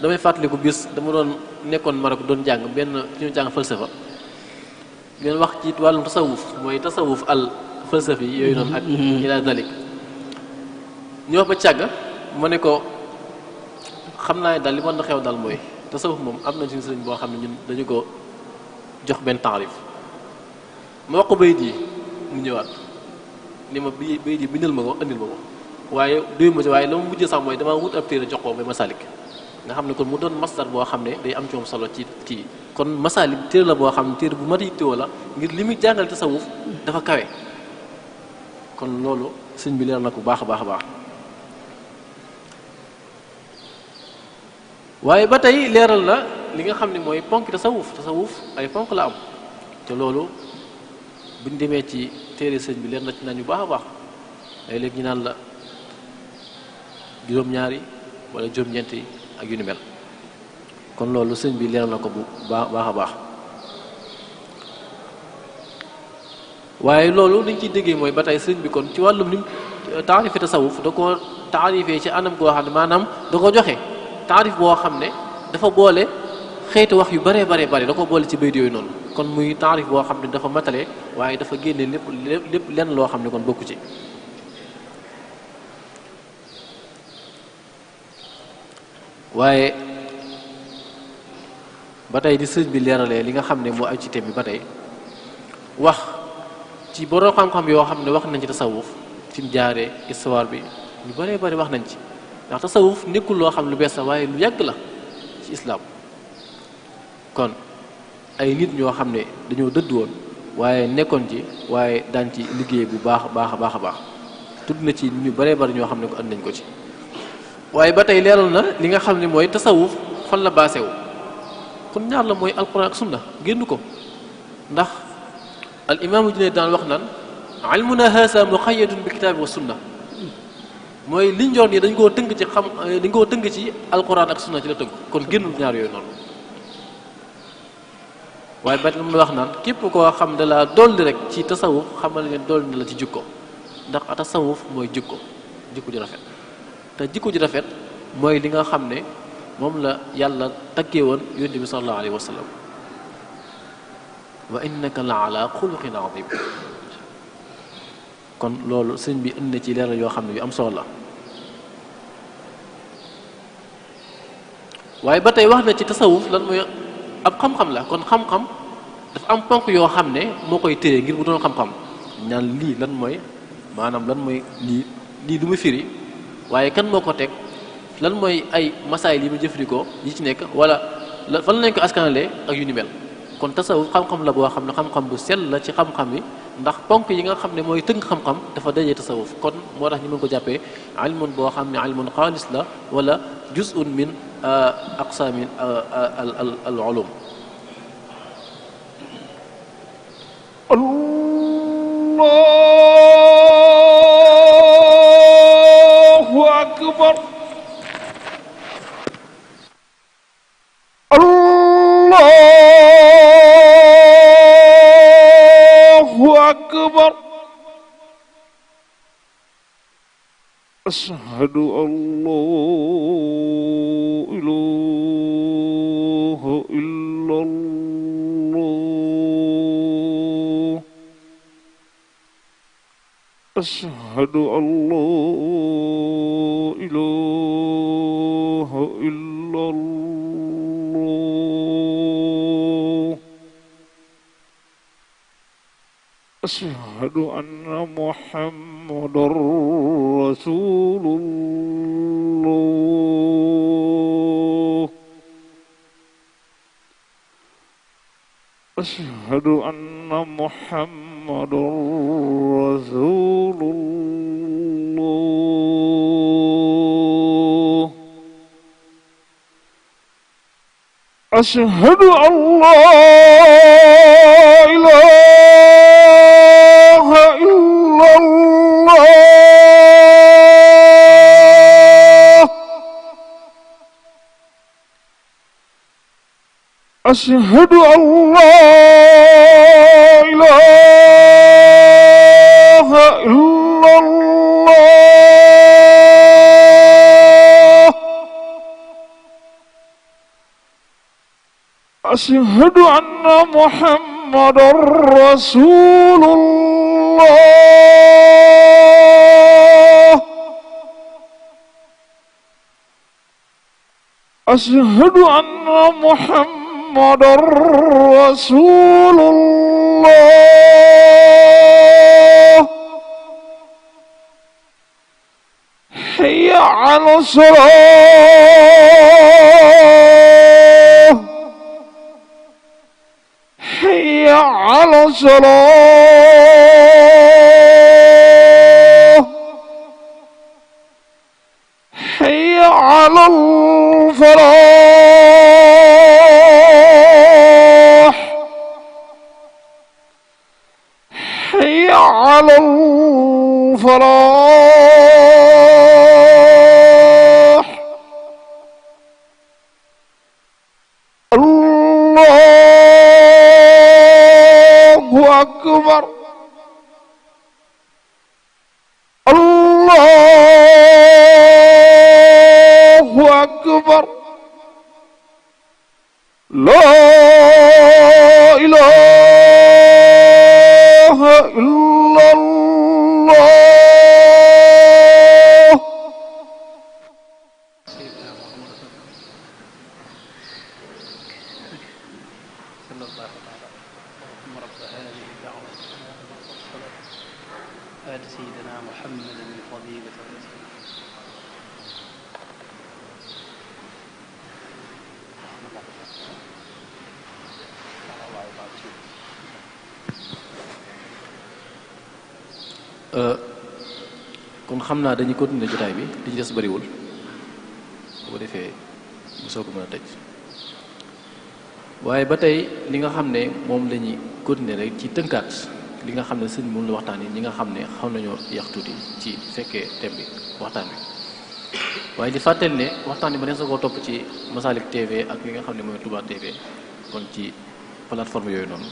damay fàttaliku bis dama doon nekkoon Maroc doon jàng benn ci ñu jàng falsafa ngeen wax ci wàllum tasawuf mooy tasawuf al falsafi yooyu noonu ak ila dalik ñu wax ba càgg ma ne ko xam naa ne daal li mën na xew daal mooy tasawuf moom am na suñu sëriñ boo xam ne ñun dañu ko jox benn taarif ma wax ko bayit yi mu ñëwaat ni ma bayit yi bindal ma ko andil ma ko waaye doyu ma ci waaye la ma mujjee sax mooy dama wut ab téere jox ko ba masalik nga xam ne kon mu doon masdar boo xam ne day am ci moom solo ci kii kon masalik téere la boo xam ne téere bu mat yittewoo la ngir li muy jàngal tasawuf dafa kawe kon loolu sëñ bi leer na ko baax a baax a baax waaye ba tey leeral na li nga xam ne mooy ponk tasawuf ay ponk la am te loolu buñ demee ci téere sëñ bi leer na ci nañu baax a baax léeg-léeg ñu naan la juróom-ñaari wala juróom-ñeent yi ak yu ni mel kon loolu sëñ bi leeral na ko bu baax a baax waaye loolu liñ ciy déggee mooy ba tey sëñ bi kon ci wàllum lim taarife tasawuf da ko taarifee ci anam goo xam ne maanaam da ko joxe taarif boo xam ne dafa boole xeeti wax yu bare da ko boole ci bayt yooyu noonu kon muy taarif boo xam ne dafa matale waaye dafa génne lépp lenn loo xam ne kon bokku ci waaye ba tey di sëñ bi leeralee li nga xam ne moo ay ci thème bi ba tey wax ci borom xam-xam yoo xam ne wax nañ ci tasawuf fi mu jaaree histoire bi ñu bëree bëri wax nañ ci ndax tasawuf nekkul loo xam lu bees la waaye lu yàgg la ci islaam kon ay nit ñoo xam ne dañoo dëdd woon waaye nekkoon ci waaye daan ci liggéey bu baax a baax tudd na ci ñu bëree bëri ñoo xam ne ko andi nañ ko ci waaye ba tey leeral na li nga xam ne mooy tasawuf fan la baasewu kon ñaar la mooy alquran ak sunna génn ko ndax al imaamu Junayd daan wax naan ilmuna haasa muqayyadun bi kitaabi wa sunna mooy liñ jox nii dañ koo tënk ci dañ koo tënk ci alquran ak sunna ci la tënk kon génnul ñaar yooyu noonu waaye ba mu wax naan képp koo xam da laa dolli rek ci tasawuf xamal ne dolli na la ci jikko ndax a tasawuf mooy jikko ju rafet te jikko ji rafet mooy li nga xam ne moom la yàlla taggee woon yonent bi sallallahu alayhi wa sallam wa innaka la ala xuluqin azim kon loolu sëñ bi indi na ci leeral yoo xam ne yu am solo la waaye ba tey wax na ci tasawuf lan mooy ab xam-xam la kon xam-xam dafa am ponk yoo xam ne moo koy téye ngir bu doon xam-xam ñaan lii lan mooy maanaam lan mooy lii lu mu firi waaye kan moo ko teg lan mooy ay masaay yi mu jëfandikoo yi ci nekk wala fan lañ ko askanalee ak yu ni mel kon tasawuf xam-xam la boo xam ne xam-xam bu sell la ci xam-xam yi ndax ponk yi nga xam ne mooy tënk xam-xam dafa dajee tasawuf kon moo tax ñu mën ko jàppee ilmun boo xam ne ilmun xaalis la wala juz'un min aqsaamin al ulum Allahu akbar Allahu akbar ashhadu an la ilaha illallah ashhadu an la ilaha illallah إلا الله أشهد أن محمدا رسول الله أشهد أن محمدا رسول الله أشهد أن لا إله إلا الله أشهد أن لا إله إلا الله أشهد أن محمدا رسول الله أشهد أن محمدا رسول الله حي على الصلاة حي على الصلاة حي على الفلاح حي على الفلاح الله أكبر الله أكبر لا إله إلا الله آت سيدنا محمد الفضيلة والوسيلة kon xam naa dañuy continuer jotaay bi li ci des bariwul bu ko defee bu soo ko mën a tëj waaye ba tey li nga xam ne moom lañuy continuer rek ci tënkaat li nga xam ne sëñ moom la waxtaan yi ñi nga xam ne xaw nañoo yàq tuuti ci fekkee thème bi waxtaan bi waaye di fàttali ne waxtaan bi ba ne sa koo topp ci Masalik TV ak li nga xam ne mooy Touba TV kon ci plateforme yooyu noonu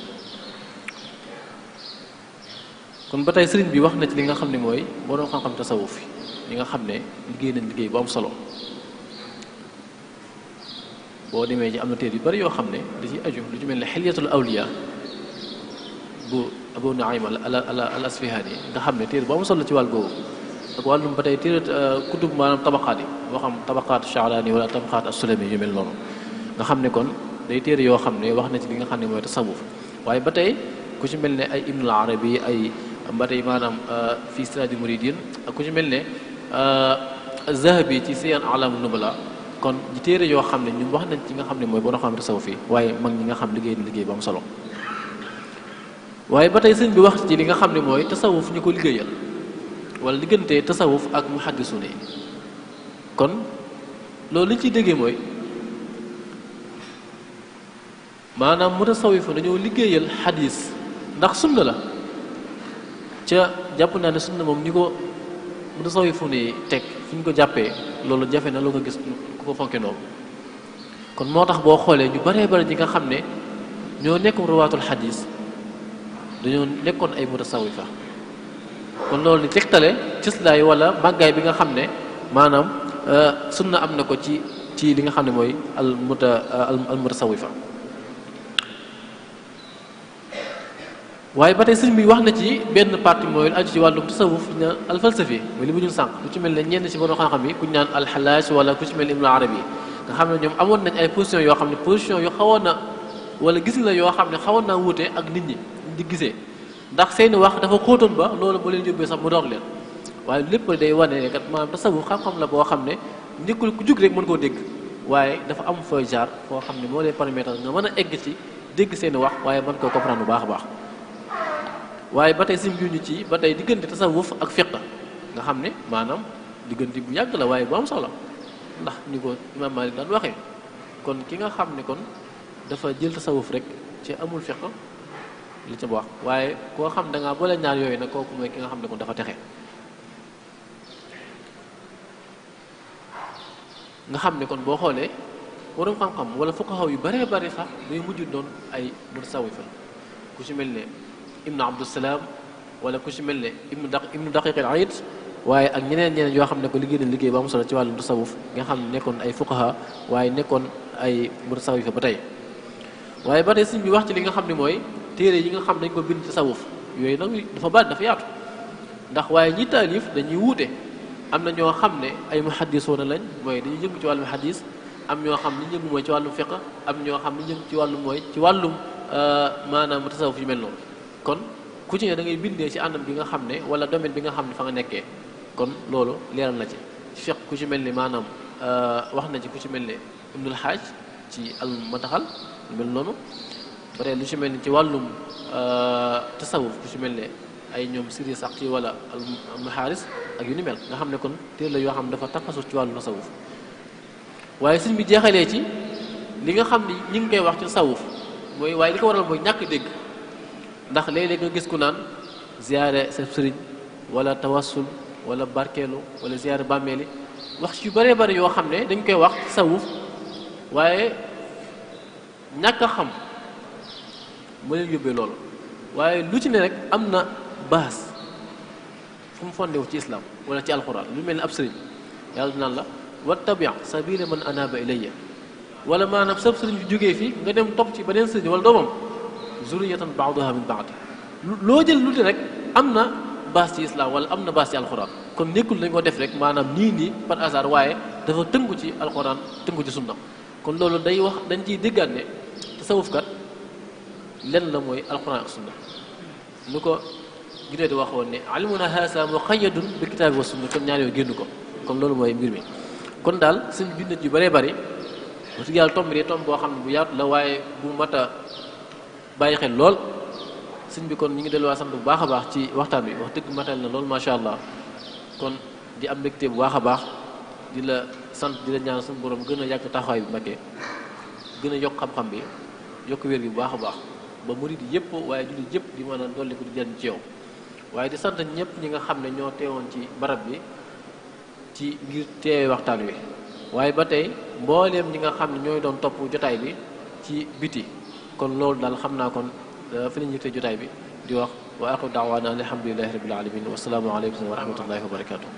kon ba tey sëriñ bi wax na ci li nga xam ne mooy borom xam-xam tasawuf li nga xam ne liggéey nañ liggéey bu am solo boo demee ci am na téere yu bari yoo xam ne da ci aju lu ci mel ne xilyatul awliya bu Abu Nuaym al Asfihani nga xam ne téere bu am solo ci wàll googu ak wàllum ba tey téere kutub maanaam tabaqaat yi moo xam tabaqaat Sha'rani wala tabaqaat as-Sulami yu mel noonu nga xam ne kon day téere yoo xam ne wax na ci li nga xam ne mooy tasawuf waaye ba tey ku ci mel ne ay Ibnul Arabi ay ba tey maanaam fii Siraajul Muridiin ak ku ci mel ne Zahabi ci Siyar A'laam Nubala kon ñi téere yoo xam ne ñun wax nañ ci nga xam ne mooy boo xam tasawuf yi waaye mag ñi nga xam liggéey na liggéey bu am solo waaye ba tey sëñ bi wax ci li nga xam ne mooy tasawuf ñu ko liggéeyal wala diggante tasawuf ak muhaddisuun yi kon loolu li ñu ciy déggee mooy maanaam mutasawwifu dañoo liggéeyal xadis ndax sunna la ca jàpp naa ne sunna moom ñi ko mutasawwifu ni teg fi ñu ko jàppee loolu jafe na loo nga gis ku ko fonke noonu kon moo tax boo xoolee ñu baree bari ñi nga xam ne ñoo nekkoon rawaatul xadis dañoo nekkoon ay mutasawwifa kon loolu ni tegtale cëslaay wala màggaay bi nga xam ne maanaam sunna am na ko ci li nga xam ne mooy al mutasawwifa waaye ba tey sëriñ bi wax na ci benn partie mooy aju ci wàllum tasawuf na al falsafi mooy li mu ñun sànq lu ci mel ne ñenn ci borom xam-xam yi ku ñu naan alxalaaj wala ku ci mel ne ibnu arabi nga xam ne ñoom amoon nañ ay position yoo xam ne position yu xawoon na wala gis la yoo xam ne xawoon naa wuute ak nit ñi di gisee ndax seeni wax dafa xóotoon ba loolu ba leen yóbbee sax mu doog leen waaye lépp day wane ne kat maanaam tasawuf xam-xam la boo xam ne nekkul ku jug rek mën koo dégg waaye dafa am fooy jaar foo xam ne moo lay permettre nga mën a egg ci dégg seeni wax waaye mën koo comprendre bu baax a baax waaye ba tey sim ñu ci ba tey diggante tasawuf ak fiqh nga xam ne maanaam diggante bu yàgg la waaye bu am solo ndax ni ko imaam Maalik daan waxee kon ki nga xam ne kon dafa jël tasawuf rek ci amul fiqh li ca wax waaye koo xam da ngaa boole ñaar yooyu nag kooku mooy ki nga xam ne kon dafa texe nga xam ne kon boo xoolee borom xam-xam wala fuqaha yu bëree bëri sax day mujj doon ay mutasawifa ku ci mel ne ibnu abdusalaam wala ku ci mel ne ibnu daqiq al aid waaye ak ñeneen yoo xam ne ko liggéey na liggéey ba am solo ci wàllu tasawuf nga xam ne nekkoon ay fuqaha waaye nekkoon ay mutasawifa ba tey waaye ba tey sëñ bi wax ci li nga xam ne mooy téere yi nga xam dañ ko bind tasawuf yooyu nag dafa bari dafa yaatu ndax waaye ñi taalif dañuy wuute am na ñoo xam ne ay muhaddisuuna lañ mooy dañuy yëngu ci wàllum hadis am ñoo xam ni yëngu mooy ci wàllum fiqh am ñoo xam ni yëngu ci wàllum mooy ci wàllum maanaam tasawuf yu mel noonu kon ku ci ne da ngay bindee ci anam bi nga xam ne wala domaine bi nga xam ne fa nga nekkee kon loolu leeral na ci fiqh ku ci mel ni maanaam wax na ci ku ci mel ne ibnul xaaj ci al madaxal lu mel noonu ba tey lu ci mel ni ci wàllum tasawuf ku ci mel ne ay ñoom siri sax ci wala al muhaaris ak yu ni mel nga xam ne kon téere la yoo xam dafa takkasu ci wàllu tasawuf waaye sëñ bi jeexalee ci li nga xam ni ñi ngi koy wax ci tasawuf mooy waaye li ko waral mooy ñàkk dégg ndax léeg-léeg nga gis ku naan ziyaare sa sëriñ wala tawassul wala barkeelu wala ziyaare bàmmeeli wax yu bëree bëri yoo xam ne dañ koy wax tasawuf waaye ñàkk a xam moo leen yóbbee loolu waaye lu ci ne rek am na baas fu mu fondé wu ci islam wala ci alquran lu mel ni ab sëriñ yàlla dinaan la wattabi sabila man anaba ilayya wala maanaam sab sëriñ bi jógee fii nga dem topp ci beneen sëriñ wala doomam zuriyatan ba'daha min ba'd loo jël lu di rek am na baas ci islam wala am na baas ci alquran kon nekkul dañ ko def rek maanaam nii par hasard waaye dafa tënku ci alquran tënku ci sunna kon loolu day wax dañ ciy déggaat ne tasawuf kat lenn la mooy alquran ak sunna lu ko ginee di waxoon ne alimuna haasa muqayyadun bi kitaabi wa sunna kon ñaar yooyu génn ko kon loolu mooy mbir mi kon daal suñ bindat yu bëree bëri wax dëgg yàlla tomb bi de tomb boo xam ne bu yaatu la waaye bu mat a bàyyi xel lool sëñ bi kon ñu ngi delluwaa sant bu baax a baax ci waxtaan bi wax dëgg matal na lool macha allah kon di am mbégte bu baax a baax di la sant di la ñaan suñu borom gën a yàgg taxawaay bi Mbakke gën a yokk xam-xam bi yokk wér bi bu baax a baax ba murid yëpp waaye jullit yëpp di mën a dolli ko di jëriñ ci yow waaye di sant ñëpp ñi nga xam ne ñoo teewoon ci barab bi ci ngir teewee waxtaan wi waaye ba tey mbooleem ñi nga xam ne ñooy doon topp jotaay bi ci biti kon loolu daal xam naa kon fi la ñu yëgtee jotaay bi di wax wa axiru daawaana alhamdulillahi rabbil alamin wa salaamu aleykum wa rahmatullahi wa barakatuh